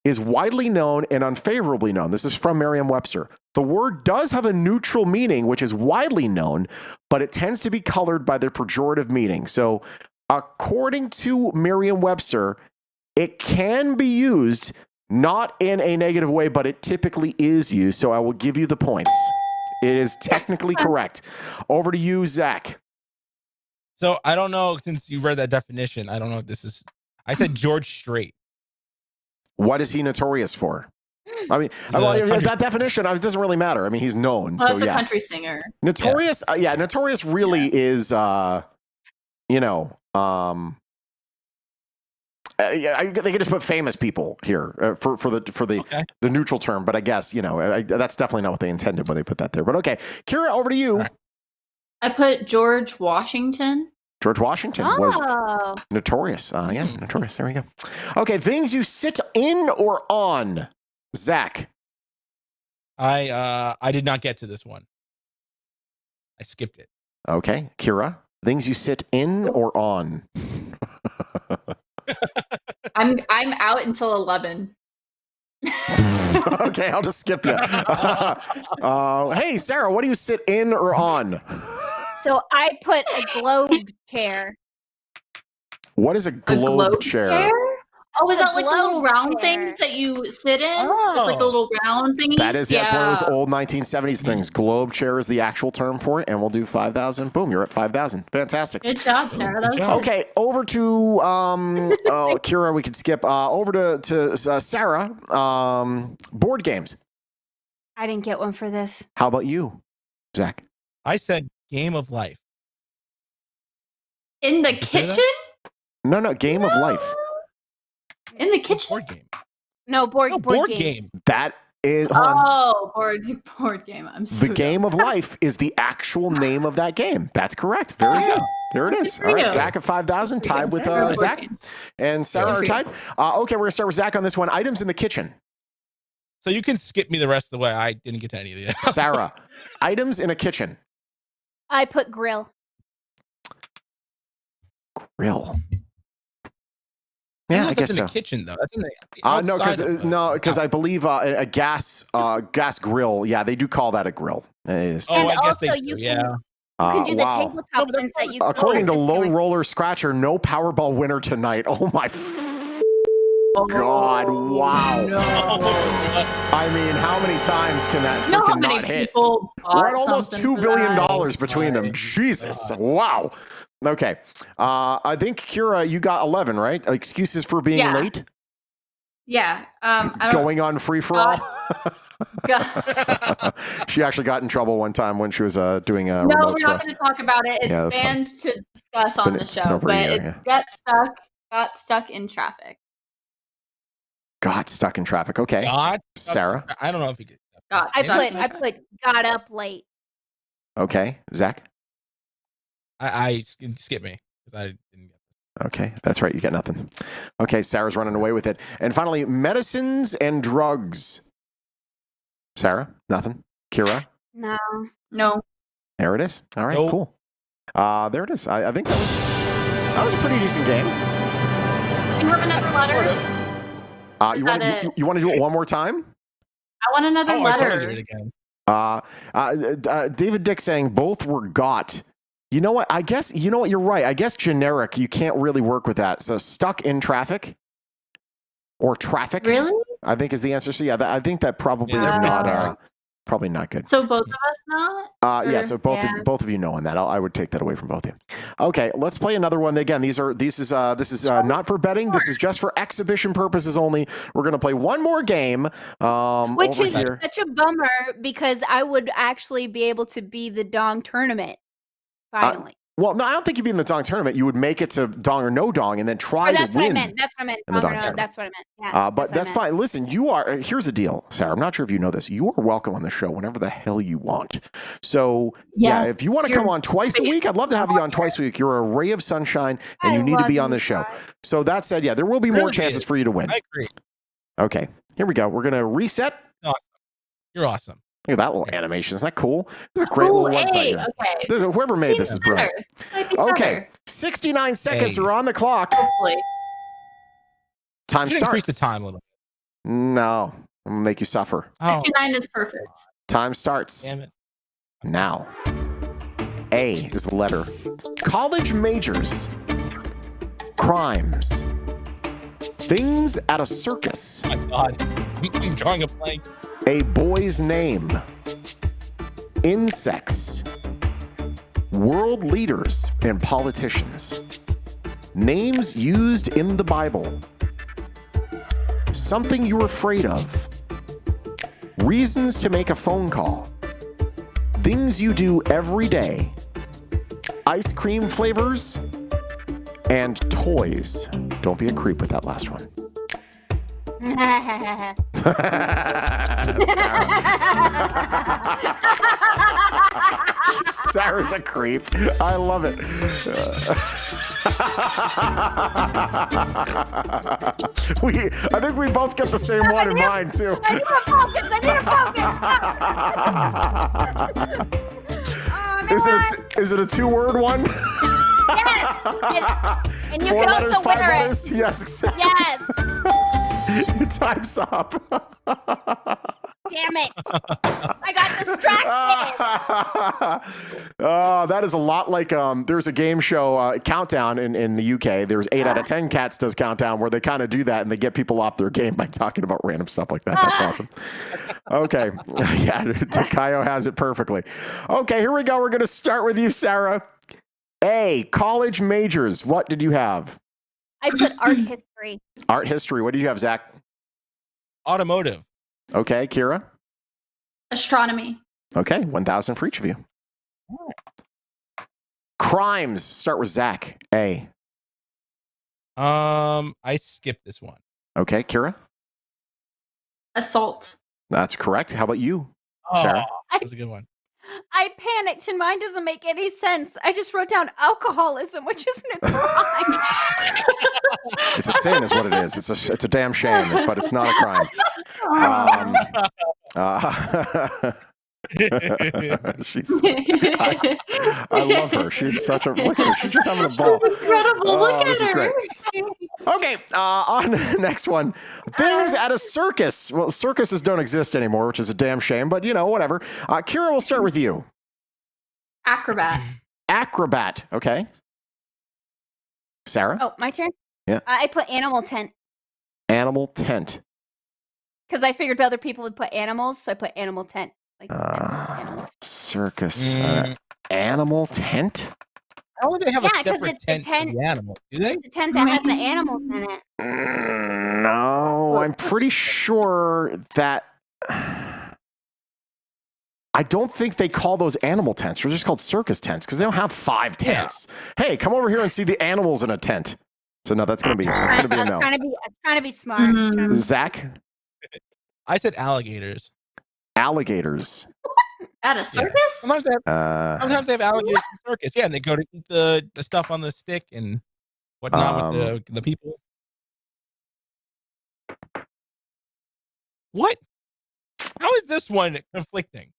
is widely known and unfavorably known. This is from Merriam-Webster. The word does have a neutral meaning, which is widely known, but it tends to be colored by their pejorative meaning. So, according to Merriam-Webster, it can be used not in a negative way, but it typically is used. So, I will give you the points. It is technically correct. Over to you, Zach. So I don't know, since you read that definition, I don't know if this is. I said George Strait. What is he notorious for? I mean, that definition it doesn't really matter. I mean, he's known. Well, so that's yeah. a country singer. Notorious, notorious really is, they could just put famous people here for the neutral term, but I guess that's definitely not what they intended when they put that there. But okay, Kira, over to you. Right. I put George Washington. George Washington was notorious. Notorious. There we go. Okay, things you sit in or on. Zach. I did not get to this one. I skipped it. Okay, Kira. Things you sit in or on. I'm out until 11. Okay, I'll just skip you. Hey, Sarah, what do you sit in or on? So I put a globe chair. What is a globe chair? Oh, is A that like the little globe round chair. things that you sit in? It's like the little round thingies? That is, it's one of those old 1970s things. Globe chair is the actual term for it, and we'll do 5,000. Boom, you're at 5,000. Fantastic. Good job, Sarah. That was good. Okay, over to Kira. We can skip. Over to Sarah. Board games. I didn't get one for this. How about you, Zach? I said Game of Life. In the Did you say that? kitchen? No, Game of Life. In the kitchen? Board game. No, board board games. game. That is. Hold on. Oh, board game. I'm so The Game of Life is the actual name of that game. That's correct. Very good. There it is. for All right, you. Zach at 5,000, tied with Board Zach games. and Sarah are tied. Okay, we're gonna start with Zach on this one. Items in the kitchen. So you can skip me the rest of the way. I didn't get to any of these. Sarah, items in a kitchen. I put grill. Grill. I Yeah, don't know I if guess that's in so. the kitchen though. That's in the No, outside because I believe a gas grill. Yeah, they do call that a grill. It is. Oh, And I guess also they you do. can- Yeah. You can do the Wow. tabletop No, but that's ones that not- you. According to just Low go- Roller Scratcher, no Powerball winner tonight. Oh my God! Wow. No. I mean, how many times can that You know how freaking many not hit? people We're at bought almost something $2 for billion that? between them. my Jesus! God. Wow. Okay. I think Kira, you got 11, right? Excuses for being Yeah. late. Yeah. I don't. Going on free for all. God. She actually got in trouble one time when she was doing No, remotes we're for not us. going to talk about it. It's Yeah, that's fine. banned to discuss on the It's been show, over a but year, it yeah. got stuck in traffic. Got stuck in traffic. Okay. God. Sarah. I don't know if you could. Got I stuck in traffic. put got up late. Okay. Zach. I skip me because I didn't get. Okay, that's right. You get nothing. Okay, Sarah's running away with it. And finally, medicines and drugs. Sarah, nothing. Kira, No. No. there it is. All right, Nope. cool. There it is. I think that was a pretty decent game. You have another letter? Is that You want to do it one more time? I want another Oh, I letter. totally did it again. David Dick saying both were got. You know what? I guess, you know what? You're right. I guess generic, you can't really work with that. So stuck in traffic or traffic, Really? I think is the answer. So yeah, I think that probably Yeah, is that's not generic. probably not good. So both of us not? Yeah, Or- so both Yeah. both of you know on that. I would take that away from both of you. Okay, let's play another one. Again, this is not for betting. This is just for exhibition purposes only. We're gonna play one more game. Which over is here. such a bummer because I would actually be able to be the dong tournament finally. Well, no, I don't think you'd be in the dong tournament. You would make it to dong or no dong, and then try Oh, that's to what win. I meant. That's what I meant. in the Dong or dong no, tournament. that's what I meant. Yeah, But that's what I meant. fine. Listen, you are. Here's the deal, Sarah. I'm not sure if you know this. You are welcome on the show whenever the hell you want. So yeah, Yes, if you want to you're come on twice a week, I'd love to have you on twice a week. You're a ray of sunshine, and I you need to love be on you the show. guys. So that said, yeah, there will be more Really chances is. for you to win. I agree. Okay, here we go. We're gonna reset. You're awesome. Look at that little animation. Isn't that cool? This is a great Ooh, little website. hey, Here. okay. Whoever made this Seems is brilliant. better. Might be Okay, better, 69 seconds Hey. are on the clock. hopefully. Time You should starts. increase the time a little. No, I'm gonna make you suffer. Oh, 69 is perfect. Time starts damn it. now. A is the letter. College majors. Crimes. Things at a circus. Oh my God. I'm drawing a blank. A boy's name. Insects. World leaders and politicians. Names used in the Bible. Something you're afraid of. Reasons to make a phone call. Things you do every day. Ice cream flavors. And toys. Don't be a creep with that last one. Sarah's a creep. I love it. I think we both get the same one in mind too. I need a focus. Oh, no. Is it a two-word one? Yes. And you 4 can letters, also 5 wear it. letters? Yes, exactly. Yes. Your time's up. Damn it. I got distracted. Oh, that is a lot like there's a game show Countdown in the UK. There's 8 out of 10 Cats does Countdown where they kind of do that and they get people off their game by talking about random stuff like that. That's awesome. Okay. Yeah, Takayo has it perfectly. Okay, here we go. We're going to start with you, Sarah. A, college majors. What did you have? I put art history. Art history. What do you have, Zach? Automotive. Okay, Kira. Astronomy. Okay, 1,000 for each of you. Crimes. Start with Zach. A. I skipped this one. Okay, Kira. Assault. That's correct. How about you, Oh, Sarah? that was a good one. I panicked and mine doesn't make any sense. I just wrote down alcoholism, which isn't a crime. It's a sin, is what it is. It's a damn shame, but it's not a crime. I love her. She's such a look at her. She's just having a ball. She's incredible. Look at this is her. great. Okay, on the next one. Things at a circus. Well, circuses don't exist anymore, which is a damn shame, but whatever. Kira, we'll start with you. Acrobat. Acrobat. Okay. Sarah? Oh, my turn? Yeah. I put animal tent Animal tent. because I figured other people would put animals, so I put animal tent. Like animal. Circus. Animal tent? How would they have a Yeah, 'cause separate it's the tent for tent- the animal? Do they? It's the tent that has the animals in it. No, I'm pretty sure that. I don't think they call those animal tents. They're just called circus tents because they don't have 5 tents. Yeah. Hey, come over here and see the animals in a tent. So no, that's gonna be a no. I was trying to be smart. I was trying to be- Zach? I said alligators. Alligators. At a circus? Sometimes they have alligators in the circus. Yeah, and they go to eat the stuff on the stick and whatnot with the people. What? How is this one conflicting?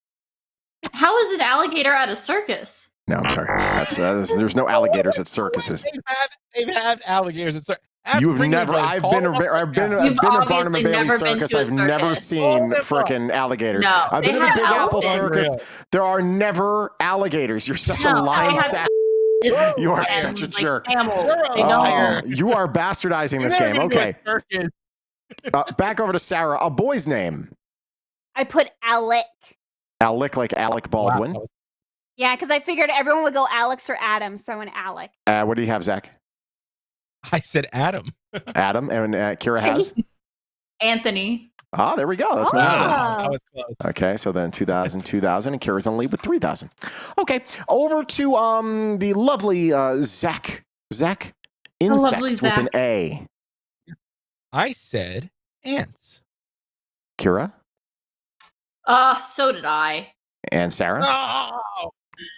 How is an alligator at a circus? No, I'm sorry. There's no alligators at circuses. They've had alligators at circuses. You've never. I've been a Barnum and Bailey circus. I've never seen frickin' alligators. No, I've been to the Big Apple elephants. circus. There are never alligators. You're such a lying sack. You are such a jerk. Camels. They don't. You are bastardizing this game. Okay. Back over to Sarah. A boy's name. I put Alec. Alec, like Alec Baldwin. Wow. Yeah, because I figured everyone would go Alex or Adam, so I went Alec. What do you have, Zach? I said Adam. Adam, and Kira has? Anthony. Ah, there we go. That's my That was close. Okay, so then 2000, and Kira's on the lead with 3,000. Okay, over to the lovely Zach. Zach, insects lovely with Zach. an A. I said ants. Kira So did I. and Sarah. Oh,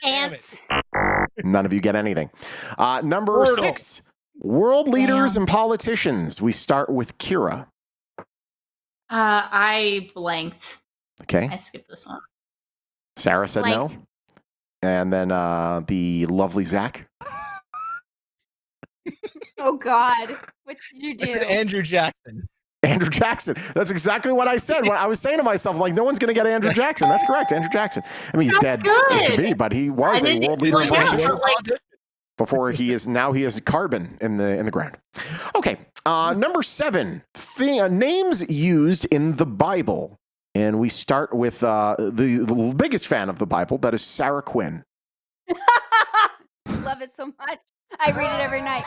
damn it. Ants. None of you get anything. Number Brutal. 6, world leaders and politicians. We start with Kira. I blanked. Okay, I skipped this one. Sarah said Blanked. no. And then the lovely Zach. Oh God, what did you I said do? Andrew Jackson. Andrew Jackson. That's exactly what I said. When I was saying to myself, like, no one's going to get Andrew Jackson. That's correct, Andrew Jackson. I mean, he's That's dead as to good. be, but he was a world leader in Well, yeah, politician but like, before he is carbon in the ground. Okay, number 7, names used in the Bible, and we start with the biggest fan of the Bible. That is Sarah Quinn. Love it so much. I read it every night.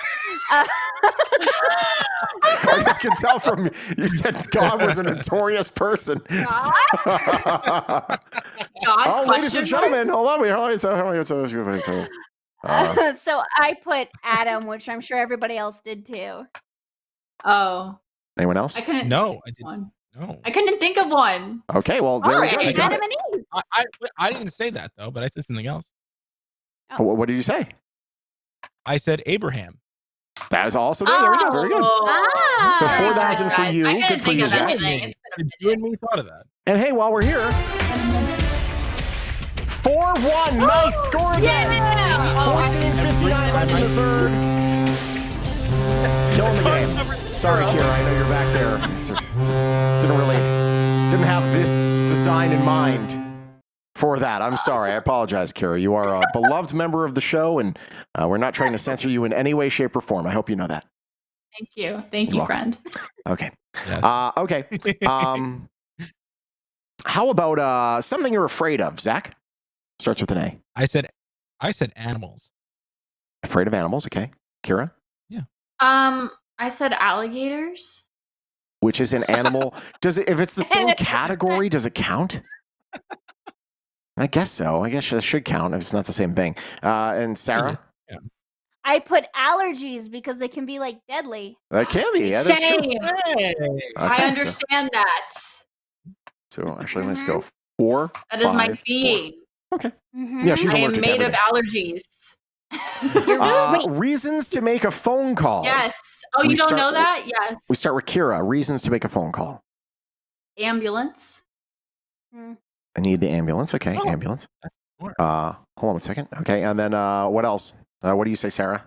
I just can tell from you said God was a notorious person. God, Ladies and gentlemen, hold on. So I put Adam, which I'm sure everybody else did too. Oh, Anyone else? I couldn't. No, I think of didn't. one. No. I couldn't think of one. Okay, well, there we go. Alright, You got Adam it. and Eve. I didn't say that though, but I said something else. What did you say? I said Abraham. That is also there. There we go. Very good. Ah. So 4,000 for you. I Good couldn't for think you, of Zach. anything. It's been a You and me thought of that. And hey, while we're here, 4-1. Nice score again. Yeah. 14:59 left in the third. Killing the game. Sorry, Kira. I know you're back there. Didn't have this design in mind for that. I'm sorry. I apologize, Kira. You are a beloved member of the show, and we're not trying to censor you in any way, shape, or form. I hope you know that. Thank you. Thank You're you, friend. Okay. Yes. Okay. How about something you're afraid of, Zach? Starts with an A. I said animals. Afraid of animals. Okay. Kira? I said alligators. Which is an animal. If it's the same category, does it count? I guess so. I guess it should count if it's not the same thing. And Sarah? Yeah. I put allergies because they can be like deadly. That can be. Yeah, that's true. Same. Hey. I Okay, understand that. So actually, let's go 4. That is my 5, 4. being. Okay. Mhm. Yeah, she's I am allergic to made of everything. allergies. Reasons to make a phone call. Yes. Oh, We you don't start know with- that? Yes. We start with Kira. Reasons to make a phone call. Ambulance. I need the ambulance. Okay, ambulance. Hold on 1 second. Okay, and then what else? What do you say, Sarah?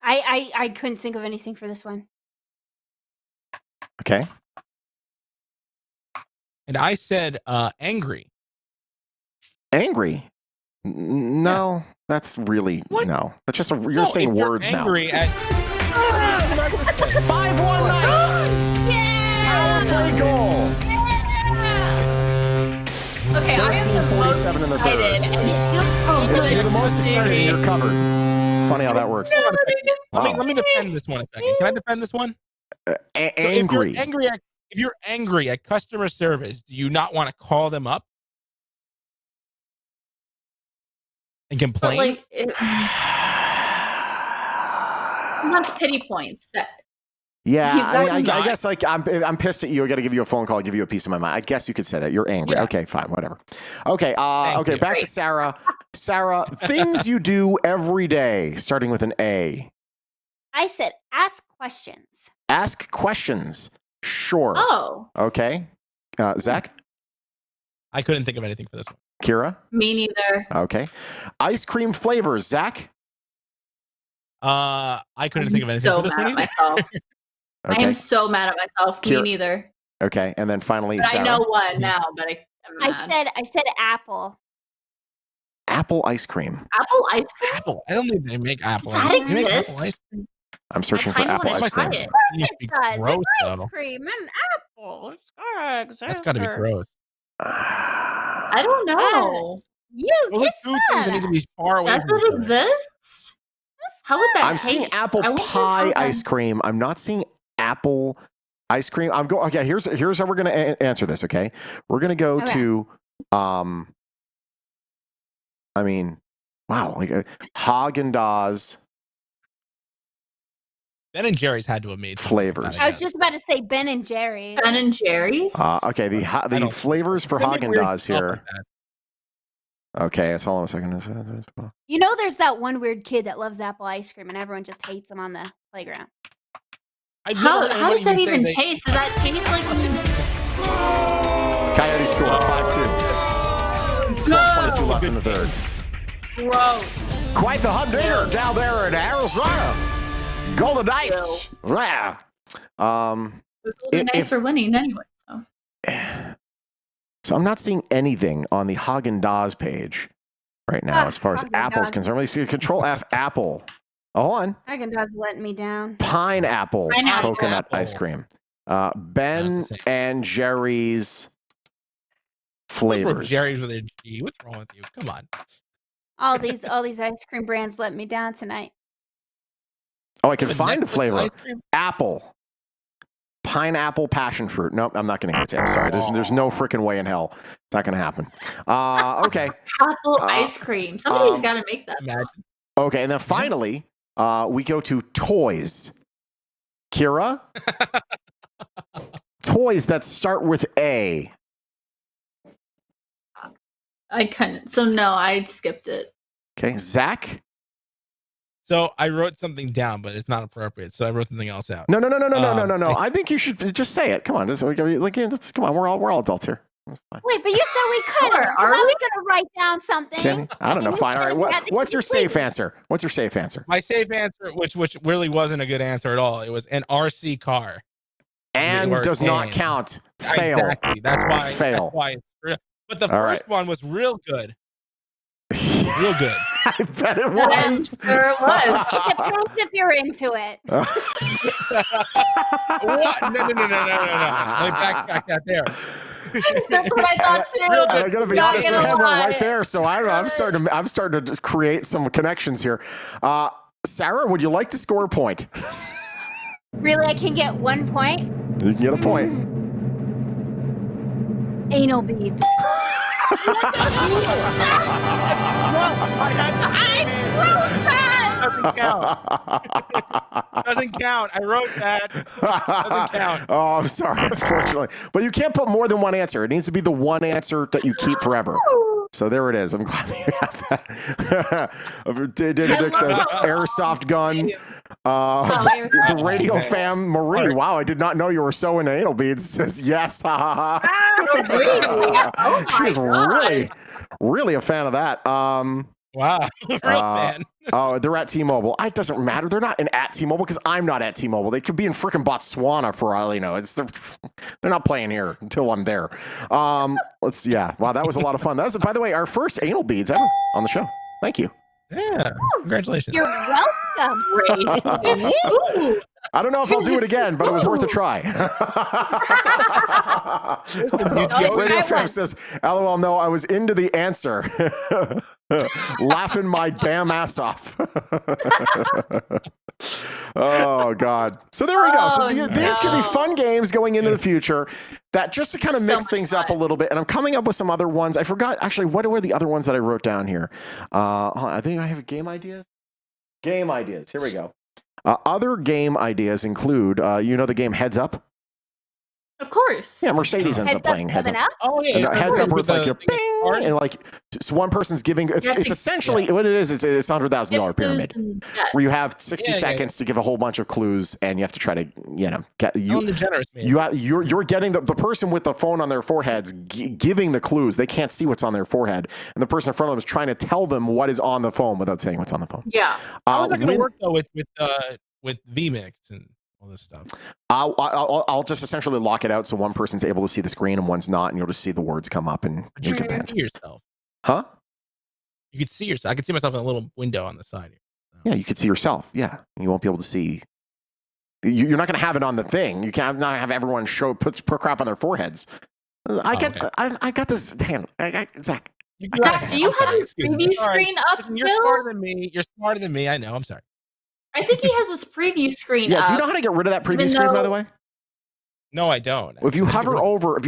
I couldn't think of anything for this one. Okay. And I said angry. Angry? No, that's really no. That's just you're saying words now. Angry at 5-1 nice. Yeah! Power play goal. Okay, I am the most 13-47 in the third. excited. And You're the most excited and you're covered. Funny how that works. Let me defend this one a second. Can I defend this one? Angry. If you're angry at customer service, do you not want to call them up and complain? But like, he wants pity points. Yeah, I Exactly. guess like I'm pissed at you. I got to give you a phone call, give you a piece of my mind. I guess you could say that you're angry. Yeah. Okay, fine, whatever. Okay, Thank you. back to Sarah. Sarah, things you do every day, starting with an A. I said ask questions. Ask questions. Sure. Oh, Okay. Zach, I couldn't think of anything for this one. Kira. me neither. Okay. Ice cream flavors. Zach. I couldn't I'm think of anything so for this mad one at either. myself. I Okay. am so mad at myself. Me Kira- neither. Okay, and then finally, But Sarah. I know one now, but I'm mad. I said apple. Apple ice cream. Apple ice cream. Apple. I don't think they make apple. Does that ice cream. They make exist? apple ice cream. I'm searching for kinda apple wanna ice try cream. it. It used to be It does. gross, It's ice though. cream and apple. It's gotta exist. That's got to be gross. I don't know. Those are It's two things that need to be far away Does from each it other. exist? How would that I'm taste? seeing apple I wonder pie how that- ice cream. I'm not seeing apple ice cream. I'm going. Okay, here's how we're gonna answer this. Okay, we're gonna go Okay. to I mean, wow, like Haagen-Dazs Ben and Jerry's had to have made flavors. I was just about to say Ben and Jerry's. Ben and Jerry's. Okay, the don't- flavors for They make weird Haagen-Dazs stuff here. like that. Okay, that's all I'm saying. You know, there's that one weird kid that loves apple ice cream, and everyone just hates him on the playground. How does that even taste? taste? Does that taste like when you Coyote score 5-2. 12:22 left in the third. gross? Quite the humdinger down there in Arizona. Golden Knights. Yeah. The Golden If- Knights are winning anyway. So So I'm not seeing anything on the Haagen-Dazs page right now as far as Apple's Haagen-Dazs. concerned. Let me see. Control F, Apple. Oh, hold on. Haagen-Dazs letting me down. Pineapple Pineapple. coconut ice cream. Ben Not the same. and Jerry's flavors. Jerry's with a G. What's wrong with you? Come on. All these ice cream brands let me down tonight. Oh, I can With find a Netflix flavor. ice cream? Apple. Pineapple passion fruit. Nope, I'm not going to give it to you. I'm sorry. There's no freaking way in hell. It's not going to happen. Okay. apple ice cream. Somebody's got to make that. Imagine. Okay. And then finally, we go to toys. Kira? Toys that start with A. I couldn't. So no, I skipped it. Okay. Zach? So I wrote something down, but it's not appropriate. So I wrote something else out. No. I think you should just say it. Come on. Come on. We're all adults here. It's fine. Wait, but you said we couldn't. Are I we? was gonna write down something. Kenny? I don't know. And you Fine. All said right. we had to What's your complete safe it. answer? What's your safe answer? My safe answer, which really wasn't a good answer at all, it was an RC car. And word does not and. count. Fail. Exactly. That's why. Fail. That's why it's real. But the All first one was real good. I Real good. bet it And was. sure it was. It depends if you're into it. What? No. Let me backtrack that there. That's what I thought too. I gotta be Not honest, gonna we have one lie. right there. So I'm starting to create some connections here. Sarah, would you like to score a point? Really, I can get 1 point. You can get a point. Anal beads. Doesn't count. Doesn't count. I wrote that. Doesn't count. Oh, I'm sorry, unfortunately. But you can't put more than one answer. It needs to be the one answer that you keep forever. So there it is. I'm glad you have that. David Dick says airsoft gun. The radio fam Marie. Wow, I did not know you were so into anal beads. Says yes. Ha ha ha. Oh She's really a fan of that. Wow, real fan. Oh, they're at T-Mobile. It doesn't matter. They're not at T-Mobile because I'm not at T-Mobile. They could be in freaking Botswana for all you know. They're not playing here until I'm there. Wow, that was a lot of fun. That was, by the way, our first anal beads ever on the show. Thank you. Yeah, congratulations. You're welcome. Ooh. I don't know if I'll do it again, but it was worth a try. Radio fam says, "LOL, no, I was into the answer." Laughing my damn ass off. Oh God. So there we go. So these can be fun games going into the future that just to kind of mix things up a little bit. And I'm coming up with some other ones. I forgot actually what were the other ones that I wrote down here. I think I have game ideas. Game ideas. Here we go. Other game ideas include the game Heads Up. Of course. Yeah, Mercedes ends up playing Heads Up. Oh yeah, Heads Up where it's like bing, and like so one person's giving. It's essentially what it is. It's $100,000 pyramid where you have 60 seconds to give a whole bunch of clues, and you have to try to get you. On the generous man. You're getting the person with the phone on their foreheads giving the clues. They can't see what's on their forehead, and the person in front of them is trying to tell them what is on the phone without saying what's on the phone. Yeah. How's that going to work though with vMix and all this stuff? I'll just essentially lock it out so one person's able to see the screen and one's not, and you'll just see the words come up and you can see yourself. Huh? You could see yourself. I could see myself in a little window on the side here. So. Yeah, you could see yourself. Yeah, you won't be able to see. You're not going to have it on the thing. You can't not have everyone put crap on their foreheads. I got this handle. Zach. Zach, do you have your preview screen up Listen, still? You're smarter than me. You're smarter than me. I know. I'm sorry. I think he has his preview screen up. Yeah, do you know how to get rid of that preview screen, by the way? No, I don't. If you hover over the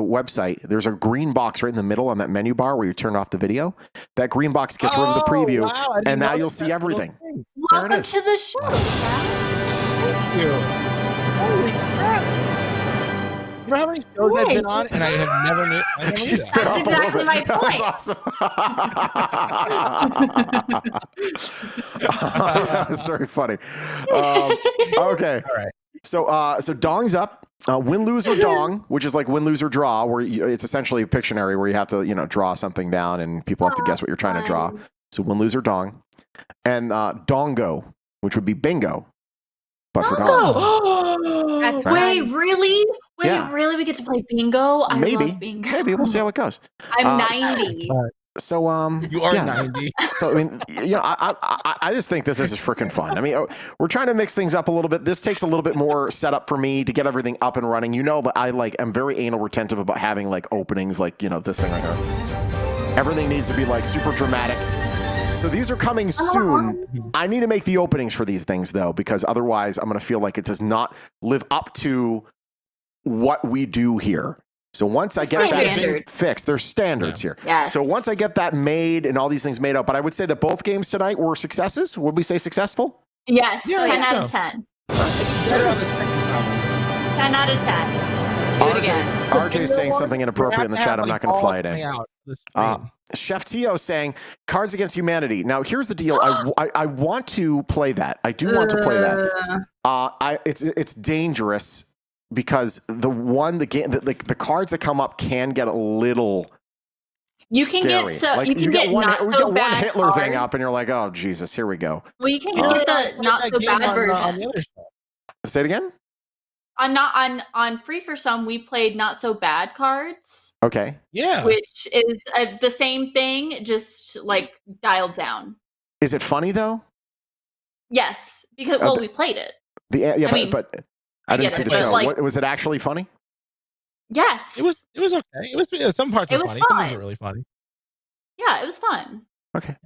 website, there's a green box right in the middle on that menu bar where you turn off the video. That green box gets rid of the preview, and now you'll see everything. Welcome to the show. Thank you. Holy crap! You know how many shows I've been on, and I have never knew. She spit off exactly a little bit. my That was awesome. That was very funny. Okay. All right. So Dong's up. Win, lose, or dong, which is like win, lose, or draw, where it's essentially a Pictionary where you have to, draw something down and people have to guess what you're trying to draw. So win, lose, or dong. And dongo, which would be bingo. But for dong. That's Wait, really? Really? We get to play bingo? I love bingo. Maybe. We'll see how it goes. I'm 90. So you are 90. So I mean, I just think this is freaking fun. I mean, we're trying to mix things up a little bit. This takes a little bit more setup for me to get everything up and running. But I'm very anal retentive about having like openings, like this thing right here. Everything needs to be like super dramatic. So these are coming soon. I need to make the openings for these things though, because otherwise I'm going to feel like it does not live up to what we do here. So once I get that fixed, there's standards here. Yes. So once I get that made and all these things made up, but I would say that both games tonight were successes. Would we say successful? Yes, Yeah, 10 out of 10. 10 out of 10. Do it again. RJ's saying something inappropriate in the chat. I'm not going to fly it in. Chef Tio saying Cards Against Humanity. Now here's the deal. I want to play that. I do want to play that. It's dangerous because the cards that come up can get a little. You can scary. You get not so bad one Hitler card. thing up, and you're like, oh Jesus, here we go. Well, you can get the not so bad version. Say it again. On Free for Some, we played not so bad cards. Okay. Yeah. Which is the same thing, just like dialed down. Is it funny though? Yes, because we played it. But I didn't see the show. Was it actually funny? Yes. It was okay. It was some parts were funny. Some parts were really funny. Yeah, it was fun. Okay.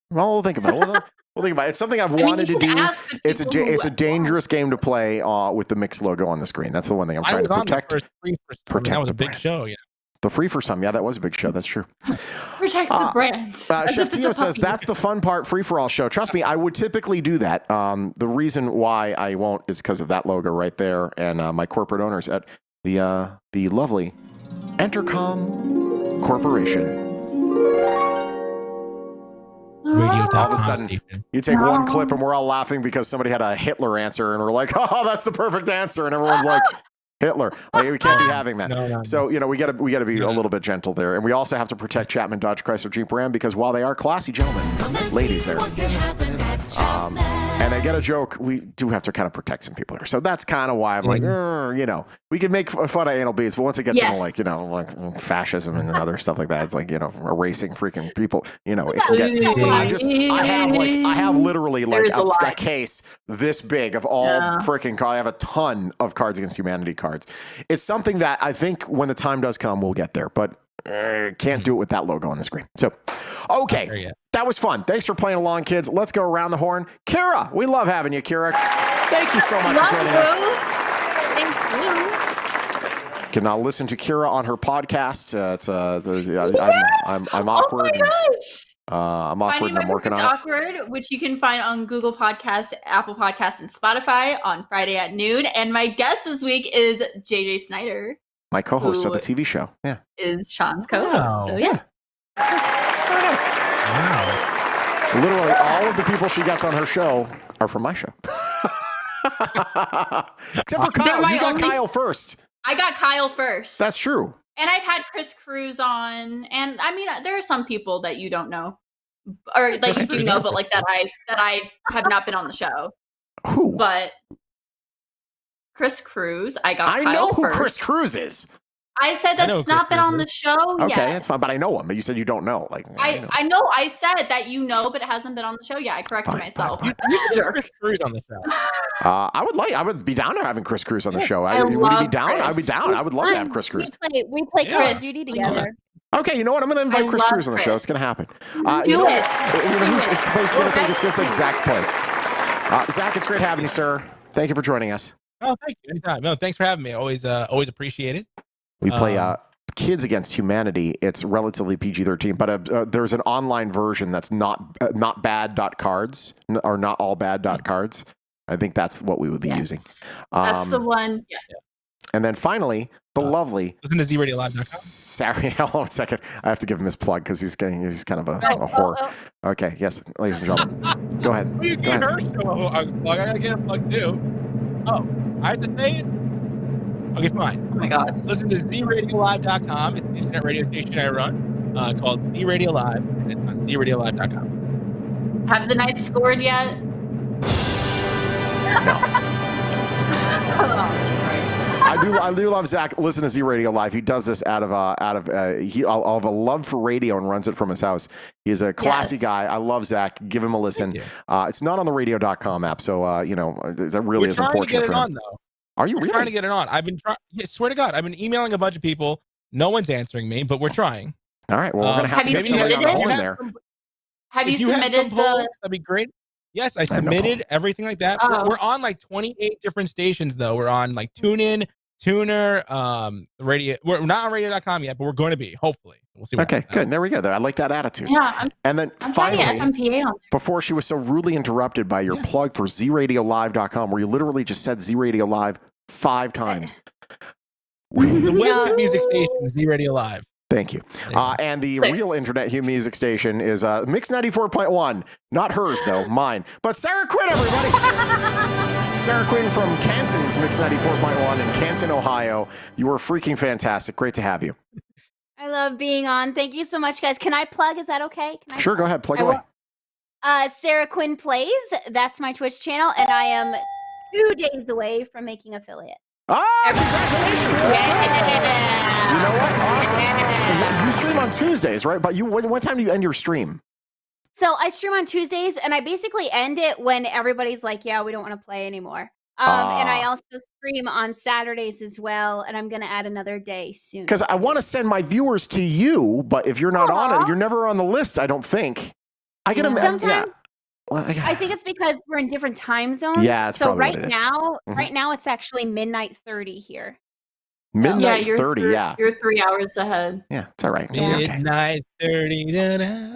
Well, we'll think about it. We'll think about it. It's something I've wanted to do. It's a dangerous game to play with the Mix logo on the screen. That's the one thing I'm trying to protect. That was a big show, yeah. The Free for Some, yeah, that was a big show. That's true. Protect the brand. Chef Tio says that's the fun part. Free for all show. Trust me, I would typically do that. The reason why I won't is because of that logo right there and my corporate owners at the lovely Entercom Corporation. Radio All of a sudden, station. you take one clip and we're all laughing because somebody had a Hitler answer, and we're like, "Oh, that's the perfect answer," and everyone's like, "Hitler." Like, we can't be having that. No. So we got to be a little bit gentle there, and we also have to protect Chapman Dodge Chrysler Jeep Ram because while they are classy gentlemen, ladies there, and they get a joke, we do have to kind of protect some people here. So that's kind of why I'm like, we can make fun of anal beads, but once it gets into like fascism and other stuff like that, it's like erasing freaking people. It can get. I have literally like a case this big of all freaking cards. I have a ton of Cards Against Humanity cards. It's something that I think when the time does come, we'll get there, but can't do it with that logo on the screen. So, okay, that was fun. Thanks for playing along, kids. Let's go around the horn. Kira, we love having you, Kira. Thank you so much for joining us. Thank you. You can now listen to Kira on her podcast. I'm awkward. Oh my gosh. I'm awkward and I'm working on it. Awkward, which you can find on Google Podcasts, Apple Podcasts, and Spotify on Friday at noon. And my guest this week is JJ Snyder. My co-host of the TV show. Yeah. Is Shawn's co-host. Wow. So yeah. That's very nice. Wow. Literally all of the people she gets on her show are from my show. Except for Kyle. You got Kyle first. I got Kyle first. That's true. And I've had Chris Cruz on, and I mean, there are some people that you don't know, or that you do know, but like that I have not been on the show. Who? But Chris Cruz, I got. I know who Chris Cruz is. I said that's not been on the show yet. Okay, that's fine, but I know him. But you said you don't know. Like I know. I said that you know, but it hasn't been on the show yet. I corrected myself. You should have Chris Cruz on the show. I would be down to having Chris Cruz on the show. Would you be down? I'd be down. I would love to have Chris Cruz. We play Call of Duty together. Okay, you know what? I'm going to invite Chris Cruz on the show. It's going to happen. It's basically it's like Zach's place. Zach, it's great having you, sir. Thank you for joining us. Oh, thank you. Anytime. No, thanks for having me. Always appreciate it. We play Kids Against Humanity. It's relatively PG-13, but there's an online version that's not bad.cards or not all bad.cards. I think that's what we would be using. That's the one. Yeah. And then finally, the lovely. Listen to ZRadioLive.com. Sorry, hold on a second. I have to give him his plug because he's kind of a whore. Okay, yes, ladies and gentlemen, go ahead. Well, you get her show a plug. I gotta get a plug too. Oh, I have to say it. Okay, fine. Oh my God. Listen to ZRadioLive.com. It's an internet radio station I run called Z Radio Live, and it's on ZRadioLive.com. Have the Knights scored yet? No. I do love Zach. Listen to Z Radio Live. He does this out of a love for radio and runs it from his house. He's a classy guy. I love Zach. Give him a listen. It's not on the radio.com app, so that really is unfortunate. We're trying to get it on though. Are you really trying to get it on? I've been trying. Yeah, swear to God, I've been emailing a bunch of people. No one's answering me, but we're trying. All right. Well, we're gonna have to get somebody on the horn there. Have you submitted that'd be great. Yes, I submitted everything like that. We're on like 28 different stations though. We're on like TuneIn, Tuner, radio. We're not on radio.com yet, but we're going to be, hopefully. We'll see. Okay, good. There we go. I like that attitude. Yeah. And then finally, before she was so rudely interrupted by your plug for ZRadioLive.com, where you literally just said Z Radio Live 5 times. The website music station, Z Radio Live. Thank you. And the real internet music station is Mix 94.1. Not hers, though. Mine. But Sarah Quinn, everybody. Sarah Quinn from Canton's Mix 94.1 in Canton, Ohio. You were freaking fantastic. Great to have you. I love being on. Thank you so much, guys. Can I plug? Is that okay? Sure, go ahead. Plug away. Sarah Quinn Plays. That's my Twitch channel. And I am 2 days away from making affiliate. Congratulations. That's good. You know what? Awesome. You stream on Tuesdays, right? But what time do you end your stream? So I stream on Tuesdays, and I basically end it when everybody's like, yeah, we don't want to play anymore. And I also stream on Saturdays as well, and I'm going to add another day soon. Because I want to send my viewers to you, but if you're not on it, you're never on the list, I don't think. I get them sometimes. Well, I think it's because we're in different time zones. Yeah, so right now it's actually midnight 30 here. Midnight 30, You're 3 hours ahead. Yeah, it's all right. Midnight 30.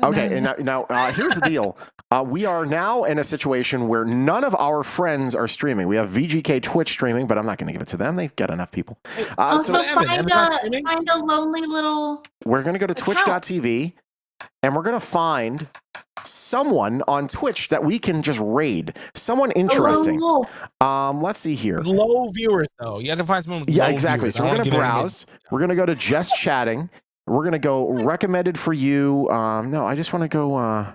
Okay, and now here's the deal. We are now in a situation where none of our friends are streaming. We have VGK Twitch streaming, but I'm not going to give it to them. They've got enough people. So find a lonely little... We're going to go to twitch.tv, and we're going to find someone on Twitch that we can just raid. Someone interesting. Let's see here. Low viewers, though. You have to find someone with low Exactly. viewers. So we're going to browse. We're going to go to just chatting. We're going to go recommended for you. No, I just want to go.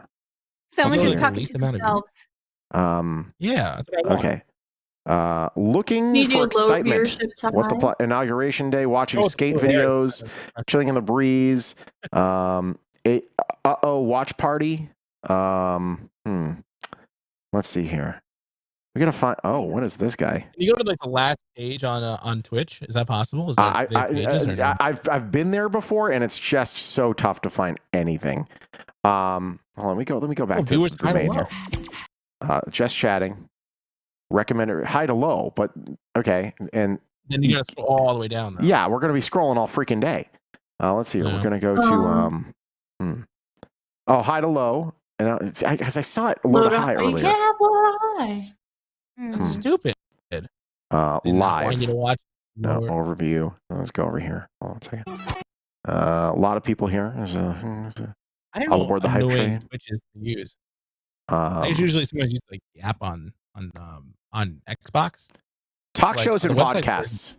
Someone Let's just see. talking to themselves. Yeah. That's what I want. Okay. Looking You for do low excitement. viewership time. What the inauguration day? Watching Oh, skate cool. Yeah. videos, chilling in the breeze. Watch party. Let's see here. We gotta find. Oh, what is this guy? Can you go to like the last page on Twitch? Is that possible? Is that I've been there before, and it's just so tough to find anything. Hold on, let me go back to viewers the main here. Just chatting. Recommended high to low, but okay, and then you gotta scroll all the way down. Though. Yeah, we're gonna be scrolling all freaking day. Let's see here. We're gonna go to high to low, and because I saw it low to high earlier. That's stupid. Live. Want you to watch. No overview. Let's go over here. Hold on a second. A lot of people here. There's I don't know aboard the hype train. Twitches to use. I usually sometimes use like the app on Xbox. Talk like, shows and podcasts.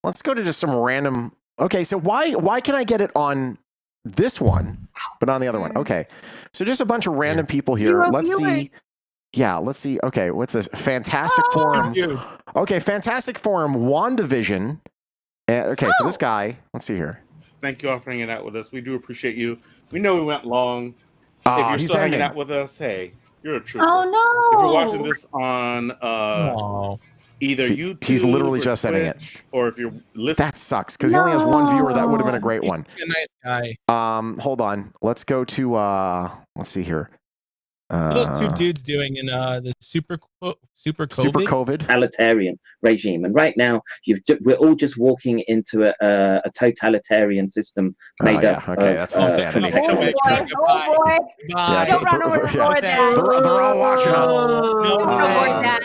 Let's go to just some random. Okay, so why can I get it on this one, but on the other one? Okay, so just a bunch of random people here. Let's see. Yeah, let's see. Okay, what's this? Fantastic Forum. Okay, Fantastic Forum, WandaVision. Okay, so this guy. Let's see here. Thank you all for hanging out with us. We do appreciate you. We know we went long. If you're still hanging out with us, hey, you're a trooper. Oh no! If you're watching this on either YouTube, he's literally or just Twitch, ending it. Or if you're listening, that sucks because he only has one viewer. That would have been a great one. He's a nice guy. Hold on. Let's go to. Let's see here. What are those two dudes doing in the super COVID totalitarian regime, and right now we're all just walking into a totalitarian system made up. Okay, that's insanity. Oh boy! Yeah, don't run over board that. They're all watching us. that.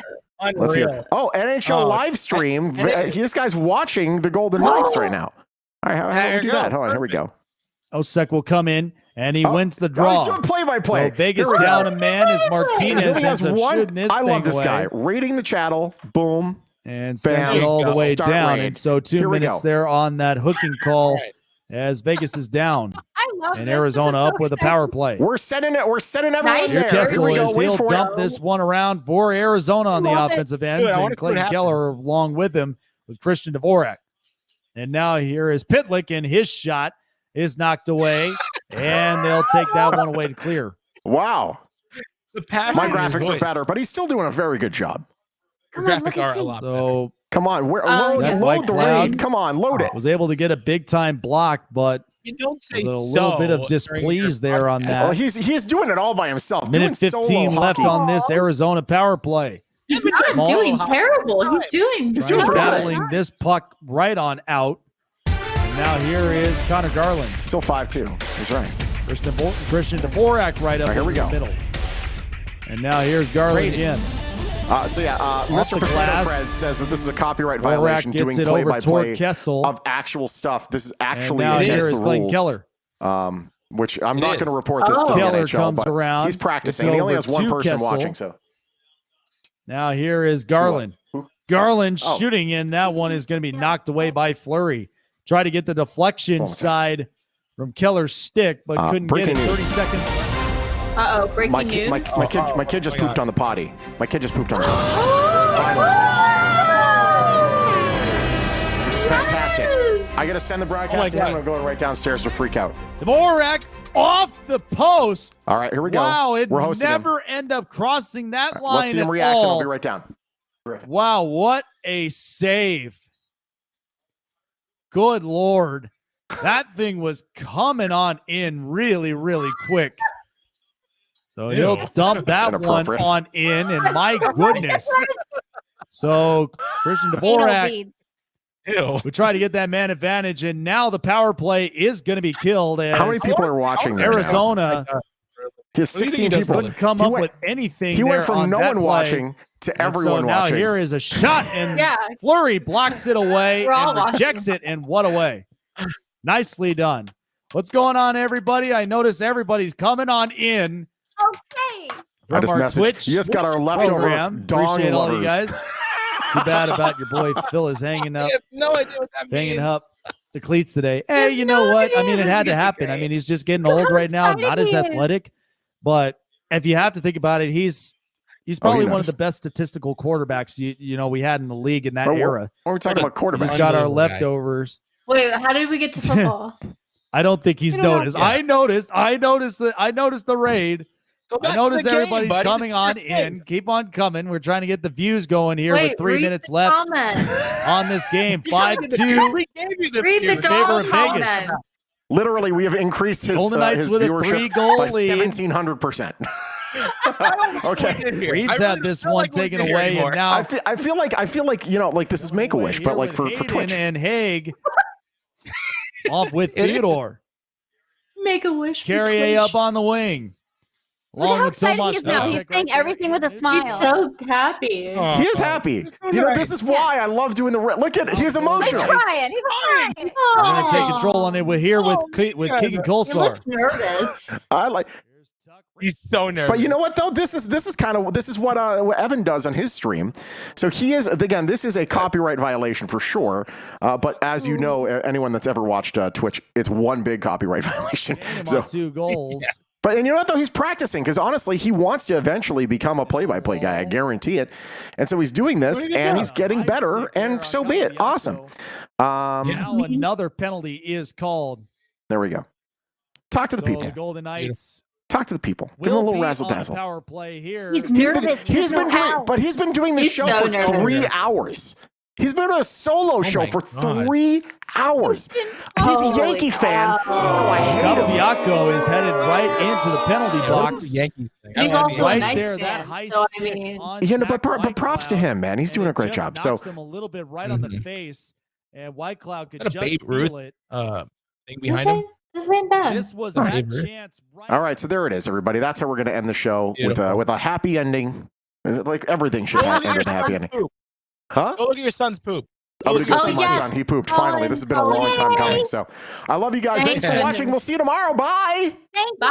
Let's see. Oh, NHL live stream. This guy's watching the Golden Knights right now. All right, how do we do that? Hold on, here we go. Osek will come in, and he wins the draw. He's doing play-by-play. So Vegas down a man is Martinez. I love this guy. Rating the chattel. Boom. And sends it all the way down. And so 2 minutes there on that hooking call as Vegas is down. I love and Arizona up with a power play. We're setting it. We're setting everyone Here there. Kessel Here we go. is. Wait He'll for dump it. this one around for Arizona on the offensive ends, and Clayton Keller along with him with Christian Dvorak. And now here is Pitlick, and his shot is knocked away, and they'll take that one away to clear. Wow. My graphics are voice. better, but he's still doing a very good job. The graphics are a lot better. Come on, load the raid. Come on, load it. Was able to get a big time block, but you don't say a little bit of displeased there on that. Well, he's doing it all by himself. Minute 15 left on this Arizona power play. He's not doing terrible. He's doing battling this puck right on out. And now here is Connor Garland. Still 5-2. He's right. Christian Dvorak right up here we go. the middle. And now here's Garland again. Mr. Potato Fred says that this is a copyright violation doing play-by-play of actual stuff. This is actually against the rules. Keller. Which I'm not going to report this to the Keller NHL, comes but around. he's practicing. He only has one person watching, so. Now here is Garland. Garland shooting, and that one is going to be knocked away by Fleury. Try to get the deflection side from Keller's stick, but couldn't get it. 30 seconds left. Breaking news. My kid just pooped on the potty. My kid just pooped on the potty. Finally. Which is fantastic. I got to send the broadcast. I'm going right downstairs to freak out. Dvorak off the post. All right, here we go. Wow, it We're hosting never end up crossing that line. Let's see him react, and I'll be right down. Wow, what a save. Good Lord. That thing was coming on in really, really quick. So he'll dump that one on in, and my goodness. So Christian Dvorak we try to get that man advantage, and now the power play is going to be killed. How many people are watching there Arizona. His 16 people couldn't come up with anything. He went from on no that one play. watching to everyone now watching. Here is a shot, and Fleury blocks it away and rejects it, and what a way. Nicely done. What's going on, everybody? I notice everybody's coming on in. Okay. I just From our messaged. Twitch You just got our leftover program. dong Appreciate all you lovers. guys. Too bad about your boy Phil is hanging up. I have no idea what that means. Hanging up the cleats today. Hey, you know what? I mean, it had to happen. I mean, he's just getting old right now, not as athletic. But if you have to think about it, he's probably one of the best statistical quarterbacks you know we had in the league in that era. We're talking about quarterbacks. He's got our leftovers. Wait, how did we get to football? I don't think he's noticed. I noticed the raid. I noticed everybody's coming on in. Keep on coming. We're trying to get the views going here with 3 minutes left on this game. 5-2. Read the dog comment. Literally, we have increased his viewership by 1,700%. Okay, Reed's had this one taken away, and now I feel like you know, like this is Make-A-Wish, but like for Twitch. And Haig off with Theodore. Make-A-Wish. Carrier up on the wing. Look how excited he is now. He's saying everything with a smile. He's so happy. He is happy. You know, this is why I love doing the. Look at he's emotional. He's crying. He's crying. I'm gonna take control on it. We're here with King and Colsar. He looks nervous. I like. He's so nervous. But you know what though? This is what Evan does on his stream. So he is again. This is a copyright violation for sure. But as you know, anyone that's ever watched Twitch, it's one big copyright violation. So 2 goals. Yeah. But and you know what though? He's practicing because honestly, he wants to eventually become a play-by-play guy. I guarantee it. And so he's doing this, and he's getting better. And so be it. Awesome. Now another penalty is called. There we go. Talk to the people. The Golden Knights. Talk to the people. Give him a little razzle dazzle. Power play here. He's nervous. He's been doing this show for 3 hours. He's been on a solo show for 3 hours. He's a Yankee fan, so I hate him. Gabiaco is headed right into the penalty box. Yankees thing. He's also a Knights there, fan, that high so I stick mean, Yeah, no, but props to him, man. He's doing a great job. So knocks him a little bit right on the face, and White Cloud could just Babe Ruth feel it. thing behind him. This ain't bad. This was that chance. all right, so there it is, everybody. That's how we're going to end the show with a happy ending. Like everything should end with a happy ending. Huh? Go look at your son's poop. I'm going to go see my son. He pooped. Finally, this has been a long time coming. So I love you guys. Thanks for watching. We'll see you tomorrow. Bye. Thank you. Bye.